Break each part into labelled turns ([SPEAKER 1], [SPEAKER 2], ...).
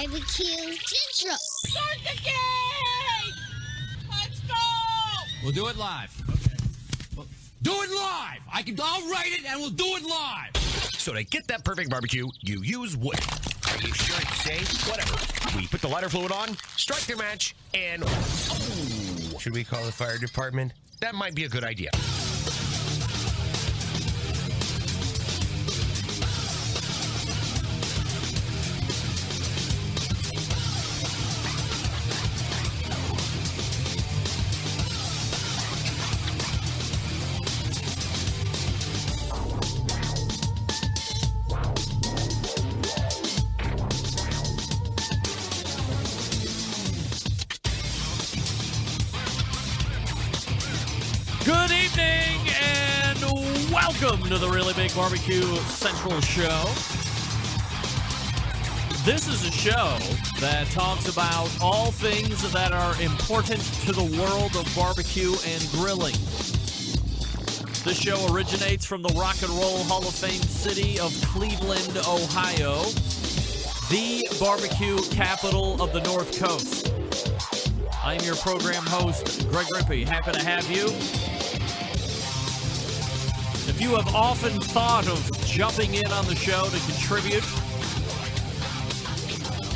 [SPEAKER 1] BBQ Central.
[SPEAKER 2] Start the game! Let's go!
[SPEAKER 3] We'll do it live. Okay. Well, do it live! I'll write it and we'll do it live!
[SPEAKER 4] So to get that perfect barbecue, you use wood. Are you sure it's safe? Whatever. We put the lighter fluid on, strike the match, and... Oh! Should we call the fire department? That might be a good idea.
[SPEAKER 5] Good evening and welcome to the Really Big BBQ Central Show. This is a show that talks about all things that are important to the world of barbecue and grilling. This show originates from the Rock and Roll Hall of Fame city of Cleveland, Ohio, the barbecue capital of the North Coast. I'm your program host, Greg Rippey. Happy to have you. If you have often thought of jumping in on the show to contribute,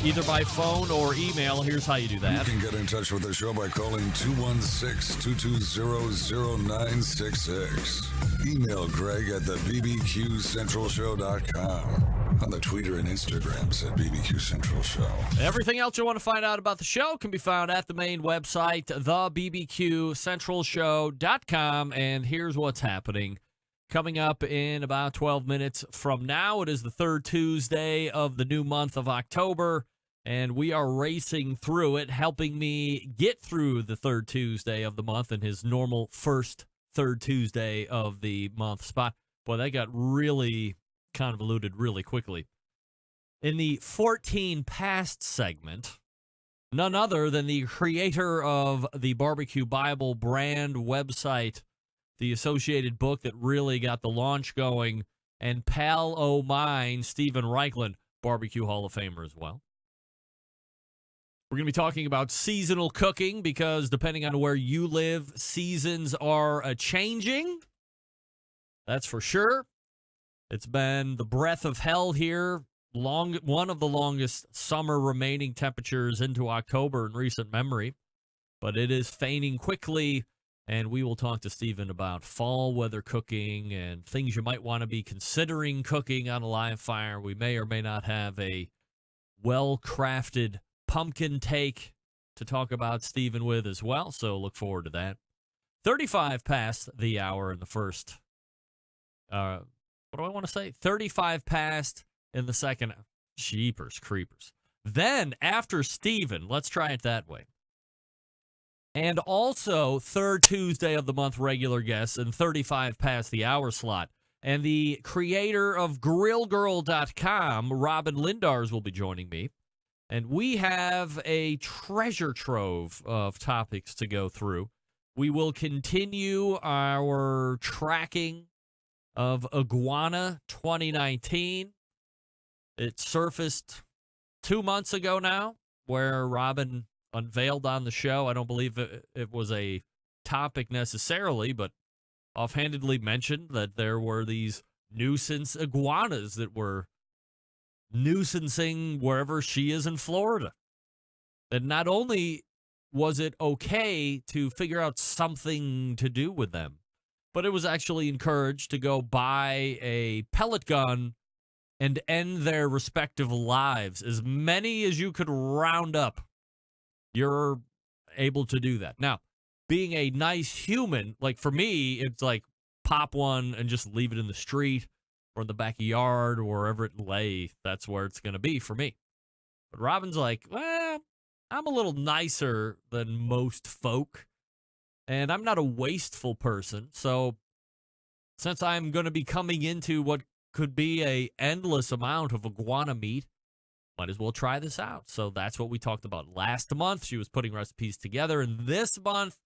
[SPEAKER 5] either by phone or email, here's how you do that.
[SPEAKER 6] You can get in touch with the show by calling 216-220-0966. Email Greg at the BBQCentralShow.com. On the Twitter and Instagrams at BBQ Central Show.
[SPEAKER 5] Everything else you want to find out about the show can be found at the main website, thebbqcentralshow.com. And here's what's happening. Coming up in about 12 minutes from now, it is the third Tuesday of the new month of October, and we are racing through it, helping me get through the third Tuesday of the month in his normal first third Tuesday of the month spot. Boy, that got really convoluted really quickly. In the 14 past segment, none other than the creator of the Barbecue Bible brand website, the associated book that really got the launch going, and pal o' mine, Stephen Reichland, Barbecue Hall of Famer as well. We're going to be talking about seasonal cooking because depending on where you live, seasons are changing. That's for sure. It's been the breath of hell here, one of the longest summer remaining temperatures into October in recent memory, but it is feigning quickly, and we will talk to Stephen about fall weather cooking and things you might want to be considering cooking on a live fire. We may or may not have a well-crafted pumpkin take to talk about Stephen with as well, so look forward to that. 35 past the hour in the first what do I want to say? 35 past in the second. Jeepers creepers. Then, after Stephen, let's try it that way. And also, third Tuesday of the month regular guests and 35 past the hour slot. And the creator of GrillGirl.com, Robin Lindars, will be joining me. And we have a treasure trove of topics to go through. We will continue our tracking of Iguana 2019. It surfaced 2 months ago now, where Robin unveiled on the show. I don't believe it was a topic necessarily, but offhandedly mentioned that there were these nuisance iguanas that were nuisancing wherever she is in Florida. And not only was it okay to figure out something to do with them, but it was actually encouraged to go buy a pellet gun and end their respective lives. As many as you could round up, you're able to do that. Now, being a nice human, like for me, it's like pop one and just leave it in the street or in the backyard or wherever it lay. That's where it's going to be for me. But Robin's like, well, I'm a little nicer than most folk. And I'm not a wasteful person, so since I'm going to be coming into what could be a endless amount of iguana meat, might as well try this out. So that's what we talked about last month. She was putting recipes together, and this month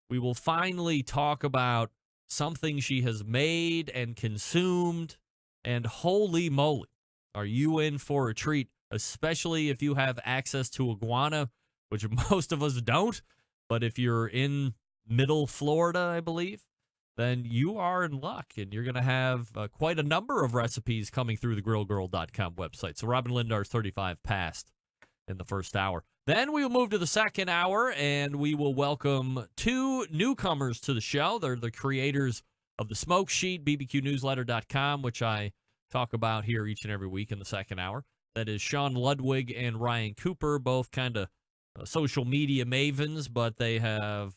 [SPEAKER 5] we will finally talk about something she has made and consumed, and holy moly, are you in for a treat, especially if you have access to iguana, which most of us don't. But if you're in middle Florida, I believe, then you are in luck, and you're going to have quite a number of recipes coming through the grillgirl.com website. So Robin Lindar's 35 past in the first hour. Then we will move to the second hour, and we will welcome two newcomers to the show. They're the creators of the Smoke Sheet, bbqnewsletter.com, which I talk about here each and every week in the second hour. That is Sean Ludwig and Ryan Cooper, both kind of social media mavens, but they have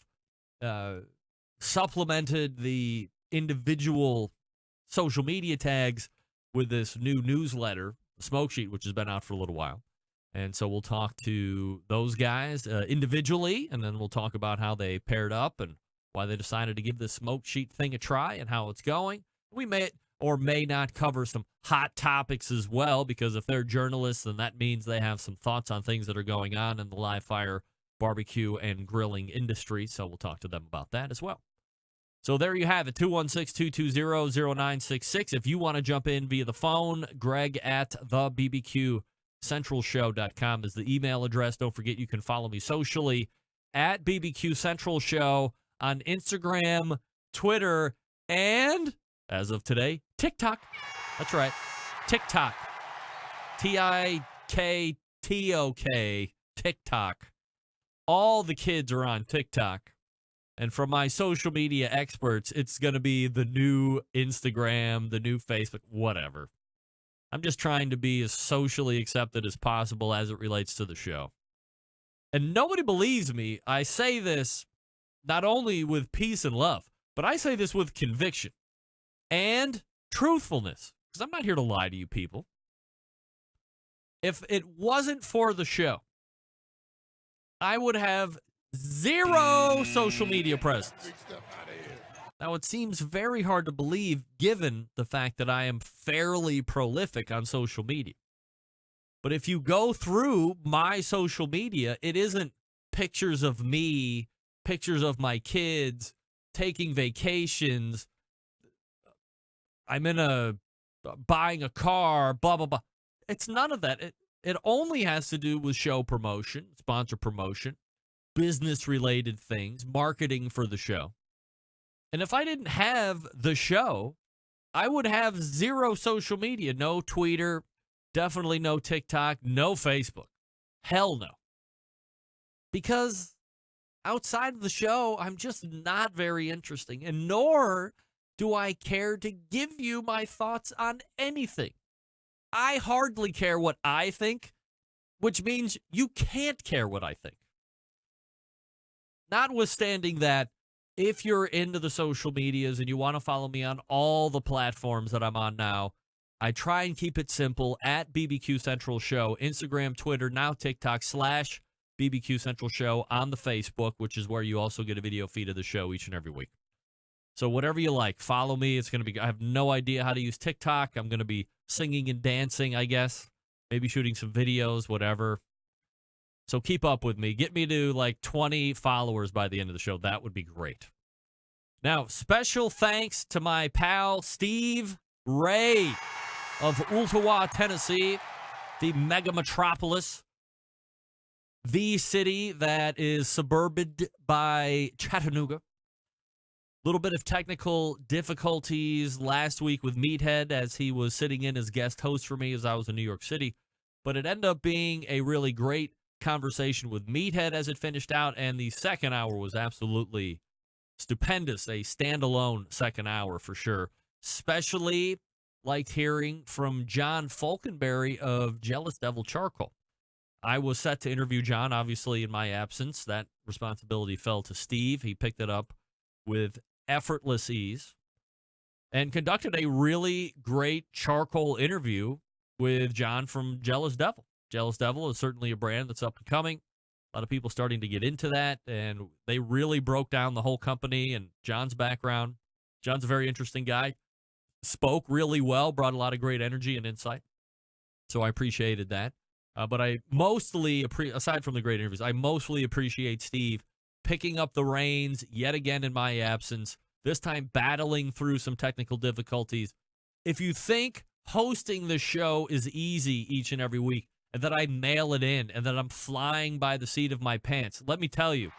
[SPEAKER 5] supplemented the individual social media tags with this new newsletter, the Smoke Sheet, which has been out for a little while. And so we'll talk to those guys individually, and then we'll talk about how they paired up and why they decided to give this Smoke Sheet thing a try and how it's going. We may or may not cover some hot topics as well, because if they're journalists, then that means they have some thoughts on things that are going on in the live fire barbecue and grilling industry. So we'll talk to them about that as well. So there you have it, 216-220-0966. If you want to jump in via the phone, Greg at thebbqcentralshow.com is the email address. Don't forget you can follow me socially at BBQ Central Show on Instagram, Twitter, and, as of today, TikTok. That's right, TikTok. TikTok. TikTok. All the kids are on TikTok. And from my social media experts, it's going to be the new Instagram, the new Facebook, whatever. I'm just trying to be as socially accepted as possible as it relates to the show. And nobody believes me. I say this not only with peace and love, but I say this with conviction and truthfulness, because I'm not here to lie to you people. If it wasn't for the show, I would have zero social media presence. Now, it seems very hard to believe given the fact that I am fairly prolific on social media. But if you go through my social media, it isn't pictures of me, pictures of my kids, taking vacations. I'm buying a car, blah, blah, blah. It's none of that. It only has to do with show promotion, sponsor promotion, business-related things, marketing for the show. And if I didn't have the show, I would have zero social media, no Twitter, definitely no TikTok, no Facebook. Hell no. Because outside of the show, I'm just not very interesting, and nor do I care to give you my thoughts on anything. I hardly care what I think, which means you can't care what I think. Notwithstanding that, if you're into the social medias and you want to follow me on all the platforms that I'm on now, I try and keep it simple at BBQ Central Show, Instagram, Twitter, now TikTok, /BBQ Central Show on the Facebook, which is where you also get a video feed of the show each and every week. So whatever you like, follow me. It's going to be, I have no idea how to use TikTok. I'm going to be singing and dancing, I guess. Maybe shooting some videos, whatever. So keep up with me. Get me to like 20 followers by the end of the show. That would be great. Now, special thanks to my pal Steve Ray of Ooltewah, Tennessee, the mega metropolis, the city that is suburban by Chattanooga. Little bit of technical difficulties last week with Meathead as he was sitting in as guest host for me as I was in New York City. But it ended up being a really great conversation with Meathead as it finished out, and the second hour was absolutely stupendous. A standalone second hour for sure. Especially liked hearing from John Falkenberry of Jealous Devil Charcoal. I was set to interview John, obviously, in my absence. That responsibility fell to Steve. He picked it up with effortless ease and conducted a really great charcoal interview with John from Jealous Devil. Jealous Devil is certainly a brand that's up and coming. A lot of people starting to get into that, and they really broke down the whole company and John's background. John's a very interesting guy. Spoke really well, brought a lot of great energy and insight. So I appreciated that. But I mostly, aside from the great interviews, I mostly appreciate Steve picking up the reins yet again in my absence, this time battling through some technical difficulties. If you think hosting the show is easy each and every week, and that I mail it in, and that I'm flying by the seat of my pants. Let me tell you,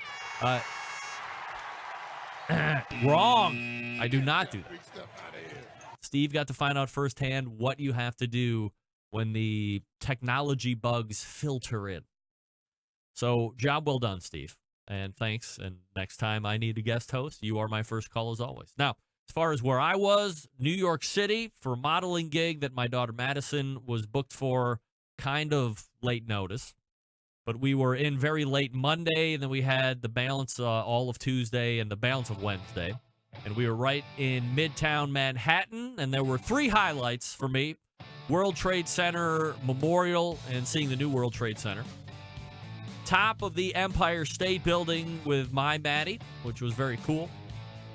[SPEAKER 5] wrong. I do not do that. Steve got to find out firsthand what you have to do when the technology bugs filter in. So, job well done, Steve. And thanks. And next time I need a guest host, you are my first call as always. Now, as far as where I was, New York City for a modeling gig that my daughter Madison was booked for, kind of late notice. But we were in very late Monday, and then we had the balance all of Tuesday and the balance of Wednesday. And we were right in Midtown Manhattan, and there were 3 highlights for me. World Trade Center Memorial and seeing the new World Trade Center. Top of the Empire State Building with my Maddie, which was very cool.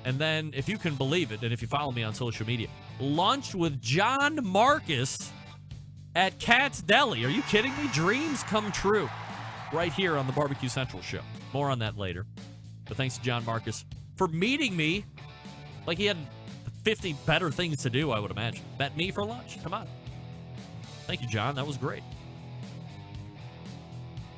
[SPEAKER 5] And then, if you can believe it, and if you follow me on social media, lunch with John Marcus at Cat's Deli. Are you kidding me? Dreams come true. Right here on the BBQ Central Show. More on that later. But thanks to John Marcus for meeting me. Like he had 50 better things to do, I would imagine. Met me for lunch. Come on. Thank you, John. That was great.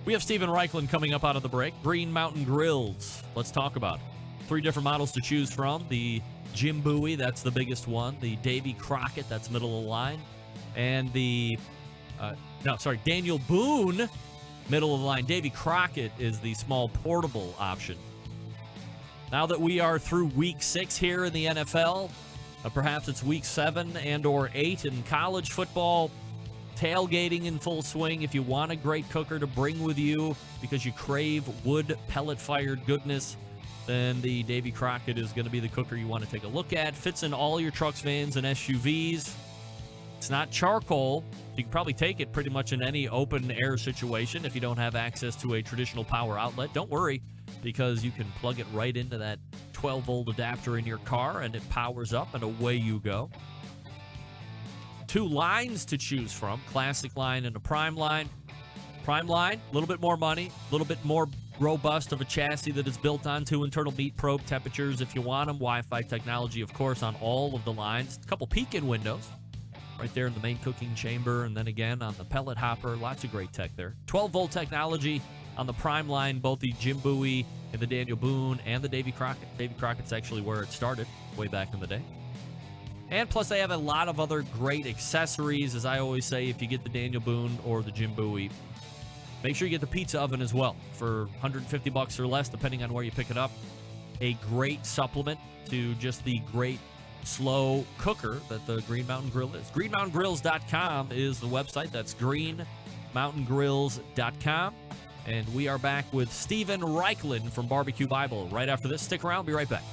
[SPEAKER 5] We have Steven Reichlin coming up out of the break. Green Mountain Grills. Let's talk about it. 3 different models to choose from. The Jim Bowie, that's the biggest one. The Davy Crockett, that's middle of the line. And the, Daniel Boone, middle of the line. Davy Crockett is the small portable option. Now that we are through week 6 here in the NFL, perhaps it's week 7 and or 8 in college football, tailgating in full swing. If you want a great cooker to bring with you because you crave wood pellet-fired goodness, then the Davy Crockett is going to be the cooker you want to take a look at. Fits in all your trucks, vans, and SUVs. It's not charcoal. You can probably take it pretty much in any open-air situation if you don't have access to a traditional power outlet. Don't worry, because you can plug it right into that 12-volt adapter in your car, and it powers up, and away you go. 2 lines to choose from, classic line and a prime line. Prime line, a little bit more money, a little bit more robust of a chassis that is built onto internal meat probe temperatures if you want them. Wi-Fi technology, of course, on all of the lines. A couple peek-in windows right there in the main cooking chamber, and then again on the pellet hopper. Lots of great tech there. 12-volt technology on the prime line, both the Jim Bowie and the Daniel Boone and the Davy Crockett. Davy Crockett's actually where it started way back in the day. And plus, they have a lot of other great accessories. As I always say, if you get the Daniel Boone or the Jim Bowie, make sure you get the pizza oven as well for $150 or less, depending on where you pick it up. A great supplement to just the great slow cooker that the Green Mountain Grill is. GreenMountainGrills.com is the website. That's GreenMountainGrills.com. And we are back with Steven Reichlin from Barbecue Bible right after this. Stick around. Be right back.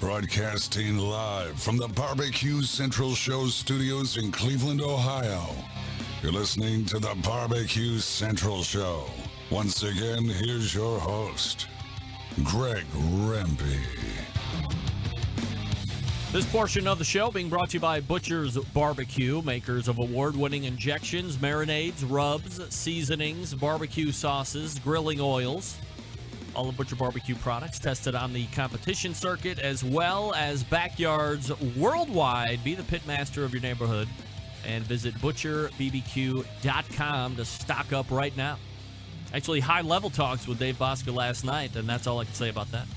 [SPEAKER 6] Broadcasting live from the BBQ Central Show studios in Cleveland, Ohio. You're listening to the BBQ Central Show. Once again, here's your host, Greg Rempe.
[SPEAKER 5] This portion of the show being brought to you by Butcher's Barbecue, makers of award-winning injections, marinades, rubs, seasonings, barbecue sauces, grilling oils. All of Butcher Barbecue products tested on the competition circuit as well as backyards worldwide. Be the pitmaster of your neighborhood and visit butcherbbq.com to stock up right now. Actually, high-level talks with Dave Bosca last night, and that's all I can say about that.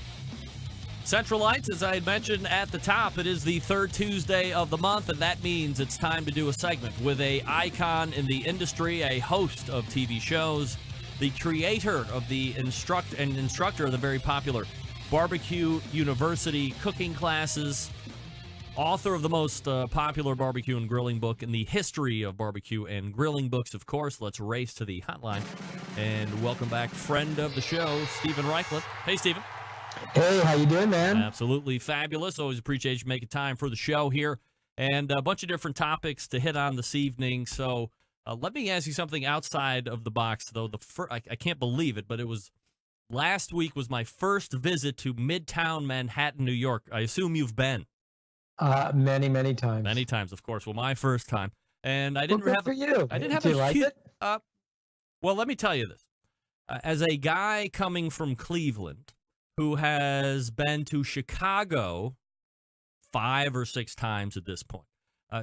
[SPEAKER 5] Central Lights, as I had mentioned at the top, it is the 3rd Tuesday of the month, and that means it's time to do a segment with a icon in the industry, a host of TV shows, the creator of the instructor of the very popular Barbecue University cooking classes, author of the most popular barbecue and grilling book in the history of barbecue and grilling books, of course. Let's race to the hotline and welcome back friend of the show, Steven Reichlin. Hey, Steven.
[SPEAKER 1] Hey, how you doing, man?
[SPEAKER 5] Absolutely fabulous. Always appreciate you making time for the show here. And a bunch of different topics to hit on this evening. So Let me ask you something outside of the box, though. I can't believe it, but it was last week was my first visit to Midtown Manhattan, New York. I assume you've been.
[SPEAKER 1] Many, many times.
[SPEAKER 5] Many times, of course. Well, my first time, and I
[SPEAKER 1] Well,
[SPEAKER 5] didn't
[SPEAKER 1] good
[SPEAKER 5] have.
[SPEAKER 1] for you.
[SPEAKER 5] I didn't have
[SPEAKER 1] Do
[SPEAKER 5] a
[SPEAKER 1] you like
[SPEAKER 5] huge.
[SPEAKER 1] it?
[SPEAKER 5] Well, let me tell you this. As a guy coming from Cleveland who has been to Chicago 5 or 6 times at this point,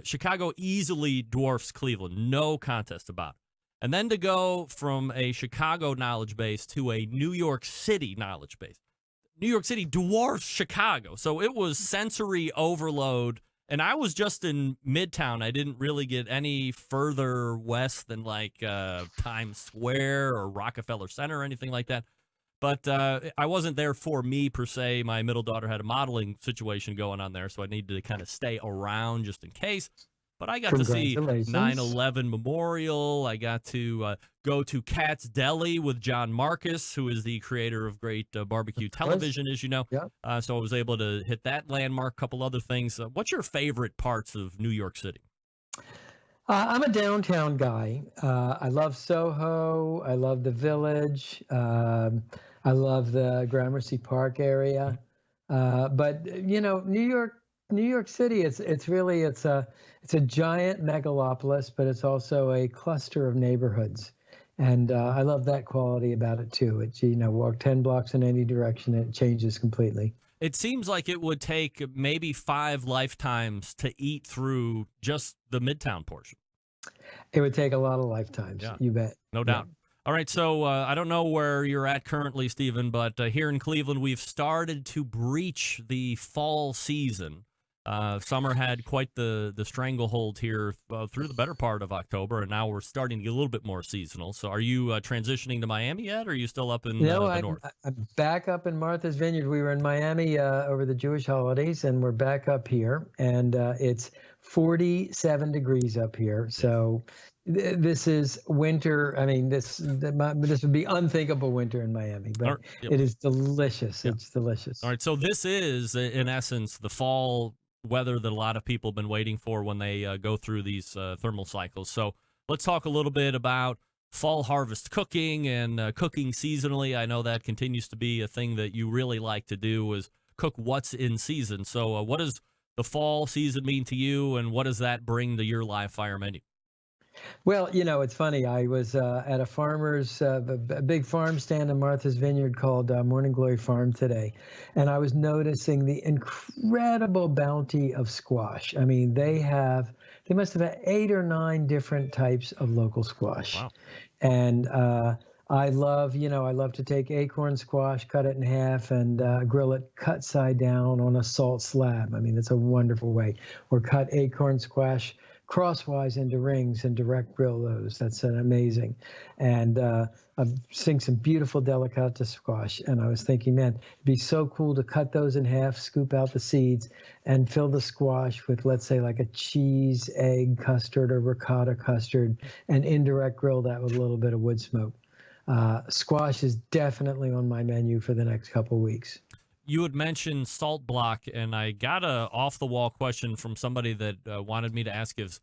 [SPEAKER 5] Chicago easily dwarfs Cleveland, no contest about it. And then to go from a Chicago knowledge base to a New York City knowledge base. New York City dwarfs Chicago. So it was sensory overload. And I was just in Midtown. I didn't really get any further west than like Times Square or Rockefeller Center or anything like that. But I wasn't there for me, per se. My middle daughter had a modeling situation going on there, so I needed to kind of stay around just in case. But I got to see
[SPEAKER 1] Congratulations.
[SPEAKER 5] 9/11 Memorial. I got to go to Cat's Deli with John Marcus, who is the creator of great barbecue television, as you know.
[SPEAKER 1] Yeah.
[SPEAKER 5] So I was able to hit that landmark, a couple other things. What's your favorite parts of New York City?
[SPEAKER 1] I'm a downtown guy. I love Soho. I love the Village. I love the Gramercy Park area. But you know, New York City. It's really it's a giant megalopolis, but it's also a cluster of neighborhoods, and I love that quality about it too. It's walk 10 blocks in any direction, and it changes completely.
[SPEAKER 5] It seems like it would take maybe 5 lifetimes to eat through just the Midtown portion.
[SPEAKER 1] It would take a lot of lifetimes.
[SPEAKER 5] Yeah.
[SPEAKER 1] You bet.
[SPEAKER 5] No doubt. All right, so I don't know where you're at currently, Stephen, but here in Cleveland, we've started to breach the fall season. Summer had quite the stranglehold here through the better part of October, and now we're starting to get a little bit more seasonal. So are you transitioning to Miami yet, or are you still up in the north?
[SPEAKER 1] I'm back up in Martha's Vineyard. We were in Miami over the Jewish holidays, and we're back up here, and it's 47 degrees up here. So this is winter. I mean, this would be unthinkable winter in Miami, but it is delicious. Yeah. It's delicious.
[SPEAKER 5] All right, so this is, in essence, the fall weather that a lot of people have been waiting for when they go through these thermal cycles. So let's talk a little bit about fall harvest cooking and cooking seasonally. I know that continues to be a thing that you really like to do, is cook what's in season. So what does the fall season mean to you, and what does that bring to your live fire menu?
[SPEAKER 1] Well, it's funny. I was at a farmer's, a big farm stand in Martha's Vineyard called Morning Glory Farm today, and I was noticing the incredible bounty of squash. I mean, they must have 8 or 9 different types of local squash.
[SPEAKER 5] Wow.
[SPEAKER 1] And I love to take acorn squash, cut it in half, and grill it cut side down on a salt slab. I mean, it's a wonderful way. Or cut acorn squash crosswise into rings and direct grill those. That's amazing. And I've seen some beautiful delicata squash, and I was thinking, man, it'd be so cool to cut those in half, scoop out the seeds, and fill the squash with, let's say, like a cheese egg custard or ricotta custard, and indirect grill that with a little bit of wood smoke. Squash is definitely on my menu for the next couple of weeks.
[SPEAKER 5] You had mentioned salt block, and I got a off-the-wall question from somebody that wanted me to ask is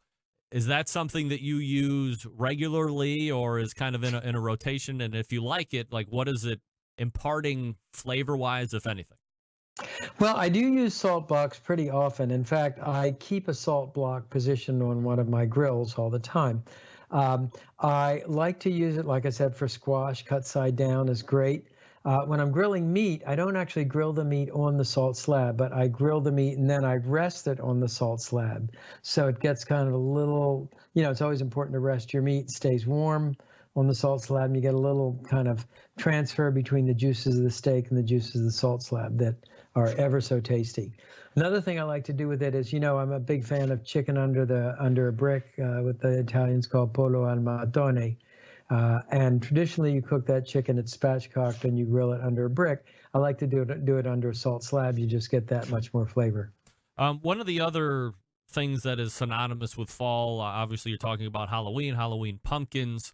[SPEAKER 5] that something that you use regularly, or is kind of in a rotation? And if you like it, like, what is it imparting flavor-wise, if anything?
[SPEAKER 1] Well, I do use salt blocks pretty often. In fact, I keep a salt block positioned on one of my grills all the time. I like to use it, like I said, for squash. Cut side down is great. When I'm grilling meat, I don't actually grill the meat on the salt slab, but I grill the meat and then I rest it on the salt slab. So it gets kind of a little, it's always important to rest your meat. It stays warm on the salt slab, and you get a little kind of transfer between the juices of the steak and the juices of the salt slab that are ever so tasty. Another thing I like to do with it is, I'm a big fan of chicken under a brick, what the Italians call pollo al mattone. And traditionally, you cook that chicken, it's spatchcocked, and you grill it under a brick. I like to do it under a salt slab. You just get that much more flavor.
[SPEAKER 5] One of the other things that is synonymous with fall, obviously you're talking about Halloween pumpkins.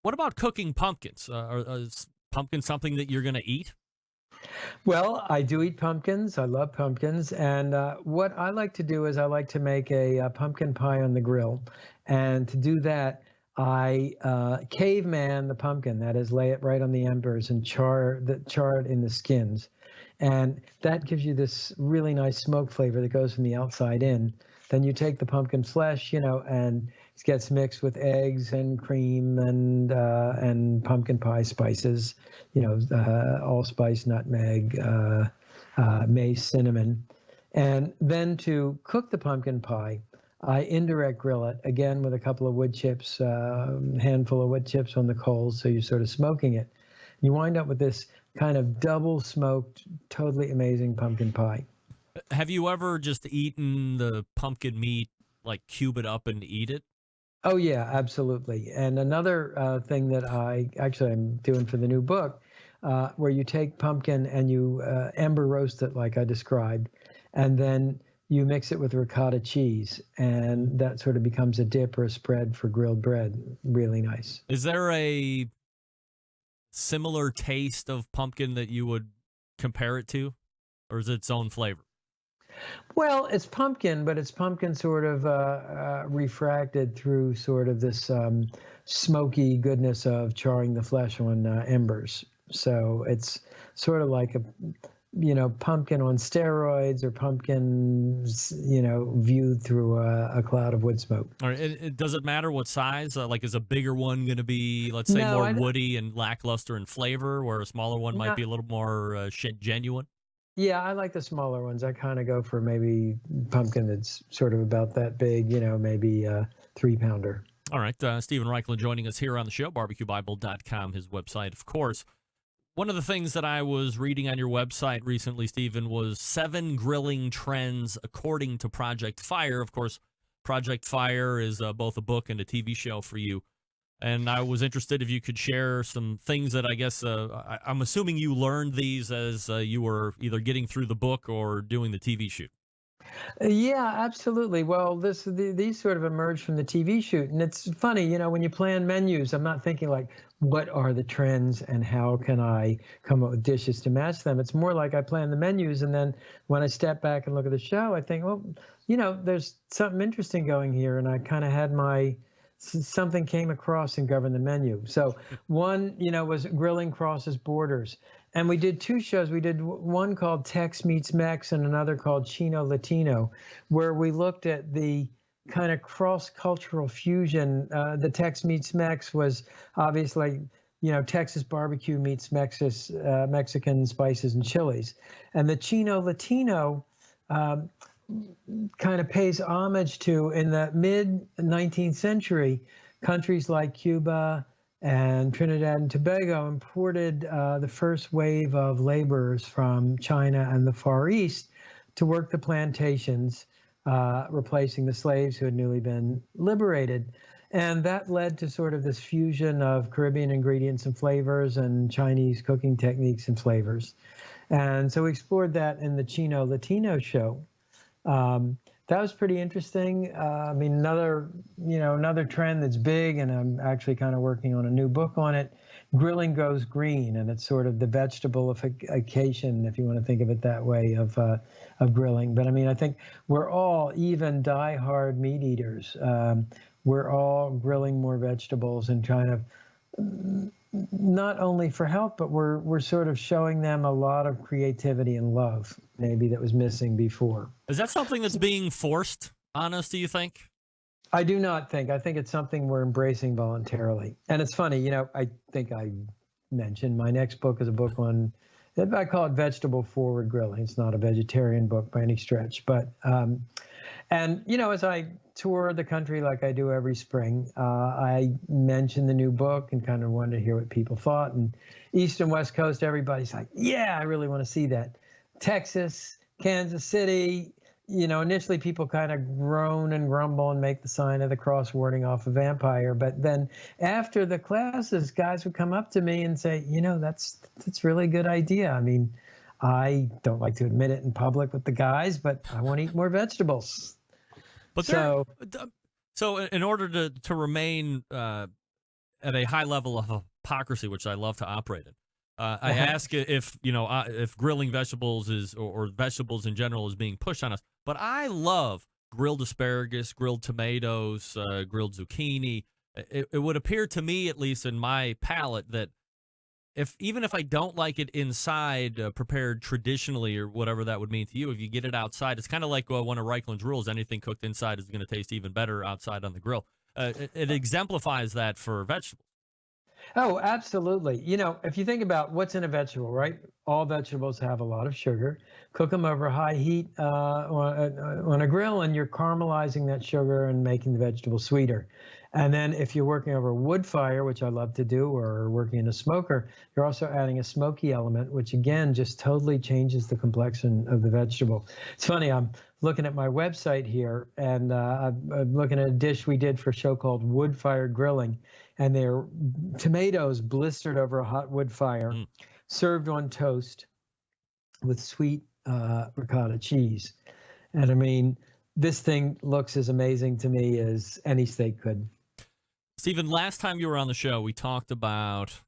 [SPEAKER 5] What about cooking pumpkins? Is pumpkin something that you're going to eat?
[SPEAKER 1] Well, I do eat pumpkins. I love pumpkins. And what I like to do is I like to make a pumpkin pie on the grill. And to do that, I caveman the pumpkin, that is, lay it right on the embers and char it in the skins. And that gives you this really nice smoke flavor that goes from the outside in. Then you take the pumpkin flesh, and it gets mixed with eggs and cream and pumpkin pie spices, allspice, nutmeg, mace, cinnamon. And then to cook the pumpkin pie, I indirect grill it, again with a couple of wood chips, handful of wood chips on the coals, so you're sort of smoking it. You wind up with this kind of double smoked, totally amazing pumpkin pie.
[SPEAKER 5] Have you ever just eaten the pumpkin meat, like cube it up and eat it?
[SPEAKER 1] Oh yeah, absolutely. And another thing that I'm doing for the new book, where you take pumpkin and you ember roast it like I described, and then you mix it with ricotta cheese, and that sort of becomes a dip or a spread for grilled bread. Really nice.
[SPEAKER 5] Is there a similar taste of pumpkin that you would compare it to, or is it its own flavor?
[SPEAKER 1] Well, it's pumpkin, but it's pumpkin sort of refracted through sort of this smoky goodness of charring the flesh on embers. So it's sort of like a pumpkin on steroids, or pumpkin, viewed through a cloud of wood smoke.
[SPEAKER 5] All right, does it matter what size? Like, is a bigger one going to be, let's say,
[SPEAKER 1] No,
[SPEAKER 5] more woody and lackluster in flavor, where a smaller one might be a little more genuine?
[SPEAKER 1] Yeah, I like the smaller ones. I kind of go for maybe pumpkin that's sort of about that big, maybe a 3-pounder.
[SPEAKER 5] All right, Stephen Reichland joining us here on the show, barbecuebible.com, his website, of course. One of the things that I was reading on your website recently, Stephen, was 7 grilling trends according to Project Fire. Of course, Project Fire is both a book and a TV show for you. And I was interested if you could share some things that I guess I'm assuming you learned these as you were either getting through the book or doing the TV shoot.
[SPEAKER 1] Yeah, absolutely. Well, these sort of emerged from the TV shoot. And it's funny, when you plan menus, I'm not thinking like, what are the trends and how can I come up with dishes to match them? It's more like I plan the menus, and then when I step back and look at the show, I think, well, there's something interesting going here. And I kind of had something came across and governed the menu. So one, was grilling crosses borders. And we did 2 shows. We did one called Tex Meets Mex and another called Chino Latino, where we looked at the kind of cross-cultural fusion. The Tex Meets Mex was obviously, Texas barbecue meets Mexican spices and chilies. And the Chino Latino kind of pays homage to, in the mid-19th century, countries like Cuba and Trinidad and Tobago imported the first wave of laborers from China and the Far East to work the plantations, replacing the slaves who had newly been liberated. And that led to sort of this fusion of Caribbean ingredients and flavors and Chinese cooking techniques and flavors. And so we explored that in the Chino Latino show. That was pretty interesting. I mean, another trend that's big, and I'm actually kind of working on a new book on it. Grilling goes green, and it's sort of the vegetabilification, if you want to think of it that way, of grilling. But I mean, I think we're all, even diehard meat eaters, we're all grilling more vegetables and trying to, not only for health, but we're sort of showing them a lot of creativity and love, maybe, that was missing before.
[SPEAKER 5] Is that something that's being forced on us, do you think?
[SPEAKER 1] I do not think. I think it's something we're embracing voluntarily. And it's funny, I think I mentioned my next book is a book on, I call it vegetable forward grilling. It's not a vegetarian book by any stretch, but, and, as I tour the country like I do every spring, I mentioned the new book and kind of wanted to hear what people thought. And East and West Coast, everybody's like, yeah, I really want to see that. Texas, Kansas City, initially people kind of groan and grumble and make the sign of the cross warding off a vampire. But then after the classes, guys would come up to me and say, that's really a good idea. I mean, I don't like to admit it in public with the guys, but I want to eat more vegetables.
[SPEAKER 5] But so in order to remain at a high level of hypocrisy, which I love to operate in, I ask if grilling vegetables is, or vegetables in general, is being pushed on us. But I love grilled asparagus, grilled tomatoes, grilled zucchini. It would appear to me, at least in my palate, that even if I don't like it inside, prepared traditionally or whatever that would mean to you, if you get it outside, it's kind of like one of Reichland's rules: anything cooked inside is going to taste even better outside on the grill. It exemplifies that for vegetables.
[SPEAKER 1] Oh, absolutely. If you think about what's in a vegetable, right? All vegetables have a lot of sugar. Cook them over high heat on a grill, and you're caramelizing that sugar and making the vegetable sweeter. And then if you're working over a wood fire, which I love to do, or working in a smoker, you're also adding a smoky element, which again just totally changes the complexion of the vegetable. It's funny, I'm looking at my website here, and I'm looking at a dish we did for a show called Wood Fired Grilling, and they're tomatoes blistered over a hot wood fire, served on toast with sweet ricotta cheese. And I mean, this thing looks as amazing to me as any steak could.
[SPEAKER 5] Stephen, last time you were on the show, we talked about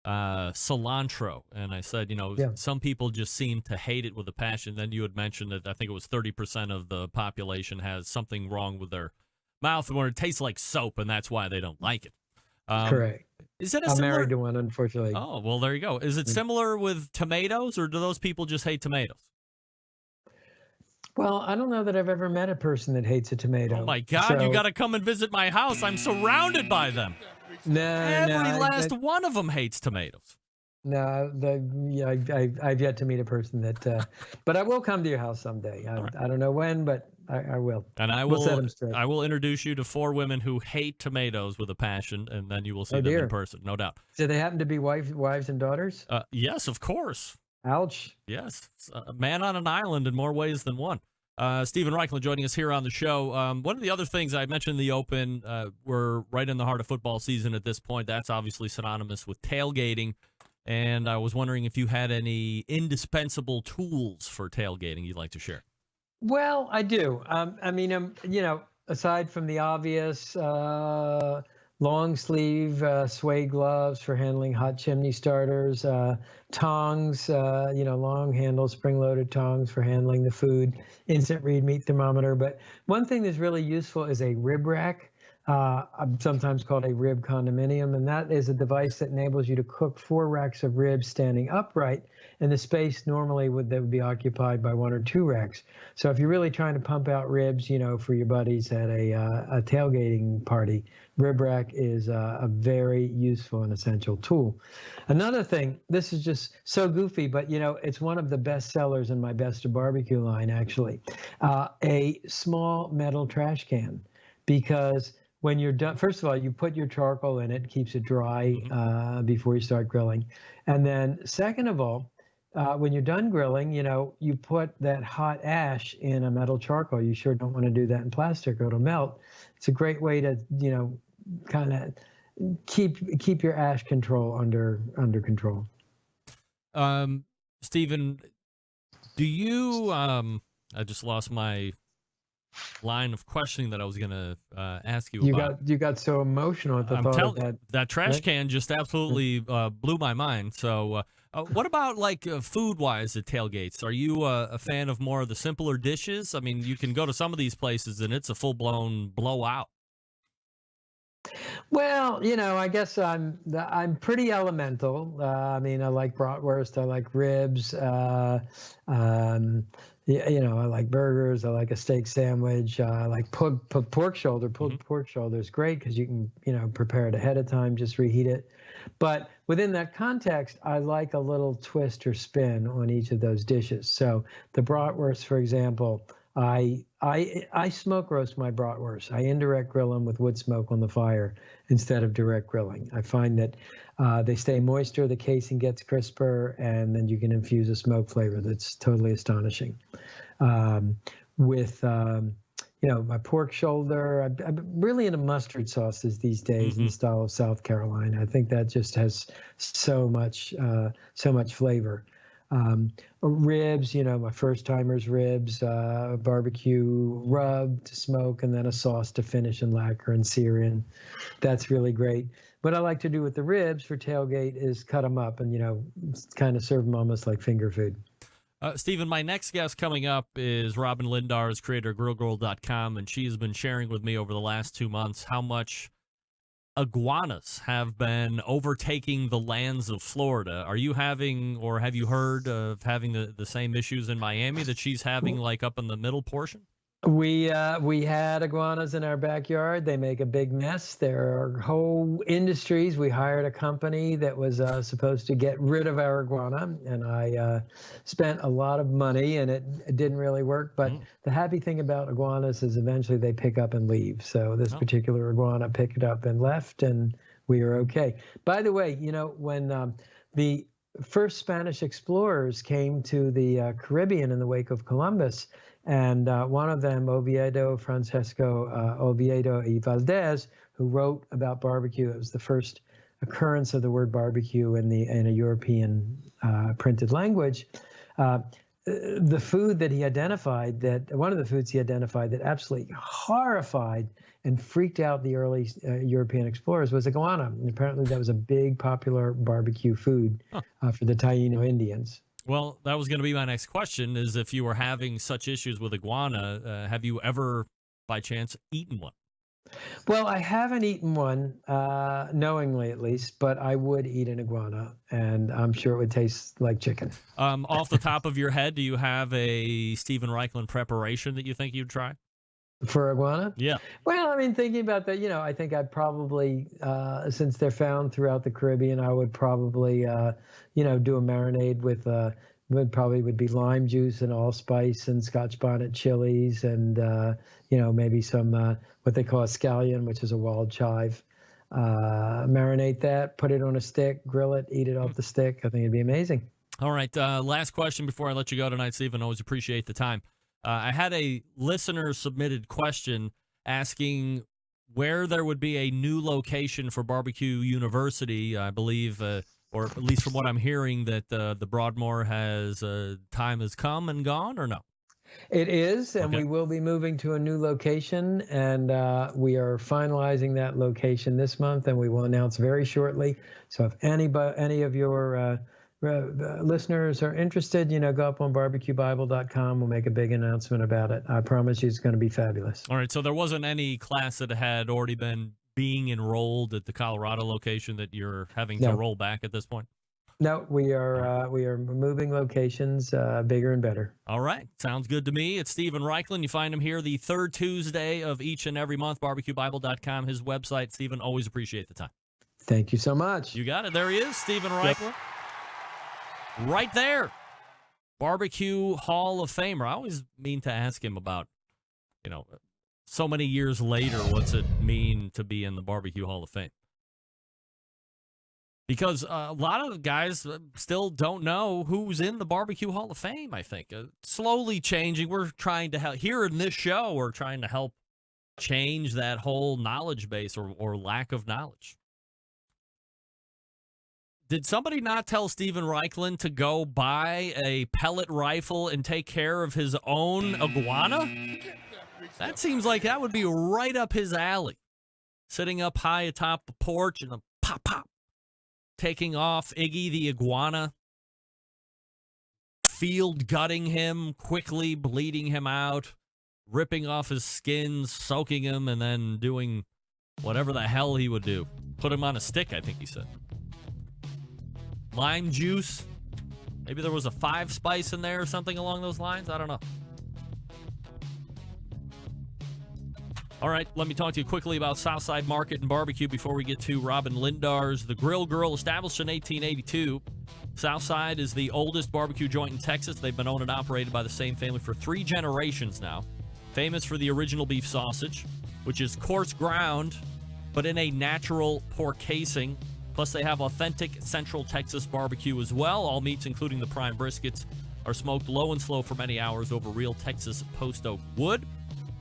[SPEAKER 5] cilantro, and I said, some people just seem to hate it with a passion. Then you had mentioned that I think it was 30% of the population has something wrong with their mouth where it tastes like soap, and that's why they don't like it.
[SPEAKER 1] Correct.
[SPEAKER 5] Is it
[SPEAKER 1] I'm married to one, unfortunately.
[SPEAKER 5] Oh, well, there you go. Is it similar with tomatoes, or do those people just hate tomatoes?
[SPEAKER 1] Well, I don't know that I've ever met a person that hates a tomato.
[SPEAKER 5] Oh, my God. You got to come and visit my house. I'm surrounded by them. Every last one of them hates tomatoes.
[SPEAKER 1] No, I've yet to meet a person that, but I will come to your house someday. I don't know when, but I will.
[SPEAKER 5] And
[SPEAKER 1] we'll set them straight.
[SPEAKER 5] I will introduce you to 4 women who hate tomatoes with a passion, and then you will see them in person, no doubt.
[SPEAKER 1] Do they happen to be wives and daughters?
[SPEAKER 5] Yes, of course.
[SPEAKER 1] Ouch.
[SPEAKER 5] Yes. A man on an island in more ways than one. Stephen Reichland joining us here on the show. One of the other things I mentioned in the open, we're right in the heart of football season at this point. That's obviously synonymous with tailgating. And I was wondering if you had any indispensable tools for tailgating you'd like to share.
[SPEAKER 1] Well, I do. Aside from the obvious long sleeve suede gloves for handling hot chimney starters, tongs, long handle spring loaded tongs for handling the food, instant read meat thermometer. But one thing that's really useful is a rib rack, sometimes called a rib condominium. And that is a device that enables you to cook 4 racks of ribs standing upright in the space normally that would be occupied by 1 or 2 racks. So if you're really trying to pump out ribs, for your buddies at a tailgating party, rib rack is a very useful and essential tool. Another thing, this is just so goofy, but it's one of the best sellers in my Best of Barbecue line, actually. A small metal trash can, because when you're done, first of all, you put your charcoal in it, keeps it dry before you start grilling. And then second of all, when you're done grilling, you put that hot ash in a metal charcoal. You sure don't want to do that in plastic or it'll melt. It's a great way to, kind of keep your ash control under control.
[SPEAKER 5] Stephen, do you, I just lost my line of questioning that I was going to ask you about.
[SPEAKER 1] You got so emotional at the thought of that.
[SPEAKER 5] That trash can just absolutely blew my mind. So what about food-wise at tailgates? Are you a fan of more of the simpler dishes? I mean, you can go to some of these places and it's a full-blown blowout.
[SPEAKER 1] Well, I guess I'm pretty elemental. I like bratwurst, I like ribs, I like burgers, I like a steak sandwich, I like pork shoulder. Pulled pork shoulder is great because you can, prepare it ahead of time, just reheat it. But within that context, I like a little twist or spin on each of those dishes. So the bratwurst, for example, I smoke roast my bratwurst. I indirect grill them with wood smoke on the fire instead of direct grilling. I find that they stay moister, the casing gets crisper, and then you can infuse a smoke flavor that's totally astonishing. With my pork shoulder, I'm really into mustard sauces these days in the style of South Carolina. I think that just has so much flavor. Ribs, my first timers ribs, barbecue rub to smoke, and then a sauce to finish and lacquer and sear in. That's really great. What I like to do with the ribs for tailgate is cut them up and, kind of serve them almost like finger food.
[SPEAKER 5] Stephen, my next guest coming up is Robin Lindars, creator of GrillGirl.com, and she has been sharing with me over the last 2 months how much iguanas have been overtaking the lands of Florida. Are you having, or have you heard of having the same issues in Miami that she's having, like up in the middle portion?
[SPEAKER 1] We had iguanas in our backyard. They make a big mess. There are whole industries. We hired a company that was supposed to get rid of our iguana, and I spent a lot of money, and it didn't really work. But the happy thing about iguanas is eventually they pick up and leave. So this particular iguana picked it up and left, and we are okay. By the way, when the first Spanish explorers came to the Caribbean in the wake of Columbus, and one of them, Francesco Oviedo y Valdez, who wrote about barbecue. It was the first occurrence of the word barbecue in a European printed language. The food that he identified, one of the foods he identified that absolutely horrified and freaked out the early European explorers was iguana. And apparently that was a big popular barbecue food for the Taino Indians.
[SPEAKER 5] Well, that was going to be my next question, is if you were having such issues with iguana, have you ever, by chance, eaten one?
[SPEAKER 1] Well, I haven't eaten one, knowingly at least, but I would eat an iguana, and I'm sure it would taste like chicken.
[SPEAKER 5] Off the top of your head, do you have a Stephen Reichlin preparation that you think you'd try?
[SPEAKER 1] For iguana?
[SPEAKER 5] Yeah.
[SPEAKER 1] Well, I mean, thinking about that, I think I'd probably, since they're found throughout the Caribbean, I would probably, do a marinade with, would be lime juice and allspice and Scotch bonnet chilies and, maybe some, what they call a scallion, which is a wild chive. Marinate that, put it on a stick, grill it, eat it off the stick. I think it'd be amazing.
[SPEAKER 5] All right. Last question before I let you go tonight, Stephen. Always appreciate the time. I had a listener-submitted question asking where there would be a new location for Barbecue University. I believe, or at least from what I'm hearing, that the Broadmoor time has come and gone, or no?
[SPEAKER 1] It is, and
[SPEAKER 5] Okay.
[SPEAKER 1] we will be moving to a new location, and we are finalizing that location this month, and we will announce very shortly. So if any of your listeners are interested, go up on barbecuebible.com. We'll make a big announcement about it. I promise you it's going to be fabulous.
[SPEAKER 5] All right, so there wasn't any class that had already been being enrolled at the Colorado location that you're having to roll back at this point?
[SPEAKER 1] No, we are moving locations, bigger and better.
[SPEAKER 5] All right, sounds good to me. It's Stephen Reichlin. You find him here the third Tuesday of each and every month, barbecuebible.com, his website. Stephen, always appreciate the time.
[SPEAKER 1] Thank you so much.
[SPEAKER 5] You got it. There he is, Stephen Reichlin. Right there. Barbecue Hall of Famer. I always mean to ask him about, so many years later, what's it mean to be in the Barbecue Hall of Fame? Because a lot of guys still don't know who's in the Barbecue Hall of Fame, I think. Slowly changing. We're trying to help. Here in this show, we're trying to help change that whole knowledge base or lack of knowledge. Did somebody not tell Stephen Reichlin to go buy a pellet rifle and take care of his own iguana? That seems like that would be right up his alley. Sitting up high atop the porch and pop, pop. Taking off Iggy the iguana. Field gutting him, quickly bleeding him out. Ripping off his skin, soaking him, and then doing whatever the hell he would do. Put him on a stick, I think he said. Lime juice. Maybe there was a 5 spice in there or something along those lines. I don't know. All right, let me talk to you quickly about Southside Market and Barbecue before we get to Robin Lindars. The Grill Girl, established in 1882. Southside is the oldest barbecue joint in Texas. They've been owned and operated by the same family for 3 generations now. Famous for the original beef sausage, which is coarse ground, but in a natural pork casing. Plus, they have authentic Central Texas barbecue as well. All meats, including the prime briskets, are smoked low and slow for many hours over real Texas post oak wood.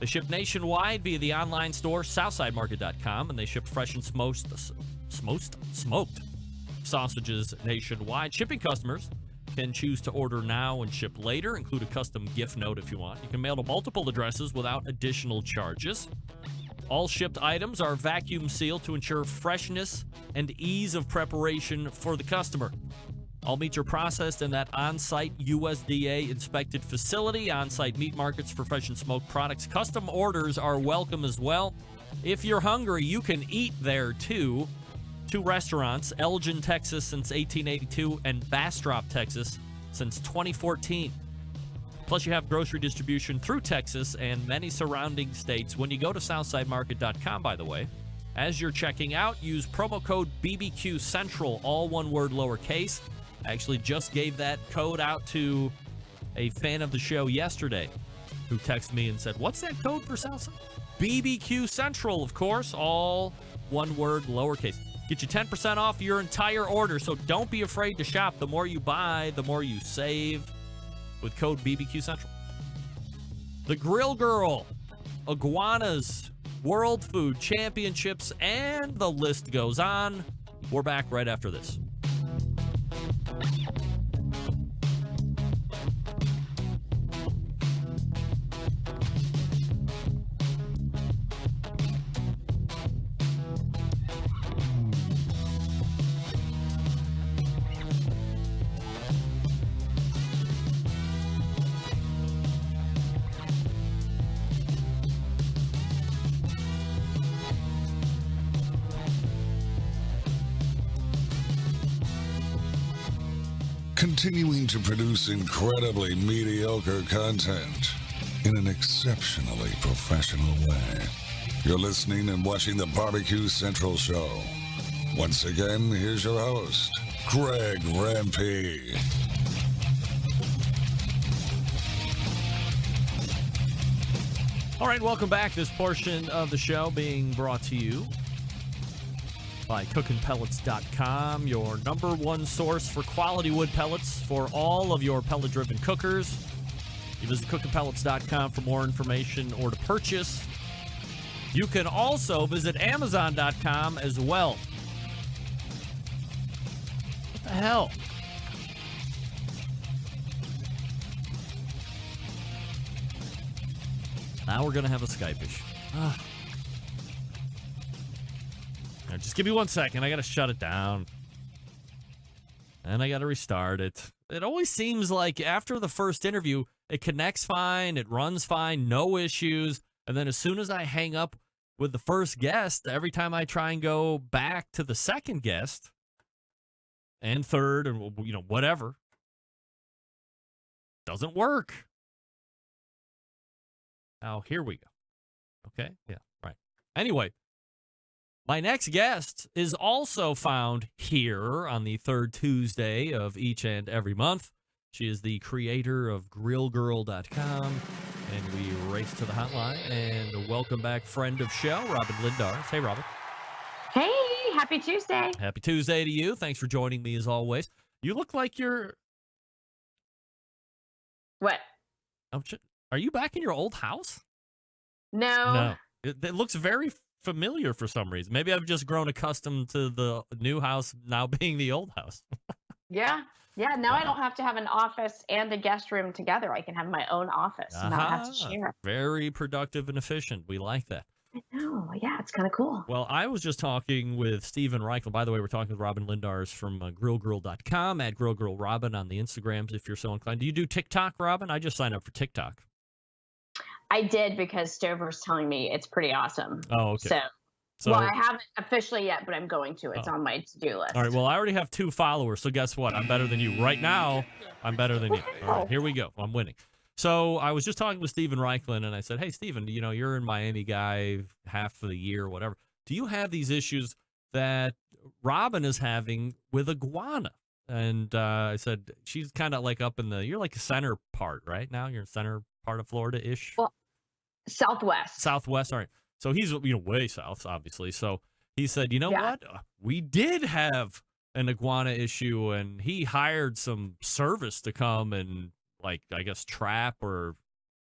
[SPEAKER 5] They ship nationwide via the online store, SouthsideMarket.com, and they ship fresh and smoked sausages nationwide. Shipping customers can choose to order now and ship later. Include a custom gift note if you want. You can mail to multiple addresses without additional charges. All shipped items are vacuum sealed to ensure freshness and ease of preparation for the customer. All meats are processed in that on-site USDA-inspected facility. On-site meat markets for fresh and smoked products. Custom orders are welcome as well. If you're hungry, you can eat there, too. 2 restaurants, Elgin, Texas since 1882, and Bastrop, Texas since 2014. Plus, you have grocery distribution through Texas and many surrounding states. When you go to SouthsideMarket.com, by the way, as you're checking out, use promo code BBQ Central, all one word lowercase. I actually just gave that code out to a fan of the show yesterday who texted me and said, what's that code for Southside? BBQ Central, of course, all one word lowercase. Get you 10% off your entire order, so don't be afraid to shop. The more you buy, the more you save with code BBQ Central. The Grill Girl, iguanas, World Food Championships, and the list goes on. We're back right after this.
[SPEAKER 6] Continuing to produce incredibly mediocre content in an exceptionally professional way. You're listening and watching the BBQ Central Show. Once again, here's your host, Greg Rampey.
[SPEAKER 5] All right, welcome back. This portion of the show being brought to you by cookingpellets.com, your number one source for quality wood pellets for all of your pellet-driven cookers. You visit cookingpellets.com for more information or to purchase. You can also visit amazon.com as well. What the hell? Now we're going to have a Skype issue. Now, just give me 1 second. I got to shut it down. And I got to restart it. It always seems like after the first interview, it connects fine, it runs fine, no issues. And then as soon as I hang up with the first guest, every time I try and go back to the second guest and third and, whatever, doesn't work. Now, here we go. Okay? Yeah, right. Anyway, my next guest is also found here on the third Tuesday of each and every month. She is the creator of grillgirl.com, and we race to the hotline and welcome back friend of show, Robin Lindars. Hey, Robin.
[SPEAKER 7] Hey, happy Tuesday.
[SPEAKER 5] Happy Tuesday to you. Thanks for joining me as always. You look like you're...
[SPEAKER 7] What?
[SPEAKER 5] Oh, shit. Are you back in your old house?
[SPEAKER 7] No.
[SPEAKER 5] No. It looks very familiar for some reason. Maybe I've just grown accustomed to the new house now being the old house.
[SPEAKER 7] Yeah. Now I don't have to have an office and a guest room together. I can have my own office and not have to share.
[SPEAKER 5] Very productive and efficient. We like that.
[SPEAKER 7] I know. Yeah, it's kind of cool.
[SPEAKER 5] Well, I was just talking with Stephen Reichel. By the way, we're talking with Robin Lindars from grillgirl.com, at grillgirlrobin on the Instagrams if you're so inclined. Do you do TikTok, Robin? I just signed up for TikTok.
[SPEAKER 7] I did because Stover's telling me it's pretty awesome.
[SPEAKER 5] Oh, okay.
[SPEAKER 7] So I haven't officially yet, but I'm going to. It's on my to-do list.
[SPEAKER 5] All right. Well, I already have 2 followers, so guess what? I'm better than you. Right now, I'm better than you. All right, here we go. I'm winning. So I was just talking with Stephen Reichel, and I said, hey, Stephen, you're in Miami guy half of the year, whatever. Do you have these issues that Robin is having with iguana? And I said, she's kind of like up in you're like a center part, right? Now you're in center part of Florida-ish?
[SPEAKER 7] Well, Southwest.
[SPEAKER 5] Southwest, all right. So he's, way south, obviously. So he said, what? We did have an iguana issue, and he hired some service to come and, I guess, trap or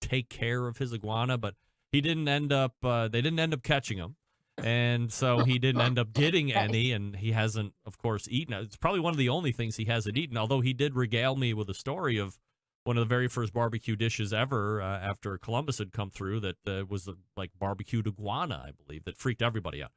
[SPEAKER 5] take care of his iguana, but he didn't end up, they didn't end up catching him. And so he didn't end up getting any, and he hasn't, of course, eaten it. It's probably one of the only things he hasn't eaten, although he did regale me with a story of one of the very first barbecue dishes ever after Columbus had come through that was like barbecued iguana, I believe, that freaked everybody out.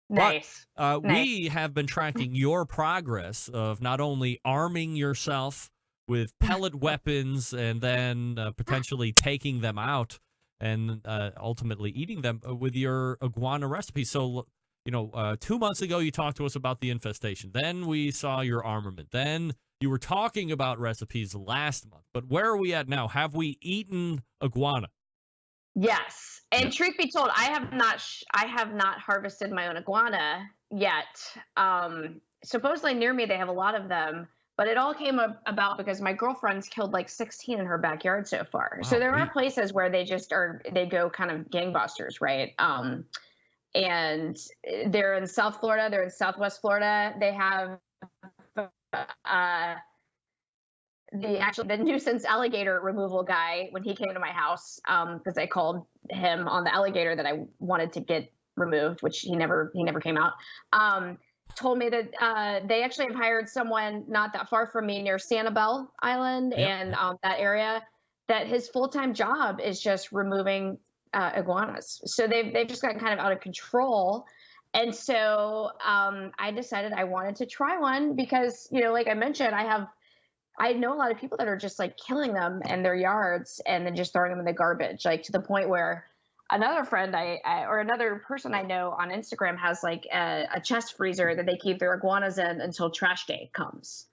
[SPEAKER 7] Nice.
[SPEAKER 5] But
[SPEAKER 7] Nice.
[SPEAKER 5] we have been tracking your progress of not only arming yourself with pellet weapons and then potentially taking them out and ultimately eating them with your iguana recipe. So, 2 months ago, you talked to us about the infestation. Then we saw your armament. Then you were talking about recipes last month. But where are we at now? Have we eaten iguana?
[SPEAKER 7] Yes. And truth be told, I have not harvested my own iguana yet. Supposedly near me, they have a lot of them, but it all came about because my girlfriend's killed like 16 in her backyard so far. So there are places where they go kind of gangbusters, right? And they're in South Florida, they're in Southwest Florida. They have the nuisance alligator removal guy when he came to my house, because I called him on the alligator that I wanted to get removed, which he never came out. Told me that they actually have hired someone not that far from me near Sanibel Island and that area, that his full-time job is just removing iguanas. So they've just gotten kind of out of control. And so I decided I wanted to try one because, like I mentioned, I know a lot of people that are just like killing them in their yards and then just throwing them in the garbage, like to the point where another friend or another person I know on Instagram has like a chest freezer that they keep their iguanas in until trash day comes.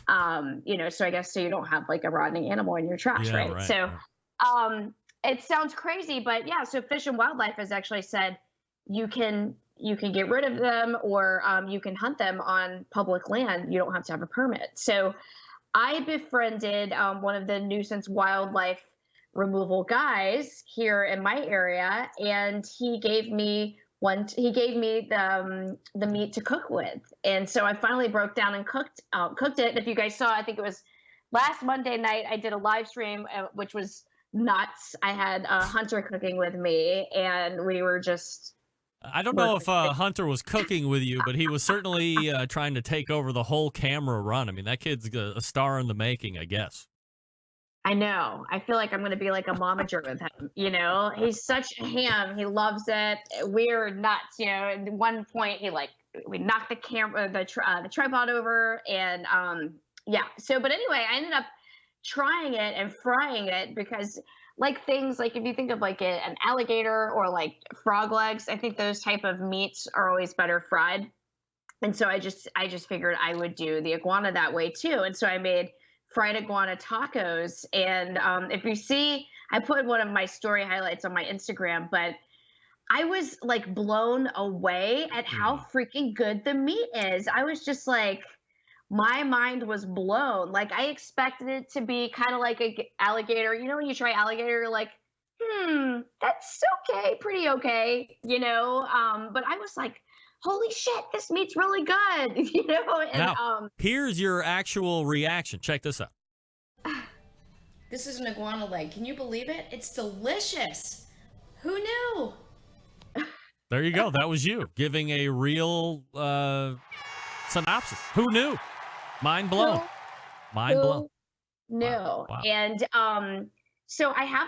[SPEAKER 7] So I guess so you don't have like a rotting animal in your trash, right? So it sounds crazy, but yeah. So Fish and Wildlife has actually said you can get rid of them or you can hunt them on public land. You don't have to have a permit. So I befriended one of the nuisance wildlife removal guys here in my area, and he gave me the meat to cook with. And so I finally broke down and cooked it. And if you guys saw, I think it was last Monday night, I did a live stream, which was nuts. I had Hunter cooking with me, and we were just.
[SPEAKER 5] I don't know if Hunter was cooking with you, but he was certainly trying to take over the whole camera run. I mean, that kid's a star in the making, I guess.
[SPEAKER 7] I know. I feel like I'm going to be like a momager with him. He's such a ham. He loves it. We're nuts. At one point, we knocked the tripod over, and So, but anyway, I ended up trying it and frying it because. Like things like if you think of like an alligator or like frog legs, I think those type of meats are always better fried. And so I just figured I would do the iguana that way too. And so I made fried iguana tacos. And if you see, I put one of my story highlights on my Instagram, but I was like blown away at how freaking good the meat is. I was just like, my mind was blown. Like I expected it to be kind of like an alligator. When you try alligator, you're like, that's okay, pretty okay, But I was like, holy shit, this meat's really good, And
[SPEAKER 5] now, here's your actual reaction. Check this out.
[SPEAKER 8] This is an iguana leg. Can you believe it? It's delicious. Who knew?
[SPEAKER 5] There you go. That was you giving a real synopsis. Who knew? Mind blown. Mind blown.
[SPEAKER 7] No. Wow. And so I have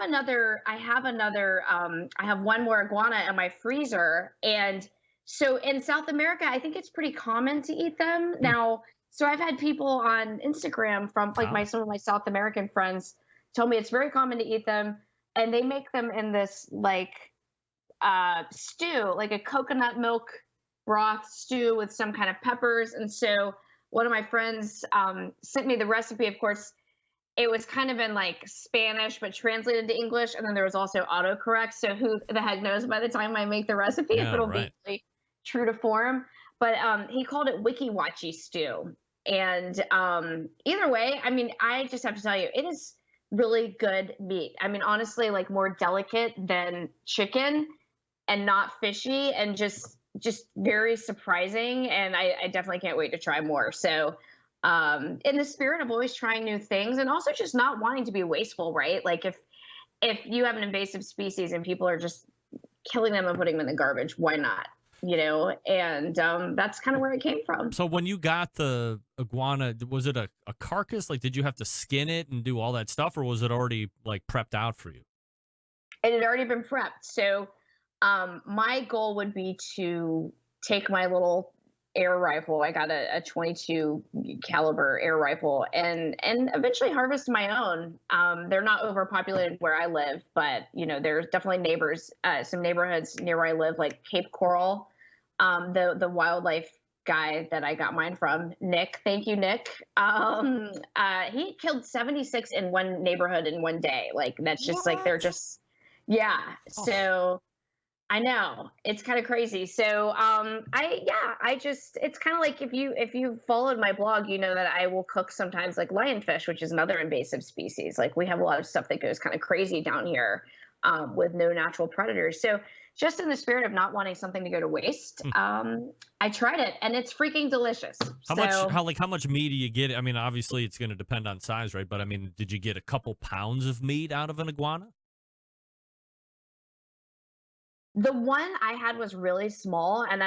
[SPEAKER 7] one more iguana in my freezer. And so in South America, I think it's pretty common to eat them. Now, so I've had people on Instagram from like some of my South American friends tell me it's very common to eat them. And they make them in this like stew, like a coconut milk broth stew with some kind of peppers. And so one of my friends sent me the recipe. Of course, it was kind of in like Spanish, but translated to English. And then there was also autocorrect. So who the heck knows by the time I make the recipe if it'll be really true to form. But he called it Wiki Wachi stew. And either way, I mean, I just have to tell you, it is really good meat. I mean, honestly, like more delicate than chicken and not fishy and just very surprising, and I definitely can't wait to try more. So in the spirit of always trying new things and also just not wanting to be wasteful, right? Like if you have an invasive species and people are just killing them and putting them in the garbage, why not? And that's kind of where it came from.
[SPEAKER 5] So when you got the iguana, was it a carcass? Like, did you have to skin it and do all that stuff, or was it already like prepped out for you?
[SPEAKER 7] It had already been prepped. So my goal would be to take my little air rifle. I got a 22 caliber air rifle and eventually harvest my own. They're not overpopulated where I live, but there's definitely some neighborhoods near where I live, like Cape Coral. The wildlife guy that I got mine from, Nick. Thank you, Nick. He killed 76 in one neighborhood in one day. Like that's just like they're just yeah. So I know it's kind of crazy. So it's kind of like if you followed my blog, you know that I will cook sometimes like lionfish, which is another invasive species. Like we have a lot of stuff that goes kind of crazy down here with no natural predators. So just in the spirit of not wanting something to go to waste, I tried it and it's freaking delicious.
[SPEAKER 5] How much meat do you get? I mean, obviously it's going to depend on size, right? But I mean, did you get a couple pounds of meat out of an iguana?
[SPEAKER 7] The one I had was really small, and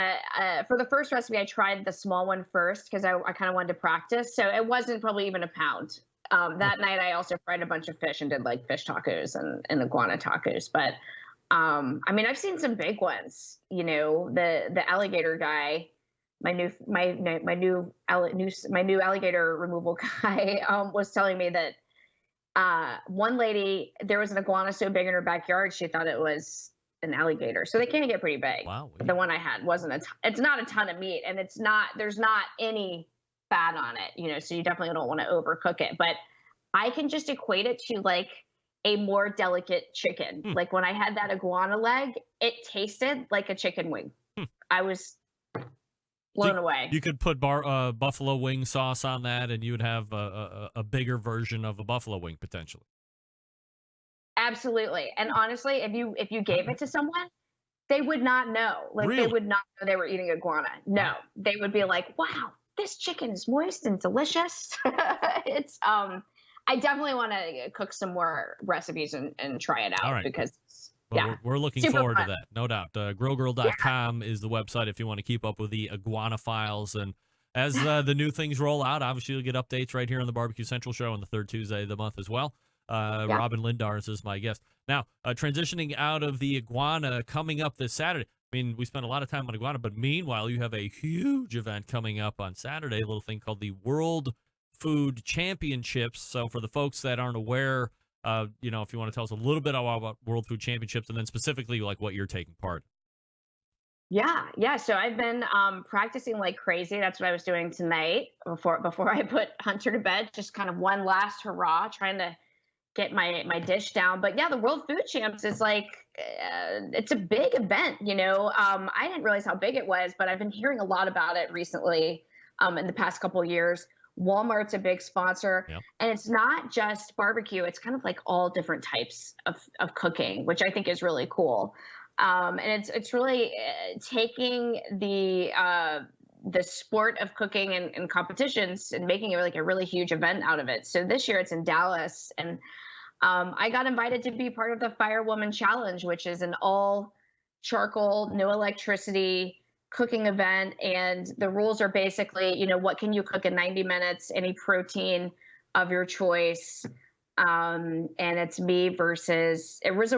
[SPEAKER 7] for the first recipe, I tried the small one first because I kind of wanted to practice. So it wasn't probably even a pound. That night, I also fried a bunch of fish and did like fish tacos and iguana tacos. But I mean, I've seen some big ones. The alligator guy, my new alligator removal guy, was telling me that one lady, there was an iguana so big in her backyard, she thought it was an alligator. So they can get pretty big.
[SPEAKER 5] Wow.
[SPEAKER 7] But the one I had wasn't it's not a ton of meat, and there's not any fat on it, so you definitely don't want to overcook it. But I can just equate it to like a more delicate chicken. Like when I had that iguana leg, it tasted like a chicken wing. I was blown away.
[SPEAKER 5] You could put buffalo wing sauce on that, and you would have a bigger version of a buffalo wing potentially.
[SPEAKER 7] Absolutely. And honestly, if you gave it to someone, they would not know. Like
[SPEAKER 5] Really?
[SPEAKER 7] They would not know they were eating iguana. No, they would be like, "Wow, this chicken is moist and delicious." It's I definitely want to cook some more recipes and try it out.
[SPEAKER 5] All right.
[SPEAKER 7] Because
[SPEAKER 5] Well, we're looking
[SPEAKER 7] super
[SPEAKER 5] forward
[SPEAKER 7] fun.
[SPEAKER 5] to that, no doubt. Grillgirl.com is the website if you want to keep up with the iguana files. And as the new things roll out, obviously you'll get updates right here on the BBQ Central Show on the third Tuesday of the month as well. Robin Lindars is my guest. Now, transitioning out of the iguana, coming up this Saturday. I mean, we spent a lot of time on iguana, but meanwhile, you have a huge event coming up on Saturday, a little thing called the World Food Championships. So for the folks that aren't aware, if you want to tell us a little bit about World Food Championships and then specifically like what you're taking part in.
[SPEAKER 7] Yeah. So I've been practicing like crazy. That's what I was doing tonight before I put Hunter to bed. Just kind of one last hurrah, trying to get my dish down. But yeah, the World Food Champs is like it's a big event. I didn't realize how big it was, but I've been hearing a lot about it recently in the past couple of years. Walmart's a big sponsor, and it's not just barbecue. It's kind of like all different types of cooking, which I think is really cool. And it's really taking the sport of cooking and competitions and making it like a really huge event out of it. So this year it's in Dallas, and I got invited to be part of the Firewoman Challenge, which is an all charcoal, no electricity cooking event. And the rules are basically, what can you cook in 90 minutes, any protein of your choice. And it's me versus, it was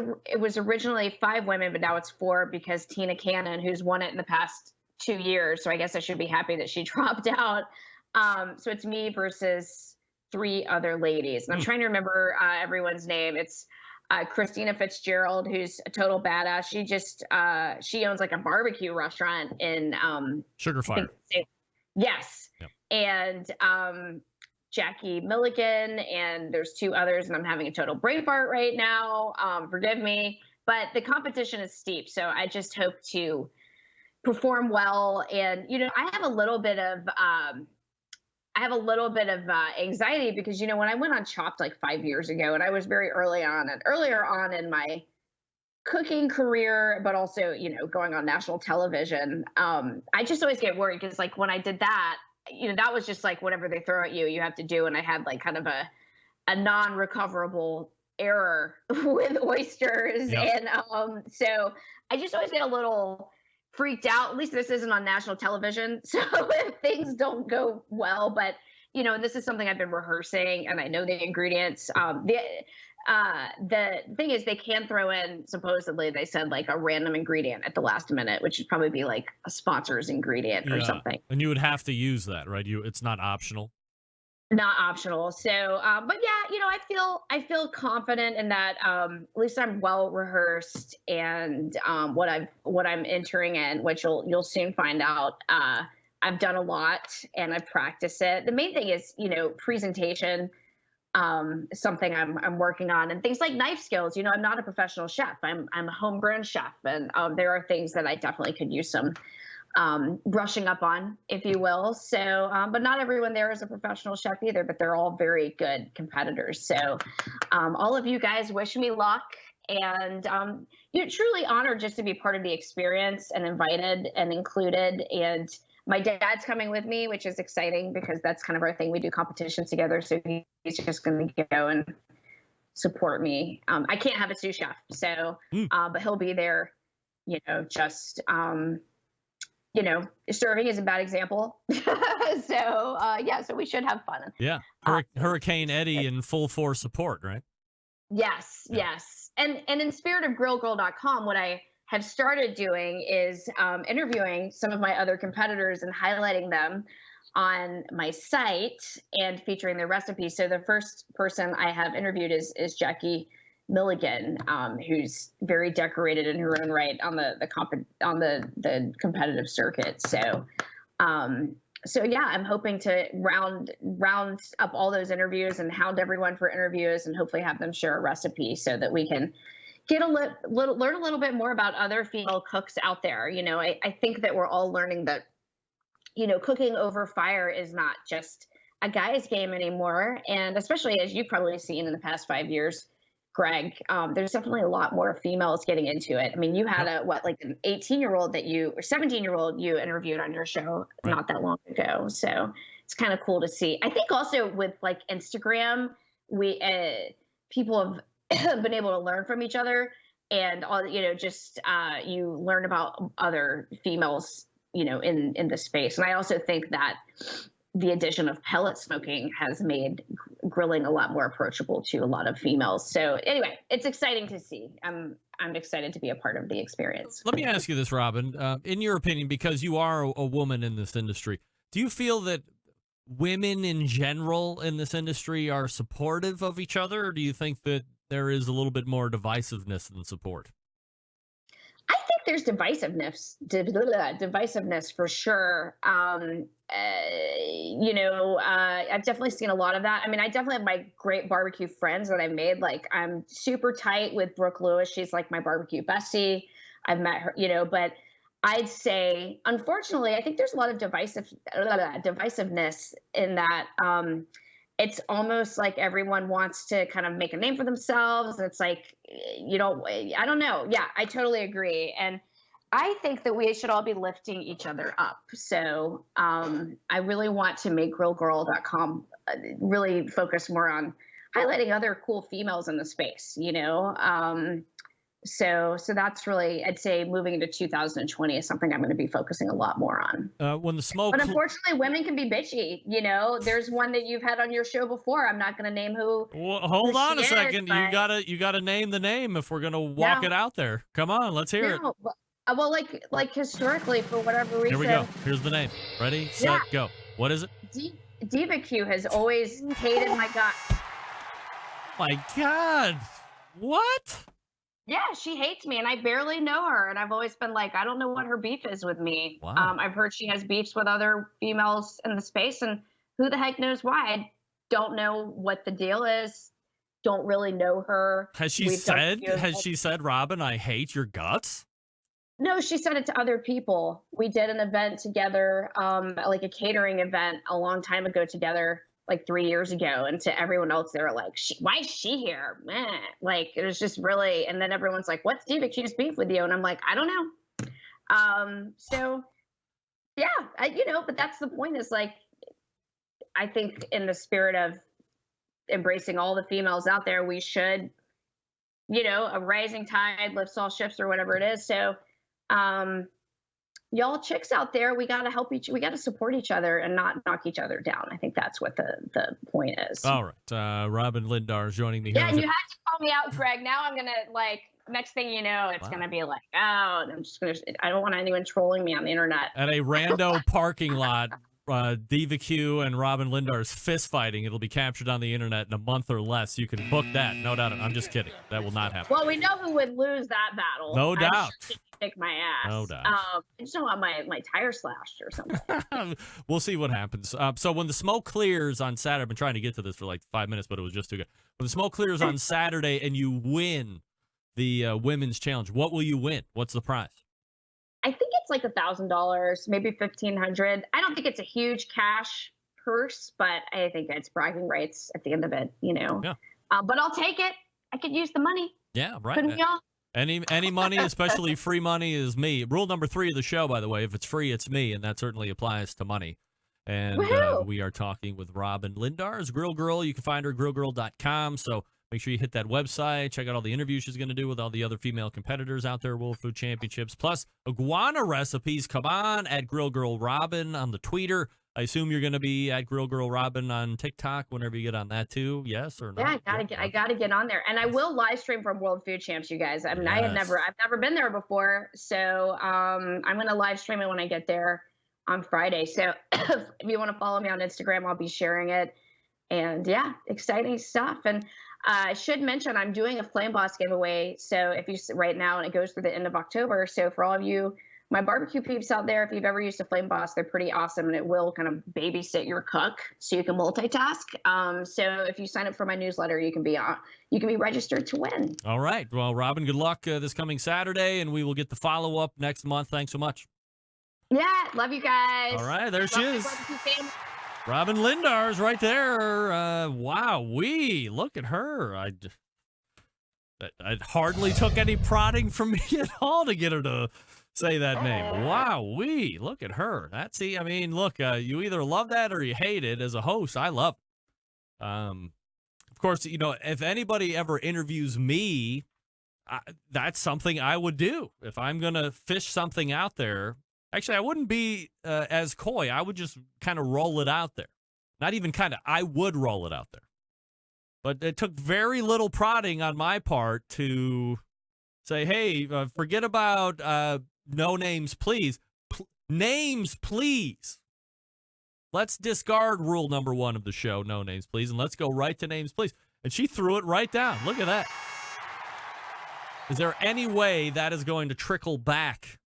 [SPEAKER 7] originally 5 women, but now it's 4 because Tina Cannon, who's won it in the past 2 years. So I guess I should be happy that she dropped out. So it's me versus 3 other ladies. And I'm trying to remember everyone's name. It's Christina Fitzgerald, who's a total badass. She owns like a barbecue restaurant in
[SPEAKER 5] Sugar Fire.
[SPEAKER 7] Yes.
[SPEAKER 5] Yep.
[SPEAKER 7] And Jackie Milligan, and there's 2 others, and I'm having a total brain fart right now. Forgive me, but the competition is steep. So I just hope to perform well. And, I have a little bit of anxiety because, when I went on Chopped like 5 years ago, and I was very earlier on in my cooking career, but also, going on national television, I just always get worried because like when I did that, that was just like whatever they throw at you, you have to do. And I had like kind of a non-recoverable error with oysters.
[SPEAKER 5] Yep.
[SPEAKER 7] And so I just always get a little freaked out. At least this isn't on national television. So if things don't go well, but this is something I've been rehearsing and I know the ingredients. the thing is, they can throw in, supposedly, they said like a random ingredient at the last minute, which would probably be like a sponsor's ingredient or something.
[SPEAKER 5] And you would have to use that, right? It's not optional.
[SPEAKER 7] Not optional. So, but yeah, I feel confident in that. At least I'm well rehearsed, and what I'm entering in, which you'll soon find out. I've done a lot and I've practiced it. The main thing is, presentation. Something I'm working on, and things like knife skills. I'm not a professional chef. I'm a homegrown chef, and there are things that I definitely could use some brushing up on, if you will. So, but not everyone there is a professional chef either, but they're all very good competitors. So, all of you guys, wish me luck, and truly honored just to be part of the experience and invited and included. And my dad's coming with me, which is exciting because that's kind of our thing. We do competitions together. So he's just going to go and support me. I can't have a sous chef. So, but he'll be there, just, serving is a bad example. So we should have fun.
[SPEAKER 5] Yeah. Hurricane Eddie in full force support, right?
[SPEAKER 7] Yes. Yeah. Yes. And in spirit of grillgirl.com, what I have started doing is interviewing some of my other competitors and highlighting them on my site and featuring their recipes. So the first person I have interviewed is Jackie Milligan, who's very decorated in her own right on the competitive circuit. So yeah, I'm hoping to round up all those interviews and hound everyone for interviews, and hopefully have them share a recipe so that we can get learn a little bit more about other female cooks out there. I think that we're all learning that, cooking over fire is not just a guy's game anymore. And especially, as you've probably seen in the past 5 years, Greg, there's definitely a lot more females getting into it. I mean, you had an 18-year-old or 17-year-old you interviewed on your show not that long ago. So it's kind of cool to see. I think also with like Instagram, people have been able to learn from each other, and all, you learn about other females, in the space. And I also think that the addition of pellet smoking has made grilling a lot more approachable to a lot of females. So anyway, it's exciting to see. I'm excited to be a part of the experience.
[SPEAKER 5] Let me ask you this, Robin. In your opinion, because you are a woman in this industry, do you feel that women in general in this industry are supportive of each other, or do you think that there is a little bit more divisiveness than support?
[SPEAKER 7] I think there's divisiveness for sure. I've definitely seen a lot of that. I mean, I definitely have my great barbecue friends that I've made. Like, I'm super tight with Brooke Lewis. She's like my barbecue bestie. I've met her, but I'd say, unfortunately, I think there's a lot of divisiveness in that. It's almost like everyone wants to kind of make a name for themselves. And it's like, I don't know. Yeah, I totally agree. And I think that we should all be lifting each other up. So I really want to make grillgirl.com really focus more on highlighting other cool females in the space, So that's really, I'd say, moving into 2020 is something I'm going to be focusing a lot more on.
[SPEAKER 5] When the smoke,
[SPEAKER 7] but unfortunately, women can be bitchy. There's one that you've had on your show before. I'm not going to name who.
[SPEAKER 5] Well, hold on a second.
[SPEAKER 7] But...
[SPEAKER 5] You gotta name the name if we're gonna walk it out there. Come on, let's hear it.
[SPEAKER 7] Well, like historically, for whatever reason.
[SPEAKER 5] Here we go. Here's the name. Ready, set, go. What is it?
[SPEAKER 7] BBQ has always hated my guts.
[SPEAKER 5] My God, what?
[SPEAKER 7] Yeah, she hates me, and I barely know her. And I've always been like, I don't know what her beef is with me.
[SPEAKER 5] Wow.
[SPEAKER 7] I've heard she has beefs with other females in the space, and who the heck knows why? I don't know what the deal is. Don't really know her.
[SPEAKER 5] Has she said, Robin, I hate your guts?
[SPEAKER 7] No, she said it to other people. We did an event together, like a catering event a long time ago together, like 3 years ago. And to everyone else, they were like, why is she here? Man, like, it was just really, and then everyone's like, what's BBQ's beef with you? And I'm like, I don't know. So yeah, but that's the point, is like, I think in the spirit of embracing all the females out there, we should, a rising tide lifts all ships, or whatever it is. So, y'all chicks out there, we got to support each other and not knock each other down. I think that's what the point is.
[SPEAKER 5] All right. Robin Lindar is joining me here.
[SPEAKER 7] Yeah, and you had to call me out, Greg. Now I'm gonna like. Next thing you know, it's gonna be like, oh, I'm just gonna. I don't want anyone trolling me on the internet.
[SPEAKER 5] At a rando parking lot, BBQ and Robin Lindar's fist fighting. It'll be captured on the internet in a month or less. You can book that. No doubt. I'm just kidding. That will not happen.
[SPEAKER 7] Well, we know who would lose that battle.
[SPEAKER 5] No doubt.
[SPEAKER 7] Kick my ass.
[SPEAKER 5] No doubt.
[SPEAKER 7] I just don't want my tire slashed or something.
[SPEAKER 5] We'll see what happens. So when the smoke clears on Saturday, I've been trying to get to this for like 5 minutes, but it was just too good. When the smoke clears on Saturday and you win the women's challenge, what will you win? What's the prize?
[SPEAKER 7] I think it's like $1,000, maybe $1,500. I don't think it's a huge cash purse, but I think it's bragging rights at the end of it, you know.
[SPEAKER 5] Yeah.
[SPEAKER 7] But I'll take it. I could use the money.
[SPEAKER 5] Yeah, right.
[SPEAKER 7] Couldn't we all?
[SPEAKER 5] Any money, especially free money, is me. Rule number 3 of the show, by the way, if it's free, it's me, and that certainly applies to money. And we are talking with Robin Lindar's Grill Girl. You can find her at grillgirl.com. So make sure you hit that website. Check out all the interviews she's going to do with all the other female competitors out there, World Food Championships. Plus, iguana recipes. Come on, at Grill Girl Robin on the Tweeter. I assume you're going to be at Grill Girl Robin on TikTok whenever you get on that too. Yes or no?
[SPEAKER 7] Yeah, I gotta get on there, and I will live stream from World Food Champs, you guys. I mean, I've never been there before, so I'm gonna live stream it when I get there on Friday. So if you want to follow me on Instagram, I'll be sharing it. And yeah, exciting stuff. And I should mention I'm doing a Flame Boss giveaway. So if you right now, and it goes through the end of October. So for all of you, my barbecue peeps out there, if you've ever used a Flame Boss, they're pretty awesome, and it will kind of babysit your cook so you can multitask. So if you sign up for my newsletter, you can be registered to win.
[SPEAKER 5] All right. Well, Robin, good luck this coming Saturday, and we will get the follow-up next month. Thanks so much.
[SPEAKER 7] Yeah, love you guys.
[SPEAKER 5] All right, there she is. Robin Lindar's right there. Wow-wee. Look at her. I hardly took any prodding from me at all to get her to say that name. Wow-wee. Look at her. Look, you either love that or you hate it. As a host, I love it. Of course, you know, if anybody ever interviews me, that's something I would do. If I'm going to fish something out there, actually, I wouldn't be as coy. I would just kind of roll it out there. Not even kind of, I would roll it out there. But it took very little prodding on my part to say, hey, forget about no names, please. Names, please. Let's discard rule number 1 of the show, no names, please, and let's go right to names, please. And she threw it right down. Look at that. Is there any way that is going to trickle back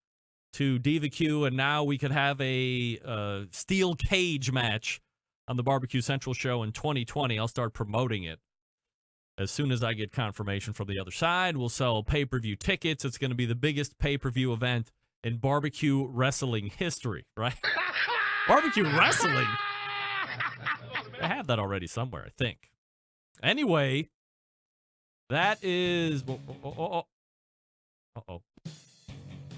[SPEAKER 5] to DVQ, and now we could have a steel cage match on the BBQ Central Show in 2020? I'll start promoting it as soon as I get confirmation from the other side. We'll sell pay-per-view tickets. It's going to be the biggest pay-per-view event in barbecue wrestling history, right? Barbecue wrestling? I have that already somewhere, I think. Anyway, that is... Uh-oh.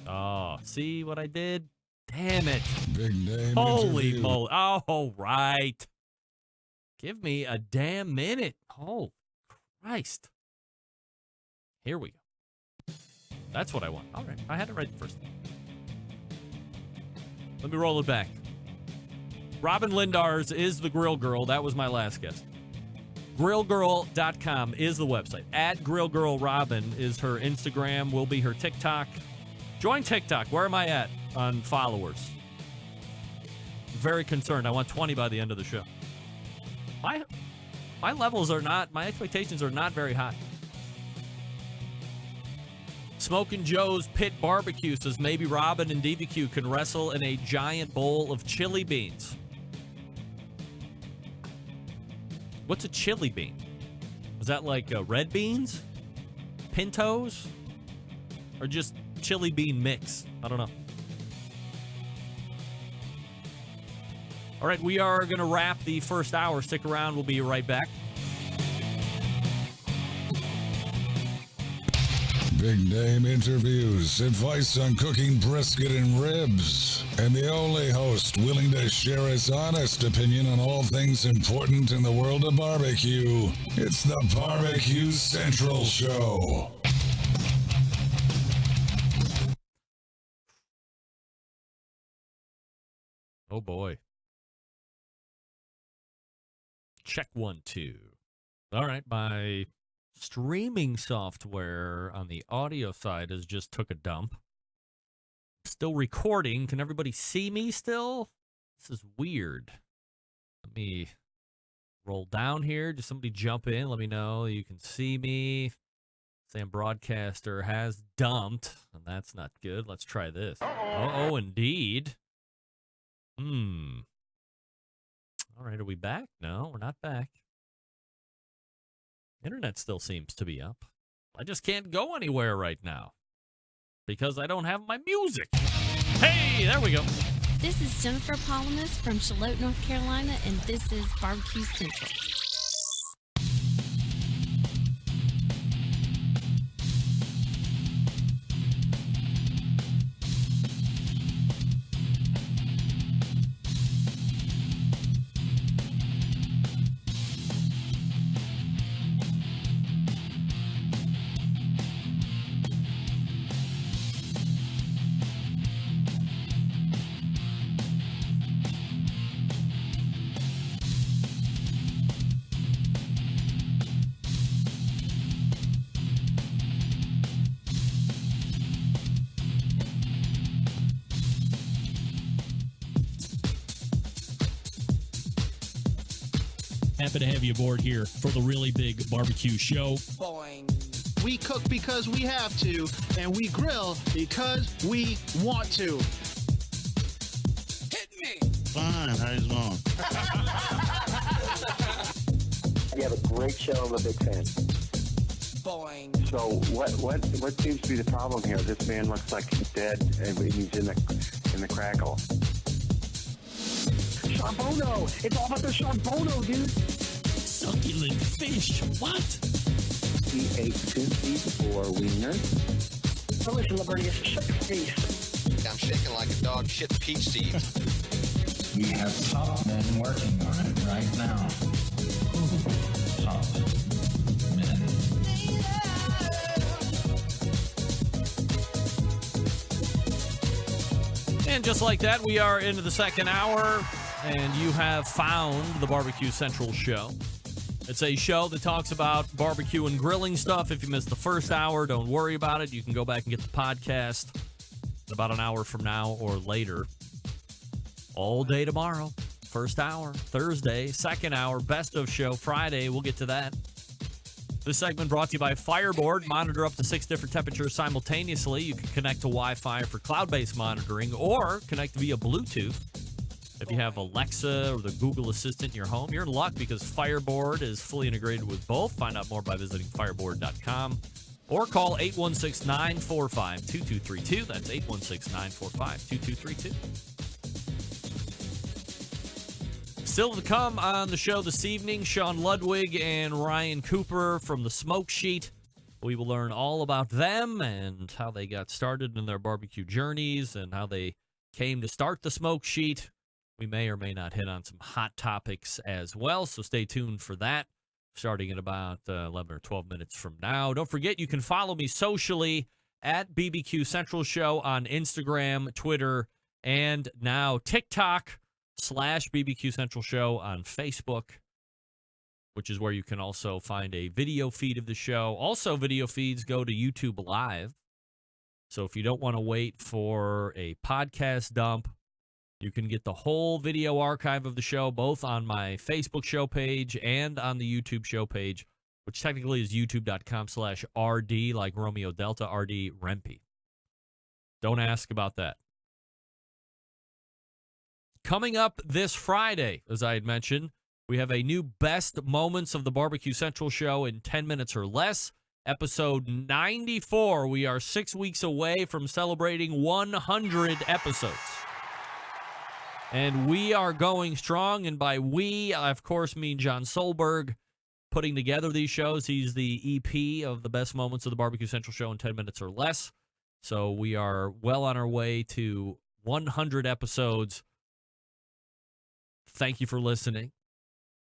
[SPEAKER 5] Oh, see what I did? Damn it.
[SPEAKER 6] Big name
[SPEAKER 5] Holy
[SPEAKER 6] interview.
[SPEAKER 5] moly. Oh, right. Give me a damn minute. Oh, Christ. Here we go. That's what I want. All right. I had it right the first time. Let me roll it back. Robin Lindar's is the Grill Girl. That was my last guess. Grillgirl.com is the website. At Grill Girl Robin is her Instagram, will be her TikTok. Join TikTok. Where am I at on followers? I'm very concerned. I want 20 by the end of the show. My levels are not, my expectations are not very high. Smokin' Joe's Pit Barbecue says maybe Robin and DVQ can wrestle in a giant bowl of chili beans. What's a chili bean? Is that like red beans? Pintos? Or just chili bean mix? I don't know. All right, we are going to wrap the first hour. Stick around. We'll be right back.
[SPEAKER 6] Big name interviews, advice on cooking brisket and ribs, and the only host willing to share his honest opinion on all things important in the world of barbecue. It's the BBQ Central Show.
[SPEAKER 5] Oh, boy. Check 1, 2. All right, my streaming software on the audio side has just took a dump. Still recording. Can everybody see me still? This is weird. Let me roll down here. Just somebody jump in. Let me know you can see me. Sam Broadcaster has dumped, and that's not good. Let's try this. Oh, indeed. All right, are we back? No, we're not back. Internet still seems to be up. I just can't go anywhere right now because I don't have my music. Hey, there we go.
[SPEAKER 9] This is Jennifer Palamas from Charlotte, North Carolina, and this is BBQ Central.
[SPEAKER 10] Happy to have you aboard here for the really big barbecue show.
[SPEAKER 2] Boing.
[SPEAKER 11] We cook because we have to, and we grill because we want to.
[SPEAKER 2] Hit me.
[SPEAKER 12] Fine, how's it going?
[SPEAKER 13] You have a great show. I'm a big fan.
[SPEAKER 2] Boing.
[SPEAKER 13] So what seems to be the problem here? This man looks like he's dead, and he's in the crackle.
[SPEAKER 11] Charbono! It's all about the charbono, dude!
[SPEAKER 10] Succulent fish, what?
[SPEAKER 13] He ate 2 feet for wiener.
[SPEAKER 11] Oh, listen, Liberty, it's shit face.
[SPEAKER 14] I'm shaking like a dog shit peach seeds.
[SPEAKER 15] We have top men working on it right now. Top men.
[SPEAKER 5] And just like that, we are into the second hour, and you have found the BBQ Central Show. It's a show that talks about barbecue and grilling stuff. If you missed the first hour, don't worry about it. You can go back and get the podcast about an hour from now or later. All day tomorrow. First hour, Thursday. Second hour, best of show, Friday. We'll get to that. This segment brought to you by Fireboard. Monitor up to 6 different temperatures simultaneously. You can connect to Wi-Fi for cloud-based monitoring or connect via Bluetooth. If you have Alexa or the Google Assistant in your home, you're in luck because Fireboard is fully integrated with both. Find out more by visiting fireboard.com or call 816-945-2232. That's 816-945-2232. Still to come on the show this evening, Sean Ludwig and Ryan Cooper from the Smoke Sheet. We will learn all about them and how they got started in their barbecue journeys and how they came to start the Smoke Sheet. We may or may not hit on some hot topics as well, so stay tuned for that, starting in about 11 or 12 minutes from now. Don't forget, you can follow me socially at BBQ Central Show on Instagram, Twitter, and now TikTok /BBQ Central Show on Facebook, which is where you can also find a video feed of the show. Also, video feeds go to YouTube Live. So if you don't want to wait for a podcast dump, you can get the whole video archive of the show both on my Facebook show page and on the YouTube show page, which technically is youtube.com/RD, like Romeo Delta, RD Rempe. Don't ask about that. Coming up this Friday, as I had mentioned, we have a new Best Moments of the BBQ Central Show in 10 minutes or less. Episode 94. We are 6 weeks away from celebrating 100 episodes. And we are going strong, and by we, I, of course, mean John Solberg, putting together these shows. He's the EP of the Best Moments of the BBQ Central Show in 10 minutes or less. So we are well on our way to 100 episodes. Thank you for listening.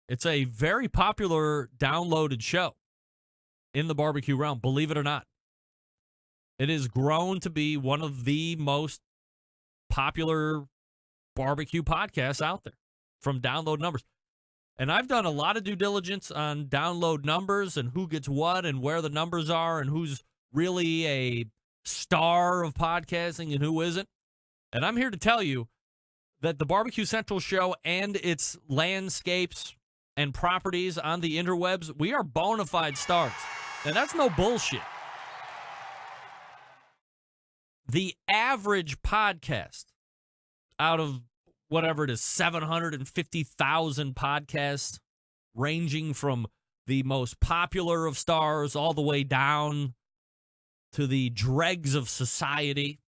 [SPEAKER 5] It's a very popular downloaded show in the barbecue realm, believe it or not. It has grown to be one of the most popular barbecue podcasts out there from download numbers. And I've done a lot of due diligence on download numbers and who gets what and where the numbers are and who's really a star of podcasting and who isn't. And I'm here to tell you that the BBQ Central Show and its landscapes and properties on the interwebs, we are bona fide stars. And that's no bullshit. The average podcast out of whatever it is, 750,000 podcasts, ranging from the most popular of stars all the way down to the dregs of society.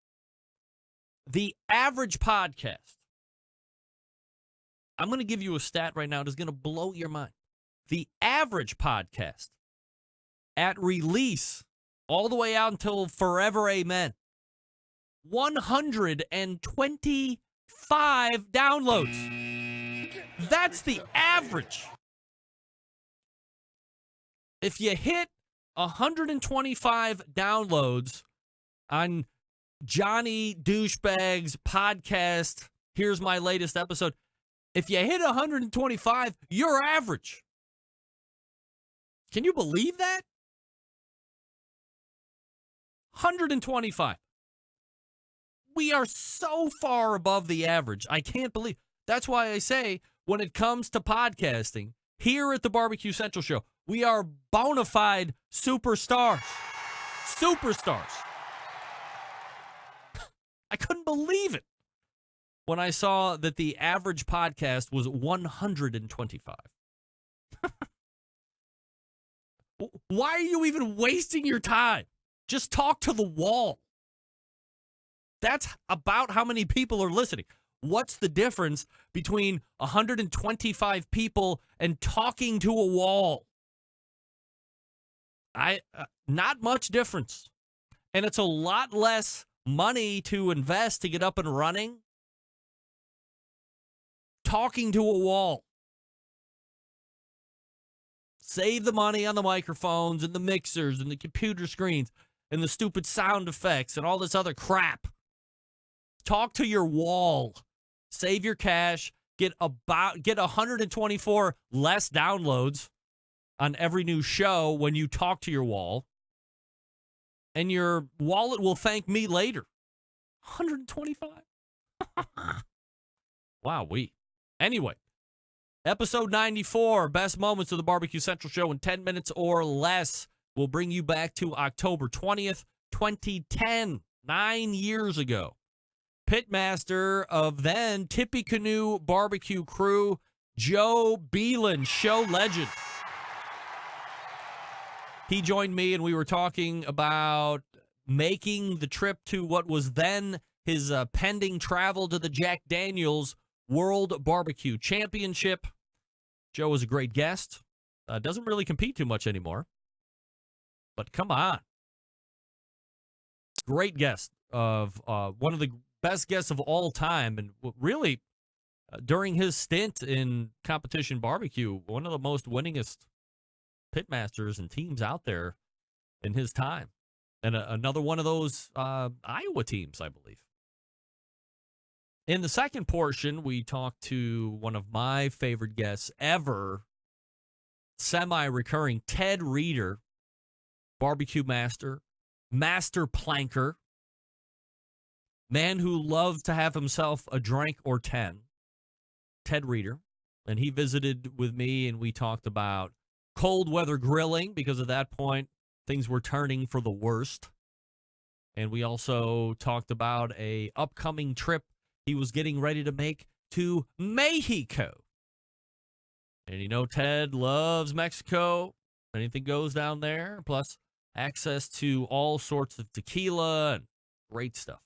[SPEAKER 5] The average podcast, I'm going to give you a stat right now that's going to blow your mind. The average podcast at release, all the way out until forever amen, 125 downloads. That's the average. If you hit 125 downloads on Johnny Douchebag's podcast, here's my latest episode. If you hit 125, you're average. Can you believe that? 125. We are so far above the average. I can't believe. That's why I say when it comes to podcasting, here at the BBQ Central Show, we are bona fide superstars. Superstars. I couldn't believe it when I saw that the average podcast was 125. Why are you even wasting your time? Just talk to the wall. That's about how many people are listening. What's the difference between 125 people and talking to a wall? Not much difference. And it's a lot less money to invest to get up and running. Talking to a wall. Save the money on the microphones and the mixers and the computer screens and the stupid sound effects and all this other crap. Talk to your wall. Save your cash. Get 124 less downloads on every new show when you talk to your wall. And your wallet will thank me later. 125. Wow-wee. Anyway, episode 94, best moments of the BBQ Central Show in 10 minutes or less, will bring you back to October 20th, 2010, 9 years ago. Pitmaster of then Tippecanoe Barbecue Crew, Joe Beelan, show legend. He joined me and we were talking about making the trip to what was then his pending travel to the Jack Daniels World Barbecue Championship. Joe was a great guest. Doesn't really compete too much anymore. But come on. Great guest of one of the best guests of all time. And really, during his stint in competition barbecue, one of the most winningest pitmasters and teams out there in his time. And another one of those Iowa teams, I believe. In the second portion, we talked to one of my favorite guests ever, semi-recurring Ted Reeder, barbecue master, master planker, man who loves to have himself a drink or 10, Ted Reeder. And he visited with me and we talked about cold weather grilling because at that point, things were turning for the worst. And we also talked about a upcoming trip he was getting ready to make to Mexico. And you know, Ted loves Mexico. Anything goes down there. Plus, access to all sorts of tequila and great stuff.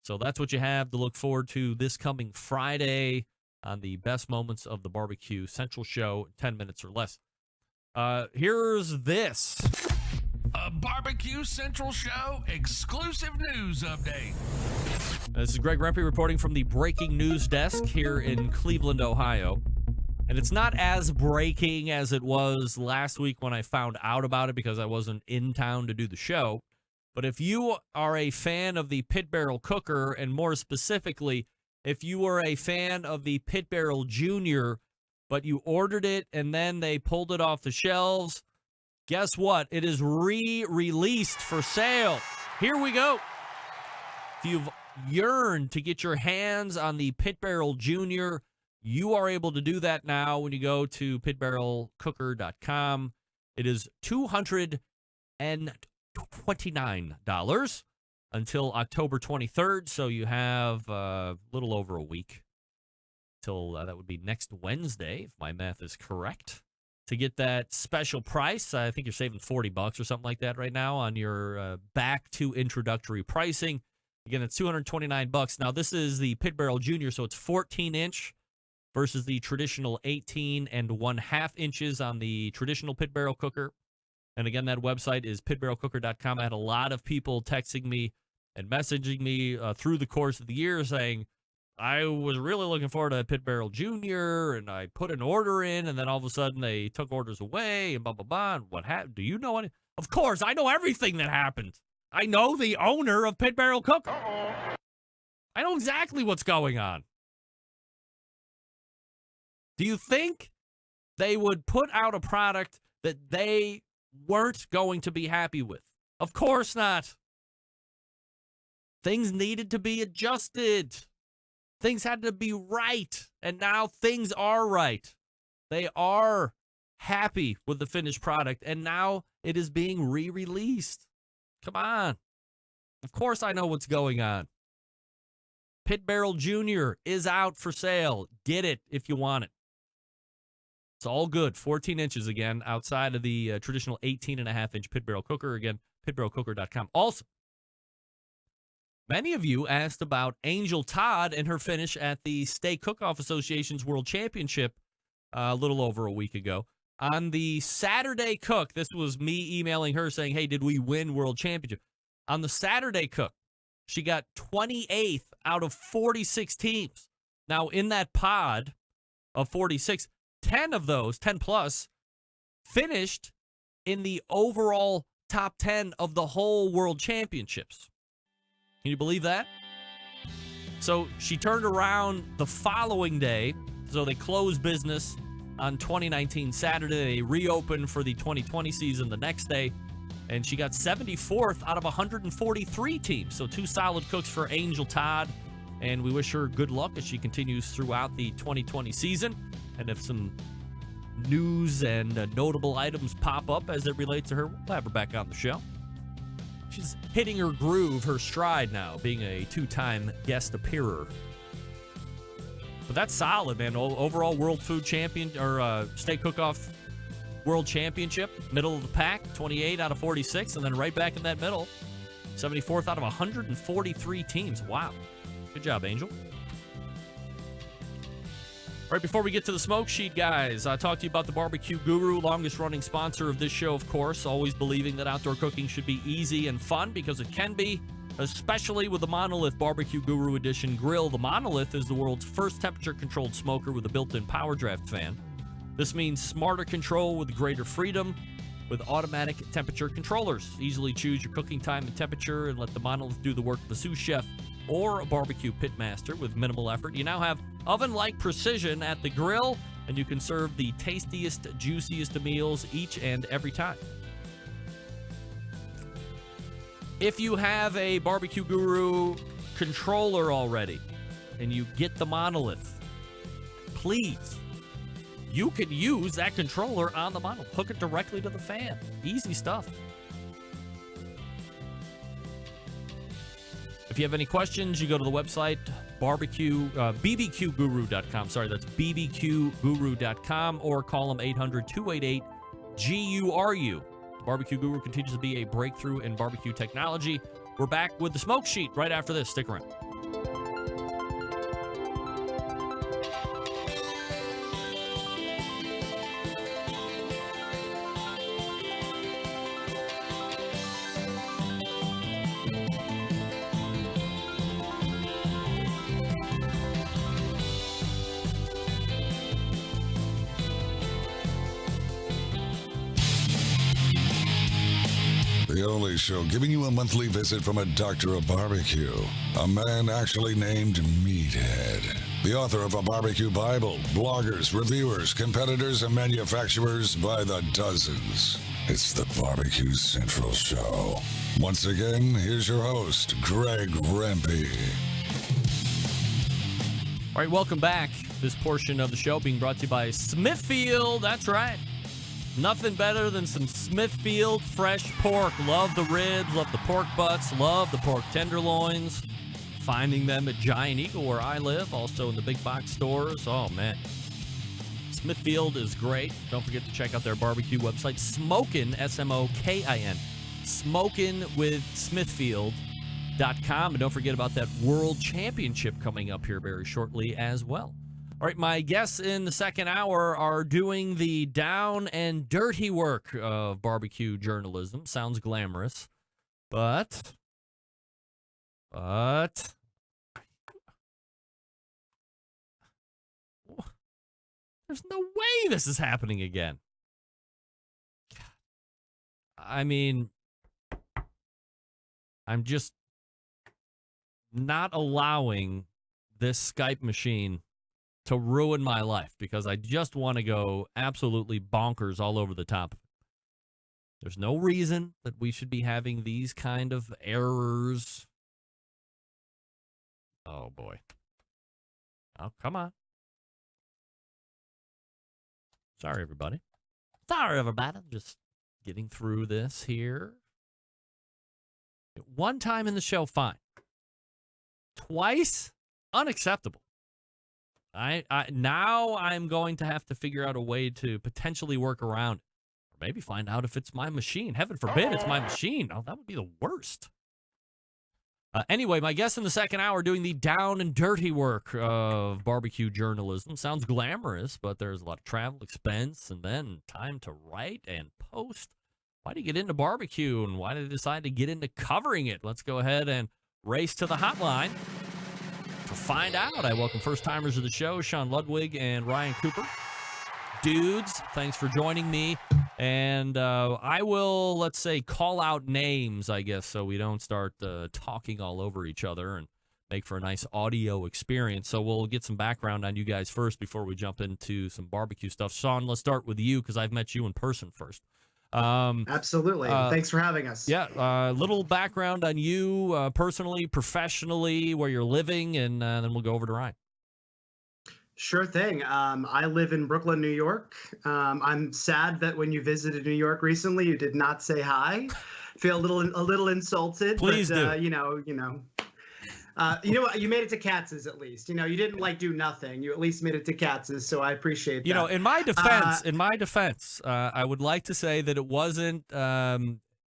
[SPEAKER 5] So that's what you have to look forward to this coming Friday on the best moments of the BBQ Central Show, 10 minutes or less. Here's this.
[SPEAKER 12] A BBQ Central Show exclusive news update.
[SPEAKER 5] This is Greg Rempe reporting from the breaking news desk here in Cleveland, Ohio. And it's not as breaking as it was last week when I found out about it because I wasn't in town to do the show. But if you are a fan of the Pit Barrel Cooker, and more specifically, if you are a fan of the Pit Barrel Junior, but you ordered it and then they pulled it off the shelves. Guess what? It is re-released for sale. Here we go. If you've yearned to get your hands on the Pit Barrel Junior, you are able to do that now when you go to pitbarrelcooker.com. It is $229 until October 23rd, so you have a little over a week till that would be next Wednesday, if my math is correct, to get that special price. I think you're saving $40 or something like that right now on your back to introductory pricing. Again, it's $229. Now, this is the Pit Barrel Junior, so it's 14-inch versus the traditional 18 1/2 inches on the traditional Pit Barrel cooker. And again, that website is pitbarrelcooker.com. I had a lot of people texting me and messaging me through the course of the year saying, I was really looking forward to Pit Barrel Junior, and I put an order in, and then all of a sudden they took orders away, and blah, blah, blah. And what happened? Do you know any? Of course, I know everything that happened. I know the owner of Pit Barrel Cooker. I know exactly what's going on. Do you think they would put out a product that they weren't going to be happy with? Of course not. Things needed to be adjusted. Things had to be right, and now things are right. They are happy with the finished product, and now it is being re-released. Come on. Of course I know what's going on. Pit Barrel Junior is out for sale. Get it if you want it. It's all good. 14 inches again, outside of the traditional 18.5-inch Pit Barrel cooker. Again, pitbarrelcooker.com. Also, many of you asked about Angel Todd and her finish at the Steak Cook-Off Association's World Championship a little over a week ago. On the Saturday Cook, this was me emailing her saying, hey, did we win World Championship? On the Saturday Cook, she got 28th out of 46 teams. Now, in that pod of 46, 10 of those, 10 plus, finished in the overall top 10 of the whole World Championships. Can you believe that? So she turned around the following day. So they closed business on 2019 Saturday. They reopened for the 2020 season the next day. And she got 74th out of 143 teams. So 2 solid cooks for Angel Todd. And we wish her good luck as she continues throughout the 2020 season. And if some news and notable items pop up as it relates to her, we'll have her back on the show. She's hitting her groove, her stride now, being a 2-time guest appearer. But that's solid, man. Overall World Food Champion, or Steak Cook-Off World Championship, middle of the pack, 28 out of 46, and then right back in that middle, 74th out of 143 teams. Wow. Good job, Angel. All right, before we get to the smoke sheet, guys, I talked to you about the Barbecue Guru, longest-running sponsor of this show, of course, always believing that outdoor cooking should be easy and fun, because it can be, especially with the Monolith Barbecue Guru Edition grill. The Monolith is the world's first temperature-controlled smoker with a built-in power draft fan. This means smarter control with greater freedom with automatic temperature controllers. Easily choose your cooking time and temperature and let the Monolith do the work of a sous chef or a barbecue pit master with minimal effort. You now have oven-like precision at the grill, and you can serve the tastiest, juiciest of meals each and every time. If you have a Barbecue Guru controller already and you get the Monolith, please, you can use that controller on the Monolith. Hook it directly to the fan. Easy stuff. If you have any questions, you go to the website, bbqguru.com. Sorry, that's bbqguru.com, or call them 800-288-GURU. Barbecue Guru continues to be a breakthrough in barbecue technology. We're back with the smoke sheet right after this. Stick around.
[SPEAKER 6] The the only show giving you a monthly visit from a doctor of barbecue, a man actually named Meathead, the author of a barbecue Bible, bloggers, reviewers, competitors, and manufacturers by the dozens. It's the BBQ Central Show. Once again, here's your host, Greg Rempe.
[SPEAKER 5] All right, welcome back. This portion of the show being brought to you by Smithfield. That's right. Nothing better than some Smithfield fresh pork. Love the ribs, love the pork butts, love the pork tenderloins. Finding them at Giant Eagle where I live, also in the big box stores. Oh, man. Smithfield is great. Don't forget to check out their barbecue website, Smokin', S-M-O-K-I-N, Smokin'withSmithfield.com. And don't forget about that World Championship coming up here very shortly as well. All right, my guests in the second hour are doing the down and dirty work of barbecue journalism. Sounds glamorous, but there's no way this is happening again. I mean, I'm just not allowing this Skype machine to ruin my life because I just want to go absolutely bonkers all over the top of it. There's no reason that we should be having these kind of errors. Oh, boy. Oh, come on. Sorry, everybody. Sorry, everybody. I'm just getting through this here. One time in the show, fine. Twice, unacceptable. Now I'm going to have to figure out a way to potentially work around it. Or maybe find out if it's my machine. Heaven forbid it's my machine. Oh, that would be the worst. Anyway, my guests in the second hour doing the down and dirty work of barbecue journalism. Sounds glamorous, but there's a lot of travel expense and then time to write and post. Why did you get into barbecue and why did you decide to get into covering it? Let's go ahead and race to the hotline to find out. I welcome first-timers of the show, Sean Ludwig and Ryan Cooper. Dudes, thanks for joining me. And I will, let's say, call out names, I guess, so we don't start talking all over each other and make for a nice audio experience. So we'll get some background on you guys first before we jump into some barbecue stuff. Sean, let's start with you because I've met you in person first.
[SPEAKER 16] Absolutely. Thanks for having us.
[SPEAKER 5] Yeah, little background on you personally, professionally, where you're living, and then we'll go over to Ryan.
[SPEAKER 16] Sure thing. I live in Brooklyn, New York. I'm sad that when you visited New York recently, you did not say hi. Feel a little insulted.
[SPEAKER 5] Please do.
[SPEAKER 16] You know what? You made it to Katz's at least. You know, you didn't do nothing. You at least made it to Katz's, so I appreciate that.
[SPEAKER 5] You know, in my defense, I would like to say that it wasn't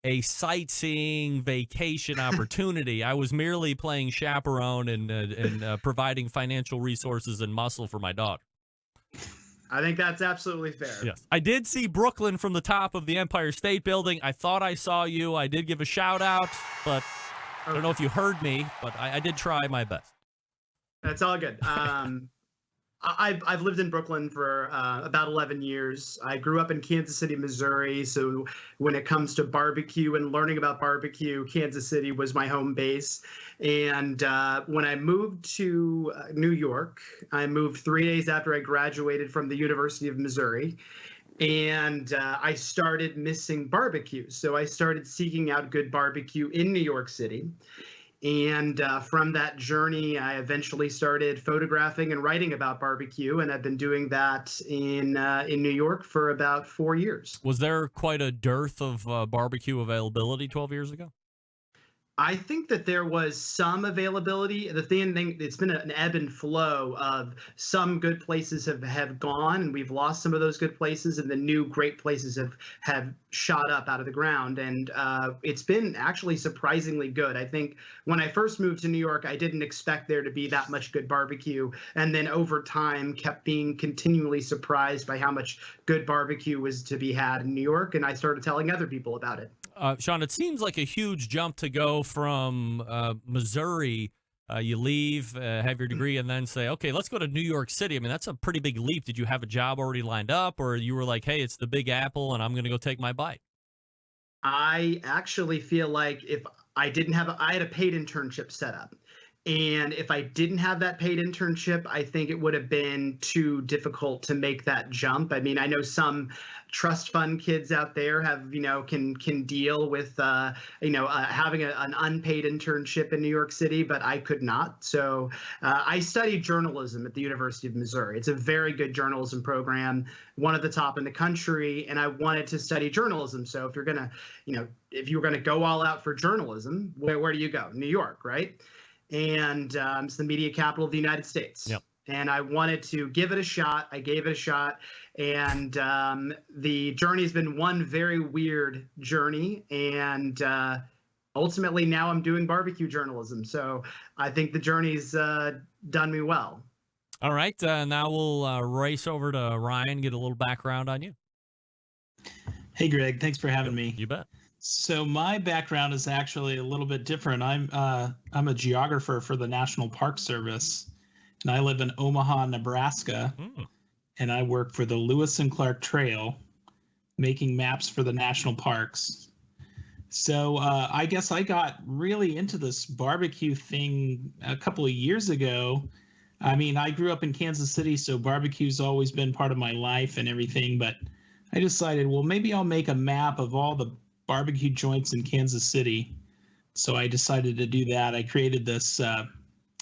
[SPEAKER 5] a sightseeing vacation opportunity. I was merely playing chaperone and providing financial resources and muscle for my daughter.
[SPEAKER 16] I think that's absolutely fair.
[SPEAKER 5] Yes. I did see Brooklyn from the top of the Empire State Building. I thought I saw you. I did give a shout out, but I don't know if you heard me, but I did try my best.
[SPEAKER 16] That's all good. I've lived in Brooklyn for about 11 years. I grew up in Kansas City, Missouri. So when it comes to barbecue and learning about barbecue, Kansas City was my home base. And when I moved to New York, I moved 3 days after I graduated from the University of Missouri. And I started missing barbecue. So I started seeking out good barbecue in New York City. And from that journey, I eventually started photographing and writing about barbecue, and I've been doing that in New York for about 4 years.
[SPEAKER 5] Was there quite a dearth of barbecue availability 12 years ago?
[SPEAKER 16] I think that there was some availability. The thing, it's been an ebb and flow of some good places have gone, and we've lost some of those good places, and the new great places have shot up out of the ground. And it's been actually surprisingly good. I think when I first moved to New York, I didn't expect there to be that much good barbecue. And then over time, kept being continually surprised by how much good barbecue was to be had in New York. And I started telling other people about it.
[SPEAKER 5] Sean, it seems like a huge jump to go from Missouri. You leave, have your degree, and then say, okay, let's go to New York City. I mean, that's a pretty big leap. Did you have a job already lined up, or you were like, hey, it's the Big Apple, and I'm going to go take my bite?
[SPEAKER 16] I actually feel like if I didn't have, I had a paid internship set up. And if I didn't have that paid internship, I think it would have been too difficult to make that jump. I mean, I know some trust fund kids out there have, can deal with, having an unpaid internship in New York City, but I could not. So I studied journalism at the University of Missouri. It's a very good journalism program, one of the top in the country, and I wanted to study journalism. So if you're gonna, if you were gonna go all out for journalism, where do you go? New York, right? And it's the media capital of the United States.
[SPEAKER 5] Yep.
[SPEAKER 16] And I wanted to give it a shot. I gave it a shot. And the journey's been one very weird journey. And ultimately, now I'm doing barbecue journalism. So I think the journey's done me well.
[SPEAKER 5] All right. Now we'll race over to Ryan, get a little background on you.
[SPEAKER 17] Hey, Greg. Thanks for having me.
[SPEAKER 5] You bet.
[SPEAKER 17] So my background is actually a little bit different. I'm a geographer for the National Park Service, and I live in Omaha, Nebraska, and I work for the Lewis and Clark Trail, making maps for the national parks. So I guess I got really into this barbecue thing a couple of years ago. I mean, I grew up in Kansas City, so barbecue's always been part of my life and everything, but I decided, well, maybe I'll make a map of all the barbecue joints in Kansas City. So I decided to do that. I created this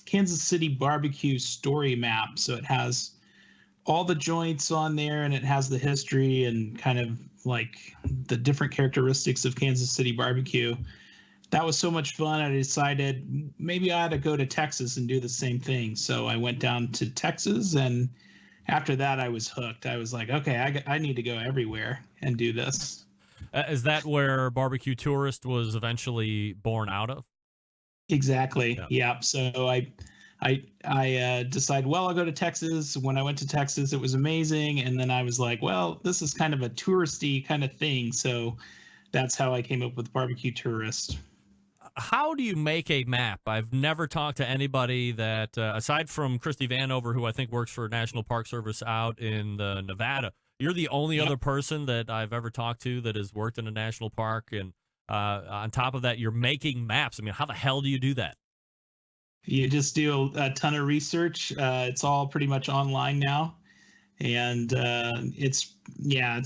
[SPEAKER 17] Kansas City barbecue story map. So it has all the joints on there, and it has the history and kind of like the different characteristics of Kansas City barbecue. That was so much fun. I decided maybe I ought to go to Texas and do the same thing. So I went down to Texas, and after that I was hooked. I was like, okay, I need to go everywhere and do this.
[SPEAKER 5] Is that where Barbecue Tourist was eventually born out of?
[SPEAKER 17] Exactly. Yeah. So I decided, well, I'll go to Texas. When I went to Texas, it was amazing. And then I was like, well, this is kind of a touristy kind of thing. So that's how I came up with Barbecue Tourist.
[SPEAKER 5] How do you make a map? I've never talked to anybody that, aside from Christy Vanover, who I think works for National Park Service out in Nevada, you're the only other person that I've ever talked to that has worked in a national park. And on top of that, you're making maps. I mean, how the hell do you do that?
[SPEAKER 17] You just do a ton of research. It's all pretty much online now. And it's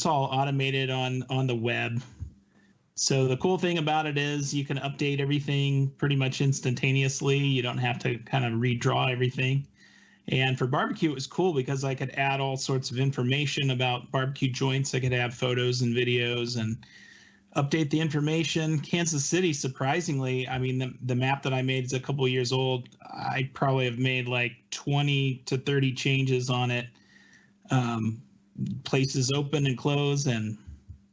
[SPEAKER 17] all automated on the web. So the cool thing about it is you can update everything pretty much instantaneously. You don't have to kind of redraw everything. And for barbecue, it was cool because I could add all sorts of information about barbecue joints. I could have photos and videos and update the information. Kansas City, surprisingly, I mean, the map that I made is a couple of years old. I probably have made like 20 to 30 changes on it. Places open and close, and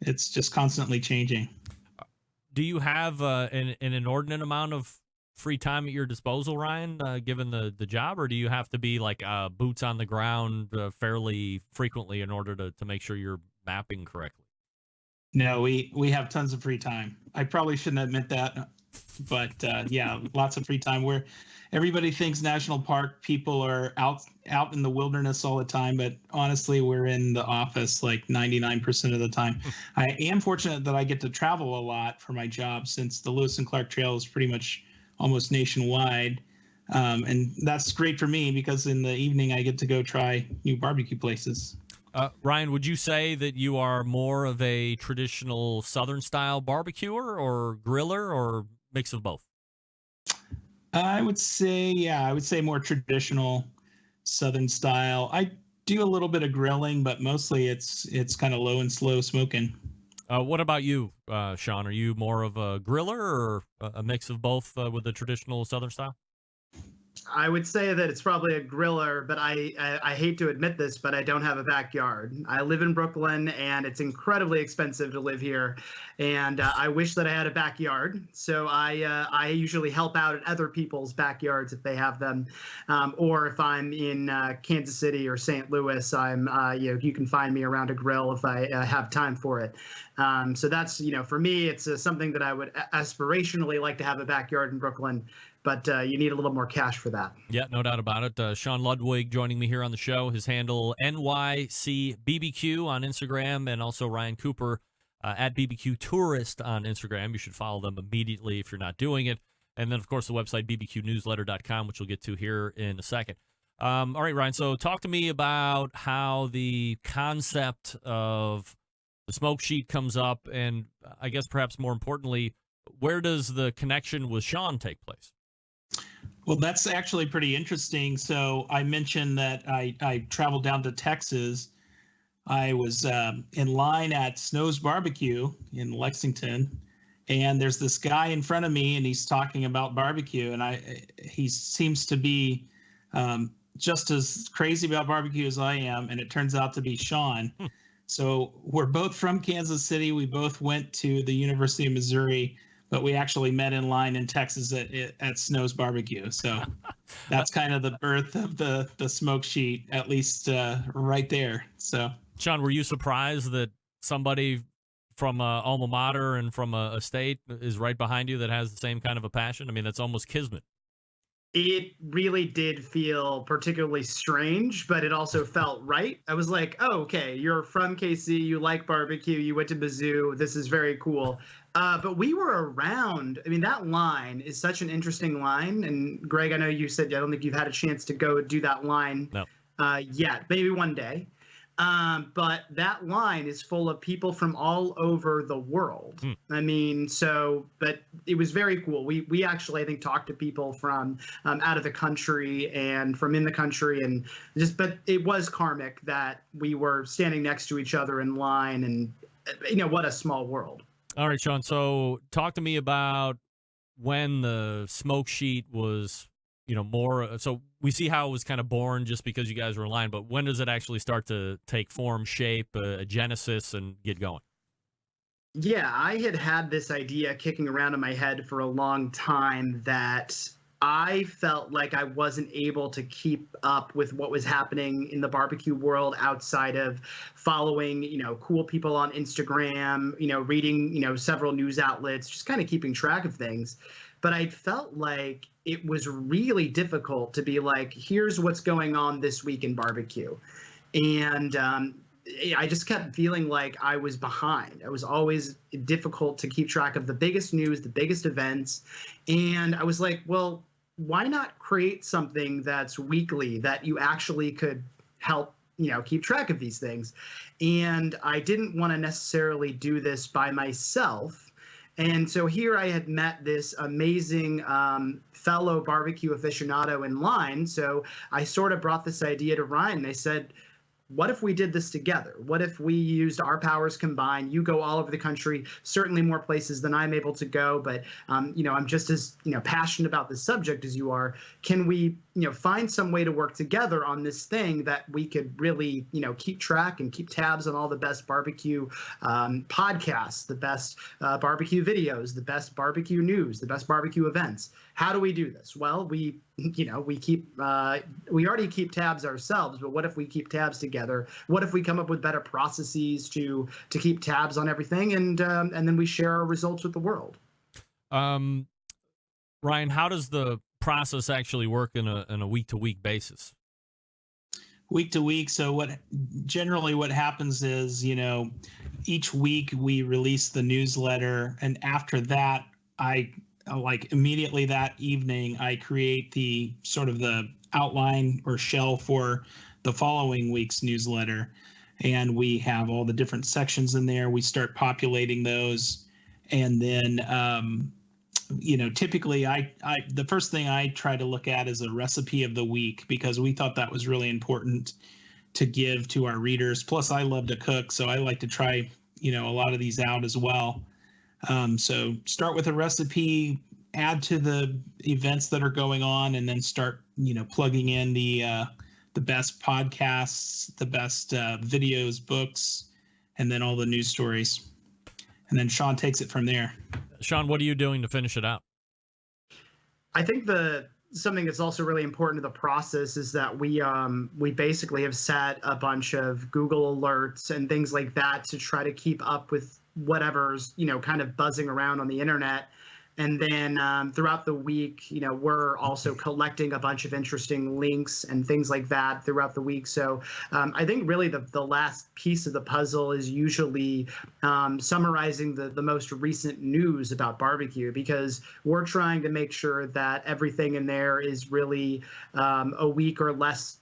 [SPEAKER 17] it's just constantly changing.
[SPEAKER 5] Do you have an inordinate amount of free time at your disposal, Ryan, given the job, or do you have to be like boots on the ground fairly frequently in order to make sure you're mapping correctly?
[SPEAKER 17] No, we have tons of free time. I probably shouldn't admit that, but yeah, lots of free time. Where everybody thinks national park people are out in the wilderness all the time, but honestly, we're in the office like 99% of the time. I am fortunate that I get to travel a lot for my job, since the Lewis and Clark Trail is pretty much almost nationwide. And that's great for me because in the evening I get to go try new barbecue places.
[SPEAKER 5] Ryan, would you say that you are more of a traditional Southern style barbecuer or griller, or mix of both?
[SPEAKER 17] I would say more traditional Southern style. I do a little bit of grilling, but mostly it's kind of low and slow smoking.
[SPEAKER 5] What about you, Sean? Are you more of a griller or a mix of both with the traditional Southern style?
[SPEAKER 16] I would say that it's probably a griller, but I hate to admit this, but I don't have a backyard. I live in Brooklyn, and it's incredibly expensive to live here, and I wish that I had a backyard. So I usually help out at other people's backyards if they have them, or if I'm in Kansas City or St. Louis, you can find me around a grill if I have time for it. So that's, for me, it's something that I would aspirationally like to have a backyard in Brooklyn. But you need a little more cash for that.
[SPEAKER 5] Yeah, no doubt about it. Sean Ludwig joining me here on the show. His handle, NYCBBQ on Instagram, and also Ryan Cooper at BBQ Tourist on Instagram. You should follow them immediately if you're not doing it. And then, of course, the website, bbqnewsletter.com, which we'll get to here in a second. All right, Ryan, so talk to me about how the concept of the smoke sheet comes up, and I guess perhaps more importantly, where does the connection with Sean take place?
[SPEAKER 17] Well, that's actually pretty interesting. So I mentioned that I traveled down to Texas. I was in line at Snow's Barbecue in Lexington, and there's this guy in front of me, and he's talking about barbecue, and he seems to be just as crazy about barbecue as I am, and it turns out to be Sean. So we're both from Kansas City. We both went to the University of Missouri, but we actually met in line in Texas at Snow's Barbecue. So that's kind of the birth of the smoke sheet, at least right there. So,
[SPEAKER 5] Sean, were you surprised that somebody from a alma mater and from a state is right behind you that has the same kind of a passion? I mean, that's almost kismet.
[SPEAKER 16] It really did feel particularly strange, but it also felt right. I was like, oh, okay, you're from KC, you like barbecue, you went to Mizzou, this is very cool. But we were around. I mean, that line is such an interesting line. And Greg, I know you said I don't think you've had a chance to go do that line yet, maybe one day. But that line is full of people from all over the world. I mean, but it was very cool. We actually, I think, talked to people from out of the country and from in the country, and but it was karmic that we were standing next to each other in line, and what a small world.
[SPEAKER 5] All right, Sean. So talk to me about when the smoke sheet was, more. So we see how it was kind of born just because you guys were in line, but when does it actually start to take form, shape, a genesis, and get going?
[SPEAKER 16] Yeah, I had this idea kicking around in my head for a long time that I felt like I wasn't able to keep up with what was happening in the barbecue world outside of following, cool people on Instagram, reading, several news outlets, just kind of keeping track of things. But I felt like it was really difficult to be like, here's what's going on this week in barbecue. And I just kept feeling like I was behind. It was always difficult to keep track of the biggest news, the biggest events. And I was like, well, why not create something that's weekly that you actually could help, keep track of these things? And I didn't want to necessarily do this by myself. And so here I had met this amazing fellow barbecue aficionado in line. So I sort of brought this idea to Ryan, and I said, what if we did this together? What if we used our powers combined? You go all over the country, certainly more places than I'm able to go, but I'm just as passionate about this subject as you are. Can we find some way to work together on this thing that we could really keep track and keep tabs on all the best barbecue podcasts, the best barbecue videos, the best barbecue news, the best barbecue events? How do we do this? Well, we already keep tabs ourselves, but what if we keep tabs together? What if we come up with better processes to keep tabs on everything, and then we share our results with the world?
[SPEAKER 5] Ryan, how does the process actually work in a week-to-week basis?
[SPEAKER 17] Week to week. So what happens is, each week we release the newsletter, and after that, immediately that evening, I create the sort of the outline or shell for the following week's newsletter. And we have all the different sections in there. We start populating those. And then, typically the first thing I try to look at is a recipe of the week, because we thought that was really important to give to our readers. Plus I love to cook, so I like to try, a lot of these out as well. So start with a recipe, add to the events that are going on, and then start, plugging in the best podcasts, the best videos, books, and then all the news stories. And then Sean takes it from there.
[SPEAKER 5] Sean, what are you doing to finish it out?
[SPEAKER 16] I think something that's also really important to the process is that we basically have set a bunch of Google alerts and things like that to try to keep up with whatever's kind of buzzing around on the internet. And then throughout the week, we're also collecting a bunch of interesting links and things like that throughout the week. So I think really the last piece of the puzzle is usually summarizing the most recent news about barbecue, because we're trying to make sure that everything in there is really a week or less,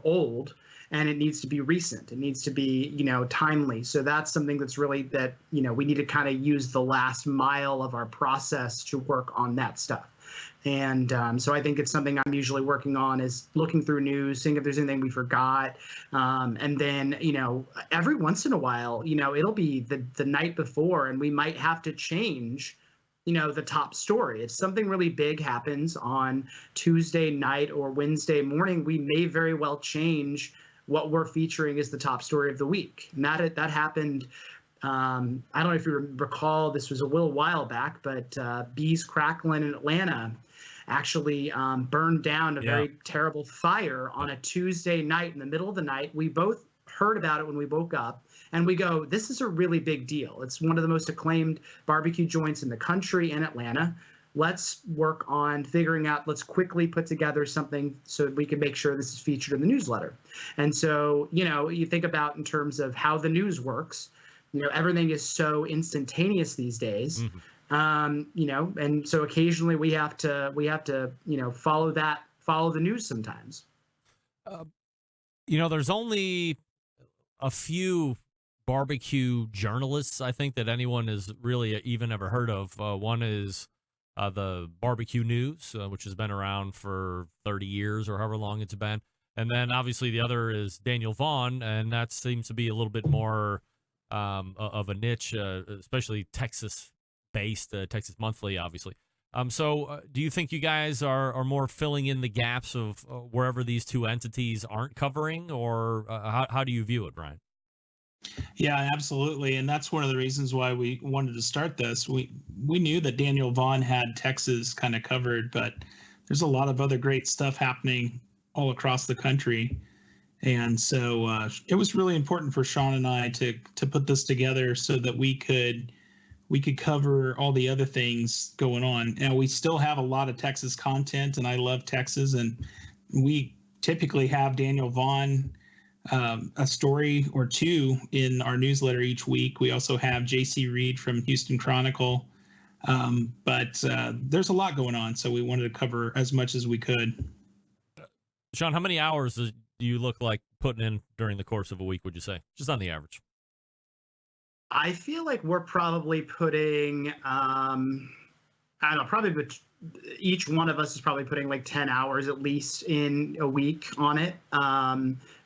[SPEAKER 16] old. And it needs to be recent. It needs to be, timely. So that's something that's really that, we need to kind of use the last mile of our process to work on that stuff. And so I think it's something I'm usually working on, is looking through news, seeing if there's anything we forgot. And then, every once in a while, it'll be the night before, and we might have to change the top story. If something really big happens on Tuesday night or Wednesday morning, we may very well change what we're featuring as the top story of the week. And that happened. I don't know if you recall, this was a little while back, but bees crackling in Atlanta actually burned down a very terrible fire on a Tuesday night in the middle of the night. We both heard about it when we woke up, and we go, this is a really big deal. It's one of the most acclaimed barbecue joints in the country in Atlanta. Let's work on figuring out, let's quickly put together something so we can make sure this is featured in the newsletter. And so, you think about in terms of how the news works, everything is so instantaneous these days. And so occasionally we have to, follow the news sometimes.
[SPEAKER 5] There's only a few barbecue journalists, I think, that anyone has really even ever heard of. One is the BBQ News, which has been around for 30 years or however long it's been. And then obviously the other is Daniel Vaughn, and that seems to be a little bit more of a niche, especially Texas-based, Texas Monthly, obviously. So do you think you guys are more filling in the gaps of wherever these two entities aren't covering, or how do you view it, Brian?
[SPEAKER 17] Yeah, absolutely. And that's one of the reasons why we wanted to start this. We knew that Daniel Vaughn had Texas kind of covered, but there's a lot of other great stuff happening all across the country. And so it was really important for Sean and I to put this together so that we could cover all the other things going on. Now, we still have a lot of Texas content, and I love Texas, and we typically have Daniel Vaughn a story or two in our newsletter each week. We also have JC Reed from Houston Chronicle, but there's a lot going on, so we wanted to cover as much as we could.
[SPEAKER 5] Sean, how many hours do you look like putting in during the course of a week, would you say, just on the average?
[SPEAKER 16] I feel like we're probably putting, I don't know, probably each one of us is probably putting like 10 hours at least in a week on it.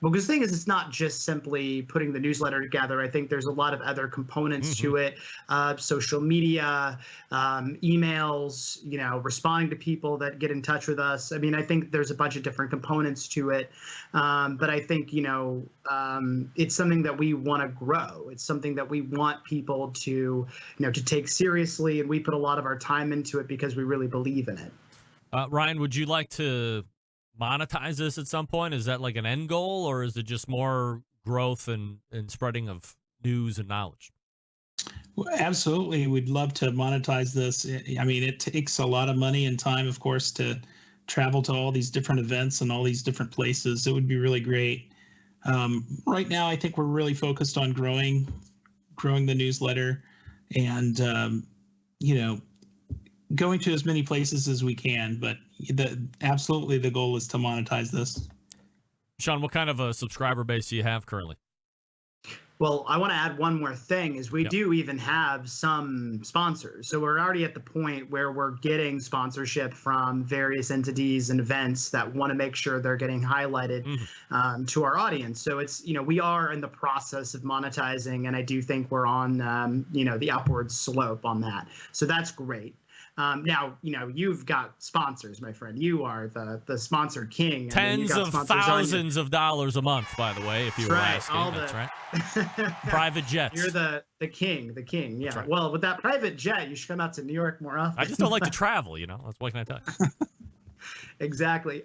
[SPEAKER 16] Because the thing is, it's not just simply putting the newsletter together. I think there's a lot of other components to it, social media, emails, responding to people that get in touch with us. I mean, I think there's a bunch of different components to it. But I think, it's something that we want to grow. It's something that we want people to, to take seriously. And we put a lot of our time into it because we really believe in it.
[SPEAKER 5] Ryan, would you like to monetize this at some point? Is that like an end goal, or is it just more growth and spreading of news and knowledge?
[SPEAKER 17] Well, absolutely. We'd love to monetize this. I mean, it takes a lot of money and time, of course, to travel to all these different events and all these different places. It would be really great. Right now, I think we're really focused on growing the newsletter and, going to as many places as we can, but absolutely the goal is to monetize this.
[SPEAKER 5] Sean, what kind of a subscriber base do you have currently?
[SPEAKER 16] Well, I want to add one more thing is we do even have some sponsors. So we're already at the point where we're getting sponsorship from various entities and events that want to make sure they're getting highlighted to our audience. So it's, we are in the process of monetizing, and I do think we're on, the upward slope on that. So that's great. Now, you've got sponsors, my friend. You are the sponsor king.
[SPEAKER 5] Tens of thousands of dollars a month, by the way, if you were asking. That's right. Private jets.
[SPEAKER 16] You're the king. Yeah.
[SPEAKER 5] Right.
[SPEAKER 16] Well, with that private jet, you should come out to New York more often.
[SPEAKER 5] I just don't like to travel, That's what can I tell you?
[SPEAKER 16] Exactly.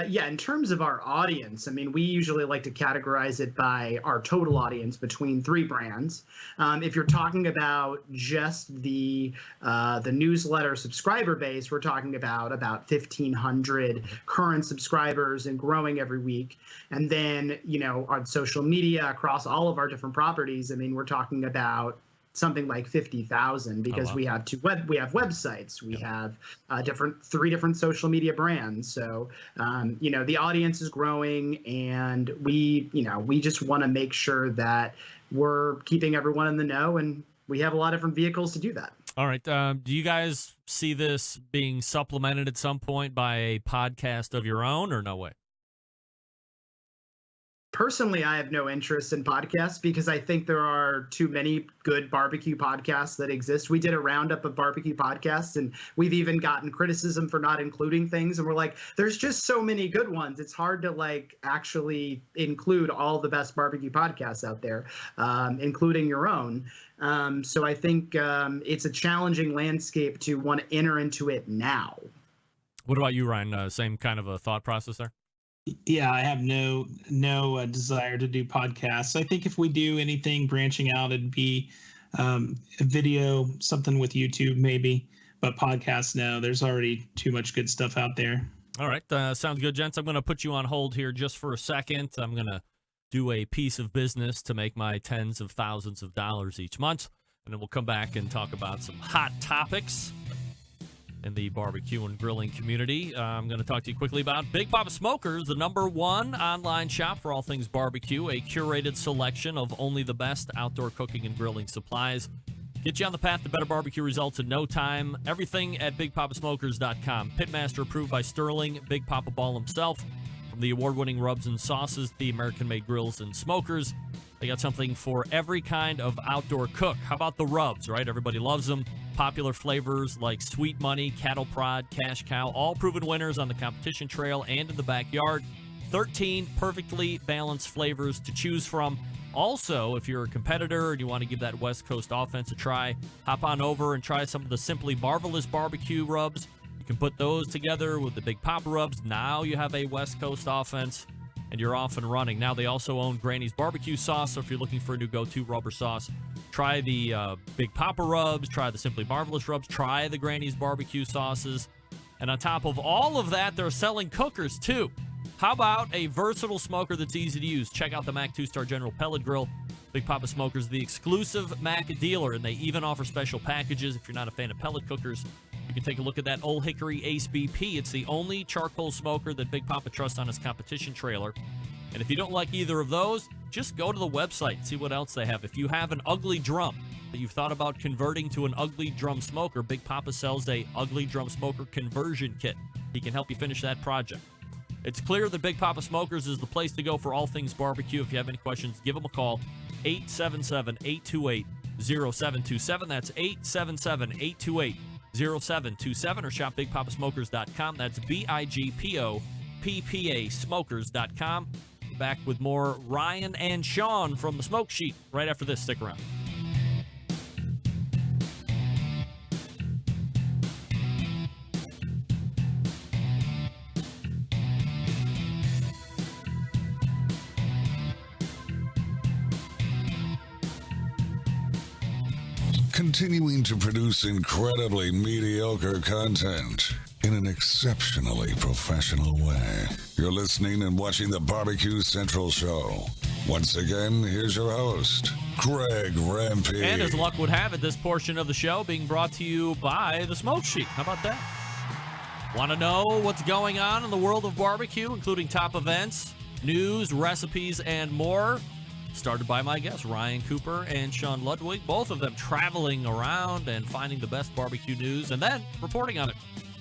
[SPEAKER 16] Yeah, in terms of our audience, I mean, we usually like to categorize it by our total audience between 3 brands. If you're talking about just the newsletter subscriber base, we're talking about 1,500 current subscribers and growing every week. And then, on social media across all of our different properties, I mean, we're talking about something like 50,000 because we have websites, we have 3 different social media brands. So the audience is growing, and we just want to make sure that we're keeping everyone in the know, and we have a lot of different vehicles to do that.
[SPEAKER 5] All right. Do you guys see this being supplemented at some point by a podcast of your own, or no way?
[SPEAKER 16] Personally, I have no interest in podcasts because I think there are too many good barbecue podcasts that exist. We did a roundup of barbecue podcasts, and we've even gotten criticism for not including things. And we're like, there's just so many good ones. It's hard to actually include all the best barbecue podcasts out there, including your own. So I think it's a challenging landscape to want to enter into it now.
[SPEAKER 5] What about you, Ryan? Same kind of a thought process there?
[SPEAKER 17] Yeah, I have no desire to do podcasts. I think if we do anything branching out, it'd be a video, something with YouTube maybe. But podcasts, no. There's already too much good stuff out there.
[SPEAKER 5] All right. Sounds good, gents. I'm going to put you on hold here just for a second. I'm going to do a piece of business to make my tens of thousands of dollars each month. And then we'll come back and talk about some hot topics in the barbecue and grilling community. I'm going to talk to you quickly about Big Papa Smokers, the #1 online shop for all things barbecue, a curated selection of only the best outdoor cooking and grilling supplies. Get you on the path to better barbecue results in no time. Everything at BigPapaSmokers.com. Pitmaster approved by Sterling, Big Papa Ball himself. From the award-winning rubs and sauces, the American-made grills and smokers. They got something for every kind of outdoor cook. How about the rubs, right? Everybody loves them. Popular flavors like Sweet Money, Cattle Prod, Cash Cow, all proven winners on the competition trail and in the backyard. 13 perfectly balanced flavors to choose from. Also, if you're a competitor and you want to give that West Coast offense a try, hop on over and try some of the Simply Marvelous barbecue rubs. You can put those together with the Big Papa rubs. Now you have a West Coast offense, and you're off and running. Now they also own Granny's barbecue sauce, so if you're looking for a new go-to rubber sauce, try the Big Papa rubs, try the Simply Marvelous rubs, try the Granny's barbecue sauces. And on top of all of that, they're selling cookers too. How about a versatile smoker that's easy to use? Check out the Mac 2-Star General Pellet Grill. Big Papa Smokers, the exclusive Mac dealer, and they even offer special packages. If you're not a fan of pellet cookers, you can take a look at that Old Hickory Ace BP. It's the only charcoal smoker that Big Papa trusts on his competition trailer. And if you don't like either of those, just go to the website and see what else they have. If you have an ugly drum that you've thought about converting to an ugly drum smoker, Big Papa sells a ugly drum smoker conversion kit. He can help you finish that project. It's clear that Big Papa Smokers is the place to go for all things barbecue. If you have any questions, give them a call. 877-828-0727. That's 877-828-0727, or shop BigPapaSmokers.com. That's BIGPOPPA Smokers.com. Back with more Ryan and Sean from the Smoke Sheet right after this. Stick around.
[SPEAKER 6] Continuing to produce incredibly mediocre content in an exceptionally professional way. You're listening and watching the BBQ Central Show. Once again, here's your host, Greg Rampey.
[SPEAKER 5] And as luck would have it, this portion of the show being brought to you by the Smoke Sheet. How about that? Want to know what's going on in the world of barbecue, including top events, news, recipes, and more? Started by my guests, Ryan Cooper and Sean Ludwig, both of them traveling around and finding the best barbecue news and then reporting on it.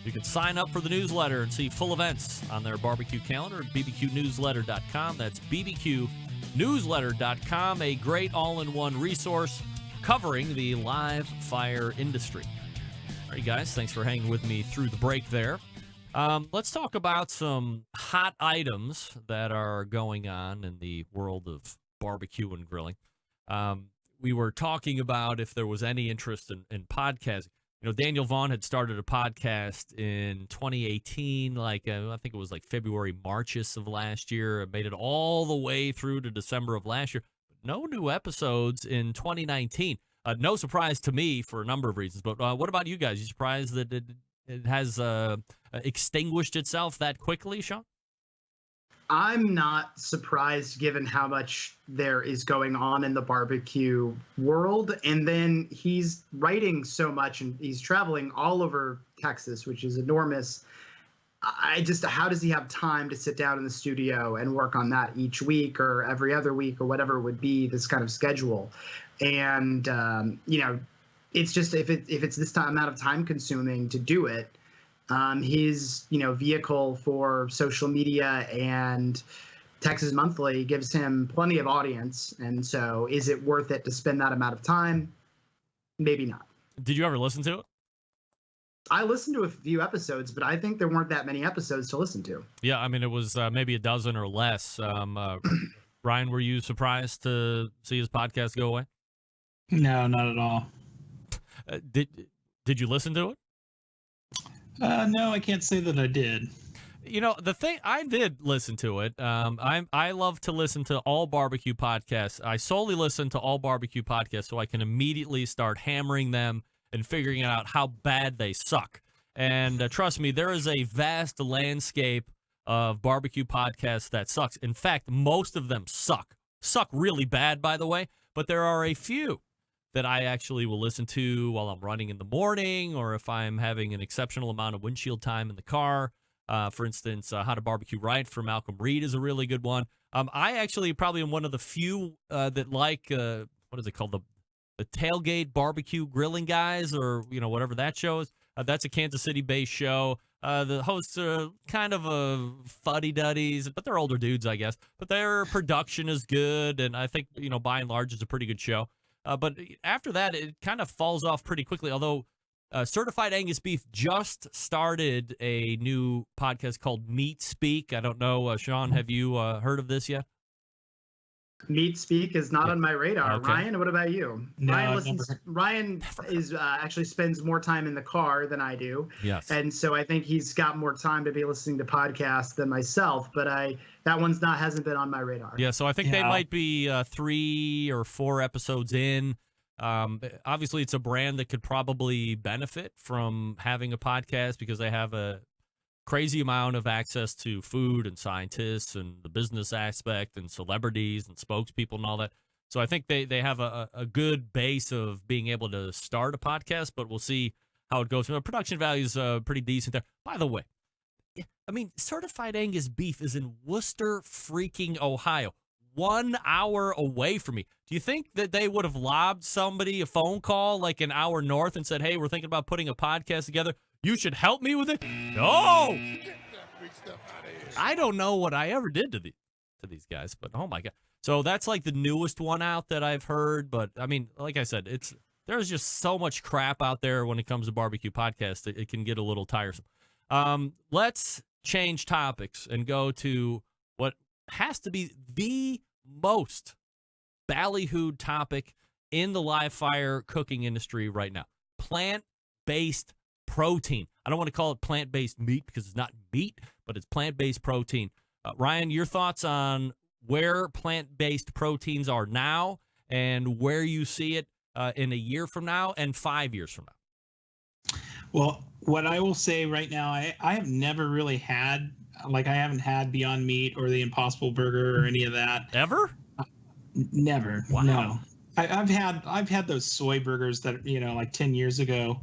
[SPEAKER 5] You can sign up for the newsletter and see full events on their barbecue calendar at bbqnewsletter.com. That's bbqnewsletter.com, a great all-in-one resource covering the live fire industry. All right, guys, thanks for hanging with me through the break there. Let's talk about some hot items that are going on in the world of barbecue and grilling. We were talking about if there was any interest in podcasting. Daniel Vaughn had started a podcast in 2018, I think it was like February, March of last year. It made it all the way through to December of last year. No new episodes in 2019. No surprise to me for a number of reasons. But what about you guys? You surprised that it has extinguished itself that quickly, Sean?
[SPEAKER 16] I'm not surprised given how much there is going on in the barbecue world. And then he's writing so much and he's traveling all over Texas, which is enormous. How does he have time to sit down in the studio and work on that each week or every other week or whatever would be this kind of schedule? And, it's just if it's this amount of time consuming to do it, his vehicle for social media and Texas Monthly gives him plenty of audience. And so is it worth it to spend that amount of time? Maybe not.
[SPEAKER 5] Did you ever listen to it?
[SPEAKER 16] I listened to a few episodes, but I think there weren't that many episodes to listen to.
[SPEAKER 5] Yeah, I mean, it was maybe a dozen or less. Ryan, were you surprised to see his podcast go away?
[SPEAKER 17] No, not at all.
[SPEAKER 5] Did you listen to it?
[SPEAKER 17] No, I can't say that I did.
[SPEAKER 5] The thing, I did listen to it. I love to listen to all barbecue podcasts. I solely listen to all barbecue podcasts so I can immediately start hammering them and figuring out how bad they suck. And trust me, there is a vast landscape of barbecue podcasts that sucks. In fact, most of them suck really bad, by the way. But there are a few that I actually will listen to while I'm running in the morning, or if I'm having an exceptional amount of windshield time in the car. For instance, How to Barbecue Right from Malcolm Reed is a really good one. I actually probably am one of the few that like, what is it called? The Tailgate Barbecue Grilling Guys, or, whatever that show is. That's a Kansas City-based show. The hosts are kind of fuddy-duddies, but they're older dudes, I guess. But their production is good, and I think, by and large, it's a pretty good show. But after that, it kind of falls off pretty quickly, although Certified Angus Beef just started a new podcast called Meat Speak. I don't know, Sean, have you heard of this yet?
[SPEAKER 16] Meat Speak is not on my radar. Okay. Ryan, what about you?
[SPEAKER 17] No,
[SPEAKER 16] Ryan is actually spends more time in the car than I do.
[SPEAKER 5] Yes.
[SPEAKER 16] And so I think he's got more time to be listening to podcasts than myself, but that one's hasn't been on my radar.
[SPEAKER 5] Yeah, so I think they might be 3 or 4 episodes in. Obviously, it's a brand that could probably benefit from having a podcast because they have a crazy amount of access to food and scientists and the business aspect and celebrities and spokespeople and all that. So I think they have a good base of being able to start a podcast, but we'll see how it goes. The production value is pretty decent there. By the way, I mean, Certified Angus Beef is in Worcester, freaking Ohio, 1 hour away from me. Do you think that they would have lobbed somebody a phone call like an hour north and said, hey, we're thinking about putting a podcast together? You should help me with it? No! I don't know what I ever did to these guys, but oh my God. So that's like the newest one out that I've heard. But I mean, like I said, there's just so much crap out there when it comes to barbecue podcasts that it can get a little tiresome. Let's change topics and go to what has to be the most ballyhooed topic in the live fire cooking industry right now. Plant-based protein. I don't want to call it plant-based meat because it's not meat, but it's plant-based protein. Ryan, your thoughts on where plant-based proteins are now and where you see it in a year from now and 5 years from now?
[SPEAKER 17] Well, what I will say right now, I have never really had, I haven't had Beyond Meat or the Impossible Burger or any of that.
[SPEAKER 5] Ever?
[SPEAKER 17] Never.
[SPEAKER 5] Wow.
[SPEAKER 17] No. I've had those soy burgers that, like 10 years ago.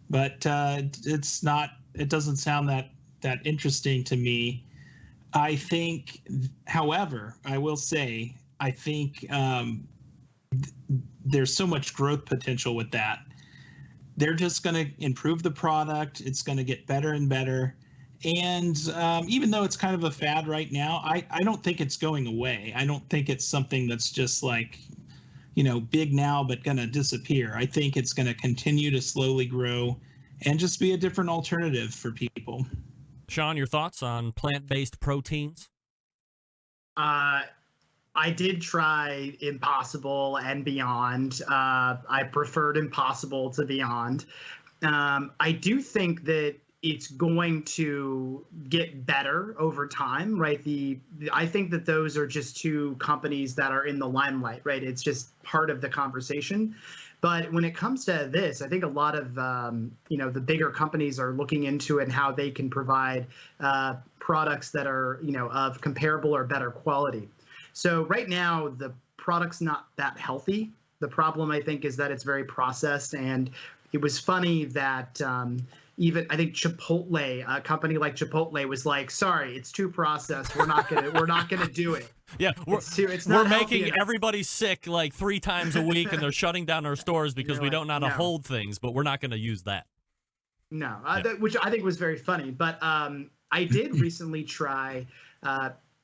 [SPEAKER 17] But it doesn't sound that interesting to me. I think, however, I will say, I think there's so much growth potential with that. They're just going to improve the product. It's going to get better and better. And even though it's kind of a fad right now, I don't think it's going away. I don't think it's something that's just like, big now, but going to disappear. I think it's going to continue to slowly grow and just be a different alternative for people.
[SPEAKER 5] Sean, your thoughts on plant-based proteins?
[SPEAKER 16] I did try Impossible and Beyond. I preferred Impossible to Beyond. I do think that it's going to get better over time, right? I think that those are just two companies that are in the limelight, right? It's just part of the conversation. But when it comes to this, I think a lot of the bigger companies are looking into it and how they can provide products that are of comparable or better quality. So right now the product's not that healthy. The problem, I think, is that it's very processed, and it was funny that even I think Chipotle, a company like Chipotle, was like, "Sorry, it's too processed. We're not gonna do it."
[SPEAKER 5] Yeah,
[SPEAKER 16] we're
[SPEAKER 5] making everybody sick like 3 times a week, and they're shutting down our stores because we don't know how to hold things. But we're not going to use that.
[SPEAKER 16] No, which I think was very funny. But I did recently try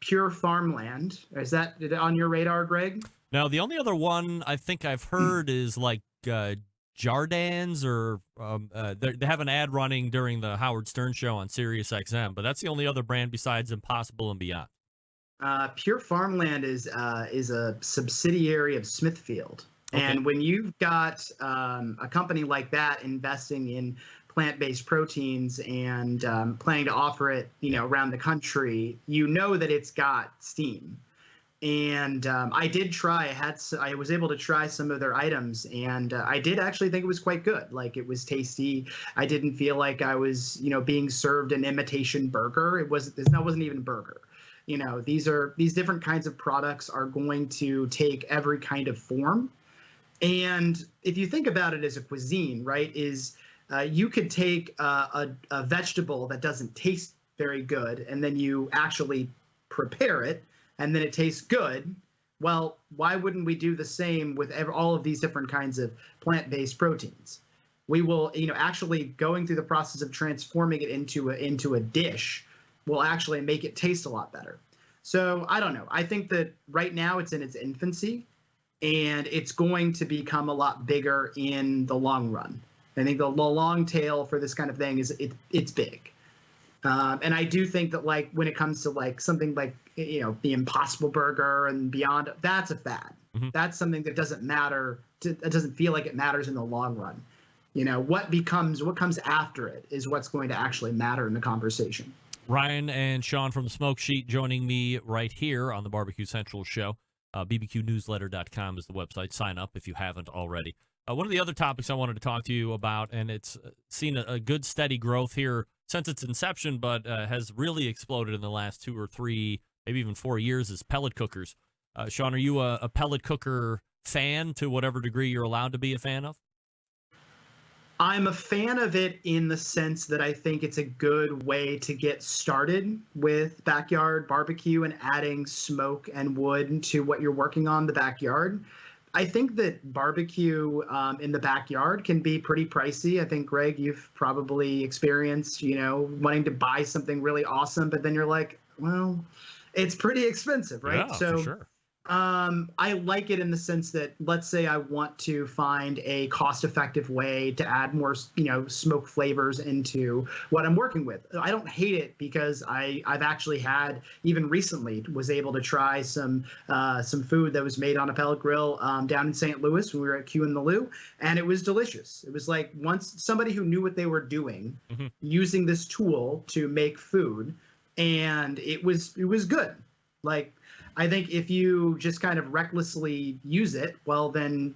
[SPEAKER 16] Pure Farmland. Is that on your radar, Greg?
[SPEAKER 5] Now, the only other one I think I've heard is like Jardins, or they have an ad running during the Howard Stern show on Sirius XM, but that's the only other brand besides Impossible and Beyond.
[SPEAKER 16] Pure Farmland is a subsidiary of Smithfield. Okay. And when you've got a company like that investing in plant-based proteins and planning to offer it, around the country, that it's got steam. And I did try. I was able to try some of their items, and I did actually think it was quite good. Like, it was tasty. I didn't feel like I was, being served an imitation burger. That wasn't even a burger. These different kinds of products are going to take every kind of form. And if you think about it as a cuisine, right, you could take a vegetable that doesn't taste very good, and then you actually prepare it, and then it tastes good. Well, why wouldn't we do the same with all of these different kinds of plant-based proteins? We will, actually going through the process of transforming it into a dish will actually make it taste a lot better. So I don't know. I think that right now it's in its infancy, and it's going to become a lot bigger in the long run. I think the long tail for this kind of thing is it's big. And I do think that, like, when it comes to like something like the Impossible Burger and beyond, that's a fad. Mm-hmm. That's something that doesn't matter. It doesn't feel like it matters in the long run. What comes after it is what's going to actually matter in the conversation.
[SPEAKER 5] Ryan and Sean from the Smoke Sheet joining me right here on the BBQ Central Show. BBQnewsletter.com is the website. Sign up if you haven't already. One of the other topics I wanted to talk to you about, and it's seen a good steady growth here since its inception, but has really exploded in the last 2 or 3, maybe even 4 years, is pellet cookers. Sean, are you a pellet cooker fan to whatever degree you're allowed to be a fan of?
[SPEAKER 16] I'm a fan of it in the sense that I think it's a good way to get started with backyard barbecue and adding smoke and wood to what you're working on in the backyard. I think that barbecue in the backyard can be pretty pricey. I think, Greg, you've probably experienced, wanting to buy something really awesome, but then you're like, well, it's pretty expensive, right?
[SPEAKER 5] Yeah,
[SPEAKER 16] so
[SPEAKER 5] for sure.
[SPEAKER 16] I like it in the sense that, let's say I want to find a cost-effective way to add more, smoke flavors into what I'm working with. I don't hate it because I've actually had, even recently, was able to try some food that was made on a pellet grill down in St. Louis when we were at Q in the Lou, and it was delicious. It was like somebody who knew what they were doing, using this tool to make food, and it was good. Like, I think if you just kind of recklessly use it, well, then,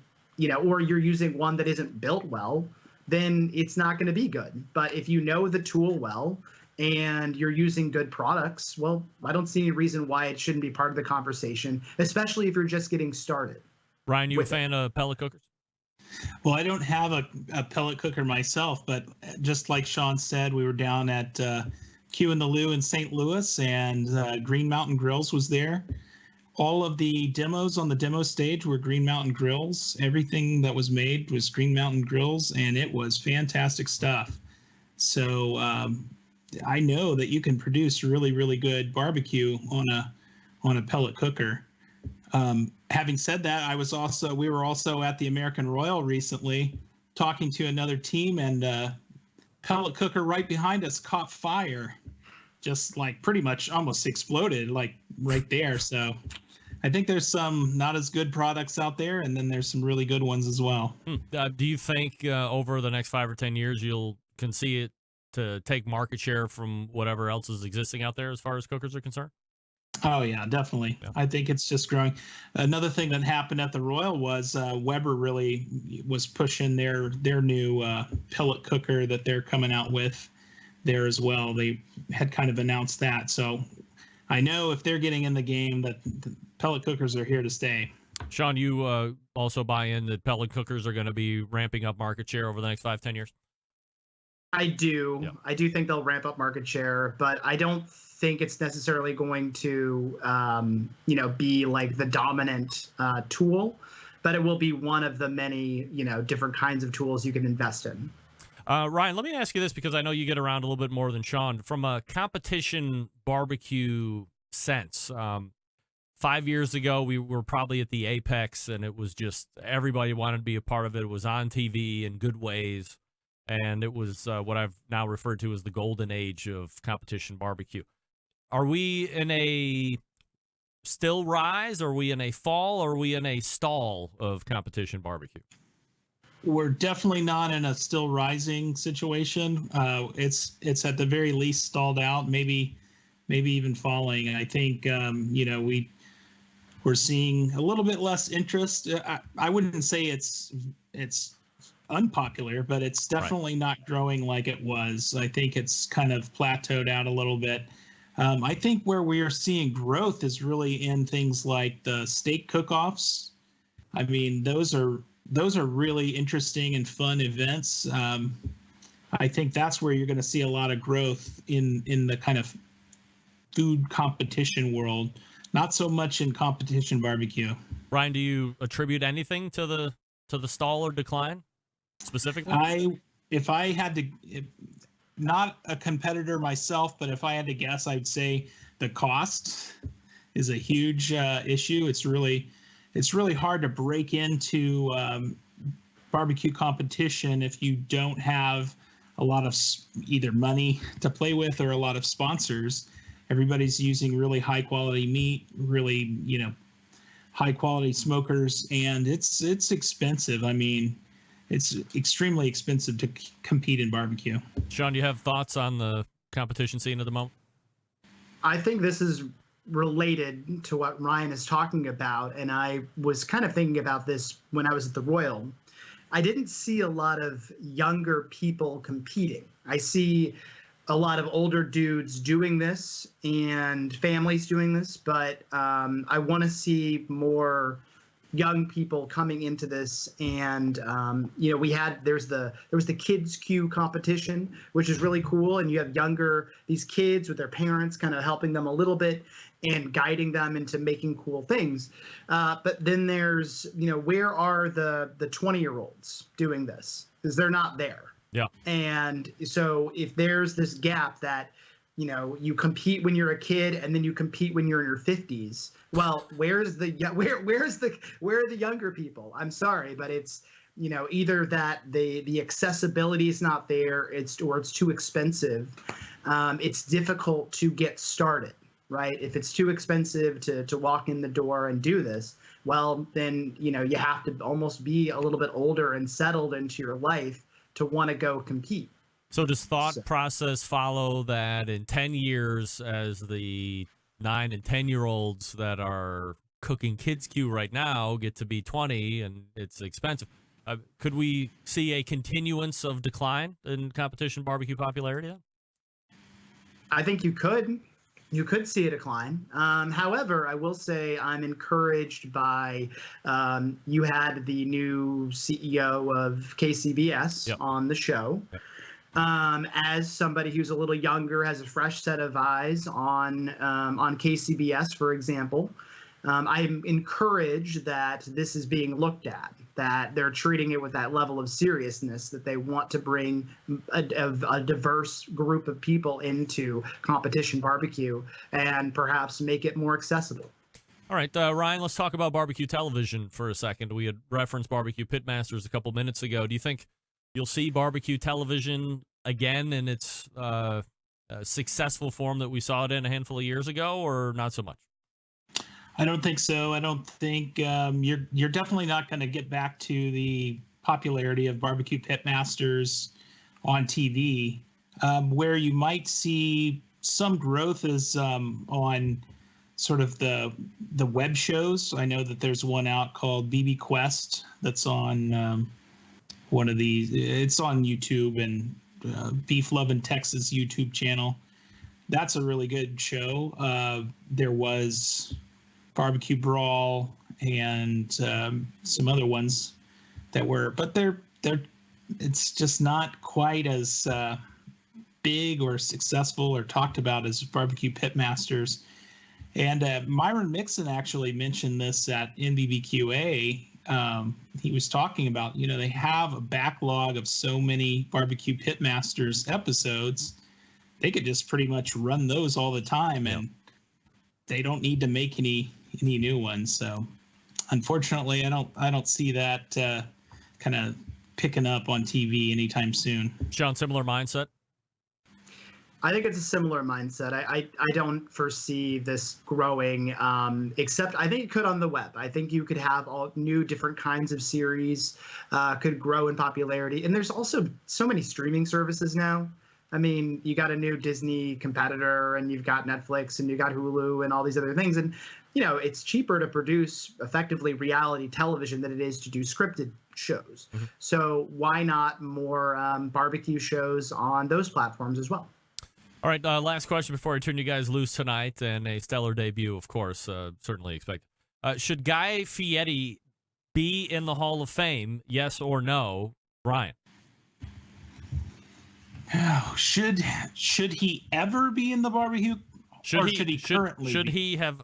[SPEAKER 16] or you're using one that isn't built well, then it's not going to be good. But if you know the tool well and you're using good products, well, I don't see any reason why it shouldn't be part of the conversation, especially if you're just getting started.
[SPEAKER 5] Ryan, you a fan of pellet cookers?
[SPEAKER 17] Well, I don't have a pellet cooker myself, but just like Sean said, we were down at Q in the Lou in St. Louis, and Green Mountain Grills was there. All of the demos on the demo stage were Green Mountain Grills. Everything that was made was Green Mountain Grills, and it was fantastic stuff. So I know that you can produce really, really good barbecue on a pellet cooker. Having said that, we were also at the American Royal recently talking to another team, and pellet cooker right behind us caught fire, just like pretty much almost exploded, like right there. So I think there's some not as good products out there, and then there's some really good ones as well.
[SPEAKER 5] Do you think over the next 5 or 10 years you'll can see it to take market share from whatever else is existing out there as far as cookers are concerned?
[SPEAKER 17] Oh yeah, definitely.
[SPEAKER 5] Yeah.
[SPEAKER 17] I think it's just growing. Another thing that happened at the Royal was Weber really was pushing their new pellet cooker that they're coming out with there as well. They had kind of announced that, so I know if they're getting in the game that the pellet cookers are here to stay.
[SPEAKER 5] Sean, you also buy in that pellet cookers are going to be ramping up market share over the next 5-10 years?
[SPEAKER 16] I do. Yeah. I do think they'll ramp up market share, but I don't think it's necessarily going to, be like the dominant tool, but it will be one of the many, different kinds of tools you can invest in.
[SPEAKER 5] Ryan, let me ask you this because I know you get around a little bit more than Sean. From a competition barbecue sense, 5 years ago, we were probably at the apex, and it was just everybody wanted to be a part of it. It was on TV in good ways, and it was what I've now referred to as the golden age of competition barbecue. Are we in a still rise? Are we in a fall? Or are we in a stall of competition barbecue?
[SPEAKER 17] We're definitely not in a still rising situation. It's at the very least stalled out, maybe even falling. I think we're seeing a little bit less interest. I wouldn't say it's unpopular, but it's definitely not growing like it was. I think it's kind of plateaued out a little bit. I think where we are seeing growth is really in things like the steak cook-offs. I mean, those are really interesting and fun events. I think that's where you're going to see a lot of growth in the kind of food competition world, not so much in competition barbecue.
[SPEAKER 5] Ryan, do you attribute anything to the stall or decline specifically?
[SPEAKER 17] If I had to, not a competitor myself, but if I had to guess, I'd say the cost is a huge issue. It's really hard to break into barbecue competition if you don't have a lot of either money to play with or a lot of sponsors. Everybody's using really high quality meat, really, high quality smokers, and it's expensive. I mean, it's extremely expensive to compete in barbecue.
[SPEAKER 5] Sean, do you have thoughts on the competition scene at the moment?
[SPEAKER 16] I think this is related to what Ryan is talking about, and I was kind of thinking about this when I was at the Royal. I didn't see a lot of younger people competing. I see a lot of older dudes doing this and families doing this, but I want to see more young people coming into this. And there was the kids queue competition, which is really cool, and you have these kids with their parents kind of helping them a little bit and guiding them into making cool things. But then there's where are the 20-year-olds doing this? Because they're not there.
[SPEAKER 5] Yeah.
[SPEAKER 16] And so if there's this gap that you compete when you're a kid and then you compete when you're in your 50s, well, where are the younger people? I'm sorry, but it's either that the accessibility is not there, or it's too expensive. It's difficult to get started, right? If it's too expensive to walk in the door and do this, well, then you have to almost be a little bit older and settled into your life to want to go compete.
[SPEAKER 5] So does thought process follow that in 10 years, as the 9 and 10-year-olds that are cooking kids queue right now get to be 20 and it's expensive? Could we see a continuance of decline in competition barbecue popularity?
[SPEAKER 16] I think you could. You could see a decline. However, I will say I'm encouraged by you had the new CEO of KCBS on the show. Yep. As somebody who's a little younger, has a fresh set of eyes on KCBS, for example, I'm encouraged that this is being looked at, that they're treating it with that level of seriousness, that they want to bring a diverse group of people into competition barbecue and perhaps make it more accessible.
[SPEAKER 5] All right, Ryan, let's talk about barbecue television for a second. We had referenced Barbecue Pitmasters a couple minutes ago. Do you think you'll see barbecue television again in its successful form that we saw it in a handful of years ago, or not so much?
[SPEAKER 17] I don't think so. I don't think you're definitely not going to get back to the popularity of barbecue pitmasters on TV. Where you might see some growth is on sort of the web shows. I know that there's one out called BB Quest that's on one of these. It's on YouTube and Beef Love in Texas YouTube channel. That's a really good show. There was Barbecue Brawl and some other ones that were, but it's just not quite as big or successful or talked about as Barbecue Pitmasters. And Myron Mixon actually mentioned this at NBBQA. He was talking about, they have a backlog of so many Barbecue Pitmasters episodes. They could just pretty much run those all the time, and they don't need to make any new ones. So unfortunately, I don't see that kind of picking up on TV anytime soon.
[SPEAKER 5] Sean, similar mindset?
[SPEAKER 16] I think it's a similar mindset. I don't foresee this growing, except I think it could on the web. I think you could have all new different kinds of series could grow in popularity. And there's also so many streaming services now. I mean, you got a new Disney competitor, and you've got Netflix, and you got Hulu, and all these other things. And, it's cheaper to produce effectively reality television than it is to do scripted shows. Mm-hmm. So why not more barbecue shows on those platforms as well?
[SPEAKER 5] All right, last question before I turn you guys loose tonight, and a stellar debut, of course, certainly expected. Should Guy Fieri be in the Hall of Fame, yes or no, Ryan?
[SPEAKER 17] Should he ever be in the barbecue? Should he currently?
[SPEAKER 5] Should he have?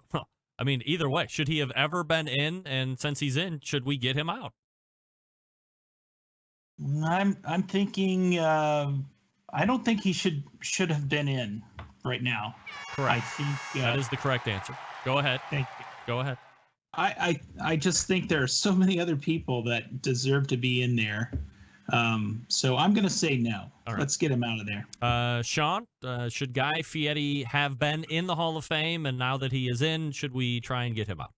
[SPEAKER 5] I mean, either way, should he have ever been in? And since he's in, should we get him out?
[SPEAKER 17] I'm thinking. I don't think he should have been in right now.
[SPEAKER 5] Correct.
[SPEAKER 17] I think
[SPEAKER 5] that is the correct answer. Go ahead.
[SPEAKER 17] Thank you.
[SPEAKER 5] Go ahead.
[SPEAKER 17] I just think there are so many other people that deserve to be in there. So I'm going to say no. Right. Let's get him out of there.
[SPEAKER 5] Sean, should Guy Fieri have been in the Hall of Fame, and now that he is in, should we try and get him out?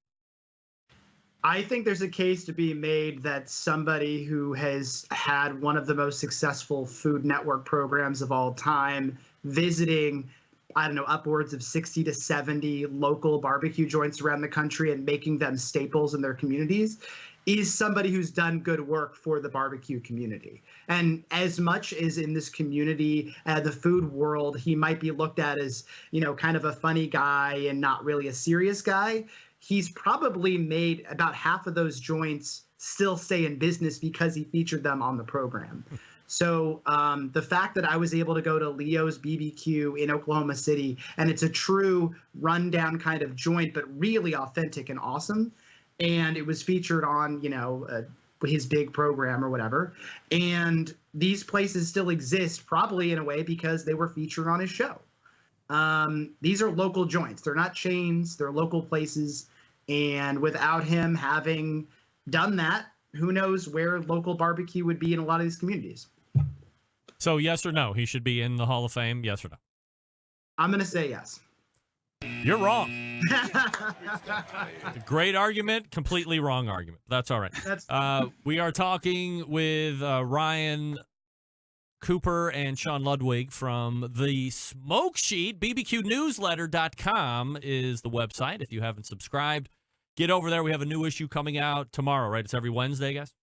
[SPEAKER 16] I think there's a case to be made that somebody who has had one of the most successful Food Network programs of all time, visiting, upwards of 60 to 70 local barbecue joints around the country and making them staples in their communities, is somebody who's done good work for the barbecue community. And as much as in this community, the food world, he might be looked at as, kind of a funny guy and not really a serious guy, he's probably made about half of those joints still stay in business because he featured them on the program. So the fact that I was able to go to Leo's BBQ in Oklahoma City, and it's a true rundown kind of joint, but really authentic and awesome. And it was featured on, his big program or whatever. And these places still exist probably in a way because they were featured on his show. These are local joints. They're not chains. They're local places. And without him having done that, who knows where local barbecue would be in a lot of these communities.
[SPEAKER 5] So yes or no, he should be in the Hall of Fame, yes or no?
[SPEAKER 16] I'm going to say yes.
[SPEAKER 5] You're wrong. Great argument, completely wrong argument. That's all right. We are talking with Ryan Cooper and Sean Ludwig from the Smoke Sheet. BBQnewsletter.com is the website. If you haven't subscribed, get over there. We have a new issue coming out tomorrow, right? It's every Wednesday, guys?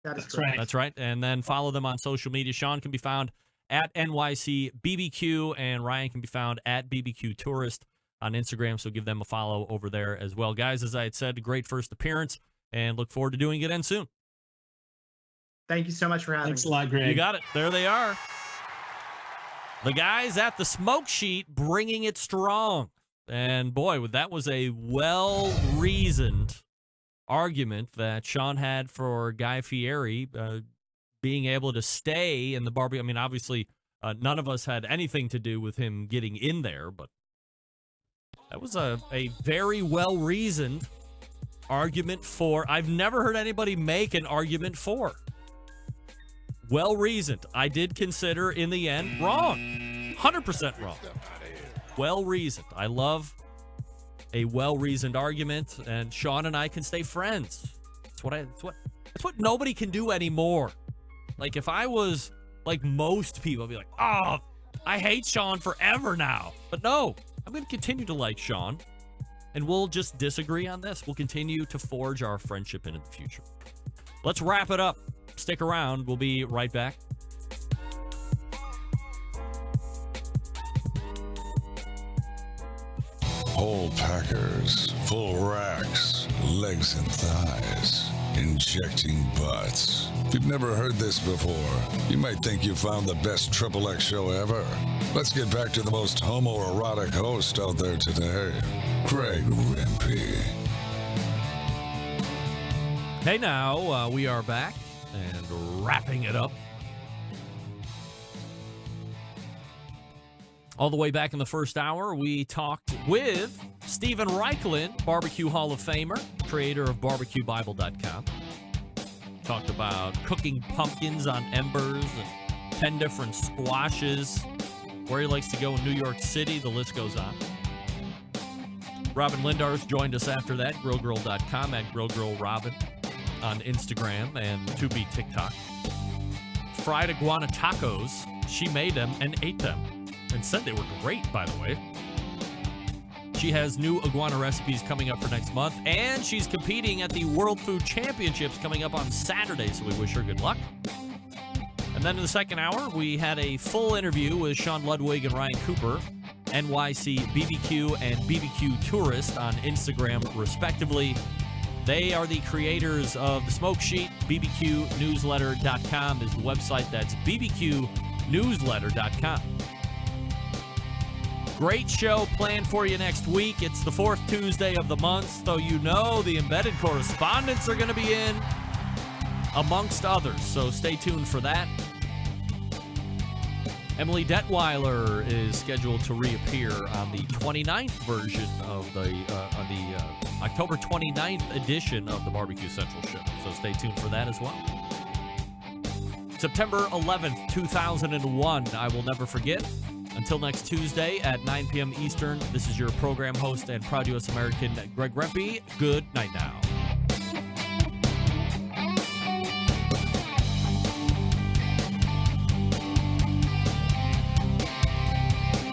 [SPEAKER 16] That's right.
[SPEAKER 5] That's right. And then follow them on social media. Sean can be found at NYC BBQ, and Ryan can be found at BBQ Tourist on Instagram, so give them a follow over there as well. Guys, as I had said, a great first appearance, and look forward to doing it again soon.
[SPEAKER 16] Thank you so much for having me.
[SPEAKER 17] Thanks a lot, Greg.
[SPEAKER 5] You got it. There they are. The guys at the Smoke Sheet bringing it strong. And boy, that was a well-reasoned argument that Sean had for Guy Fieri being able to stay in the barbecue. I mean, obviously, none of us had anything to do with him getting in there, but that was a very well-reasoned argument for. I've never heard anybody make an argument for. Well-reasoned. I did consider, in the end, wrong. 100% wrong. Well-reasoned. I love a well-reasoned argument, and Sean and I can stay friends. That's what nobody can do anymore. Like, if I was like most people, I'd be like, oh, I hate Sean forever now. But no, I'm going to continue to like Sean, and we'll just disagree on this. We'll continue to forge our friendship into the future. Let's wrap it up. Stick around. We'll be right back.
[SPEAKER 6] Whole packers, full racks, legs and thighs, injecting butts. If you've never heard this before, you might think you found the best XXX show ever. Let's get back to the most homoerotic host out there today, Greg Rempe.
[SPEAKER 5] Hey now, we are back and wrapping it up. All the way back in the first hour, we talked with Stephen Reichlin, Barbecue Hall of Famer, creator of BBQBible.com. Talked about cooking pumpkins on embers and 10 different squashes, where he likes to go in New York City. The list goes on. Robin Lindars joined us after that, grillgirl.com at grillgirlrobin on Instagram and 2B TikTok. Fried iguana tacos. She made them and ate them and said they were great, by the way. She has new iguana recipes coming up for next month, and she's competing at the World Food Championships coming up on Saturday, so we wish her good luck. And then in the second hour, we had a full interview with Sean Ludwig and Ryan Cooper, NYC BBQ and BBQ Tourist on Instagram, respectively. They are the creators of The Smoke Sheet. BBQnewsletter.com is the website. That's BBQnewsletter.com. Great show planned for you next week. It's the fourth Tuesday of the month, so you know the embedded correspondents are going to be in, amongst others. So stay tuned for that. Emily Detweiler is scheduled to reappear on the 29th version of the October 29th edition of the BBQ Central Show. So stay tuned for that as well. September 11th, 2001. I will never forget. Until next Tuesday at 9 p.m. Eastern, this is your program host and proud U.S. American, Greg Rempe. Good night now.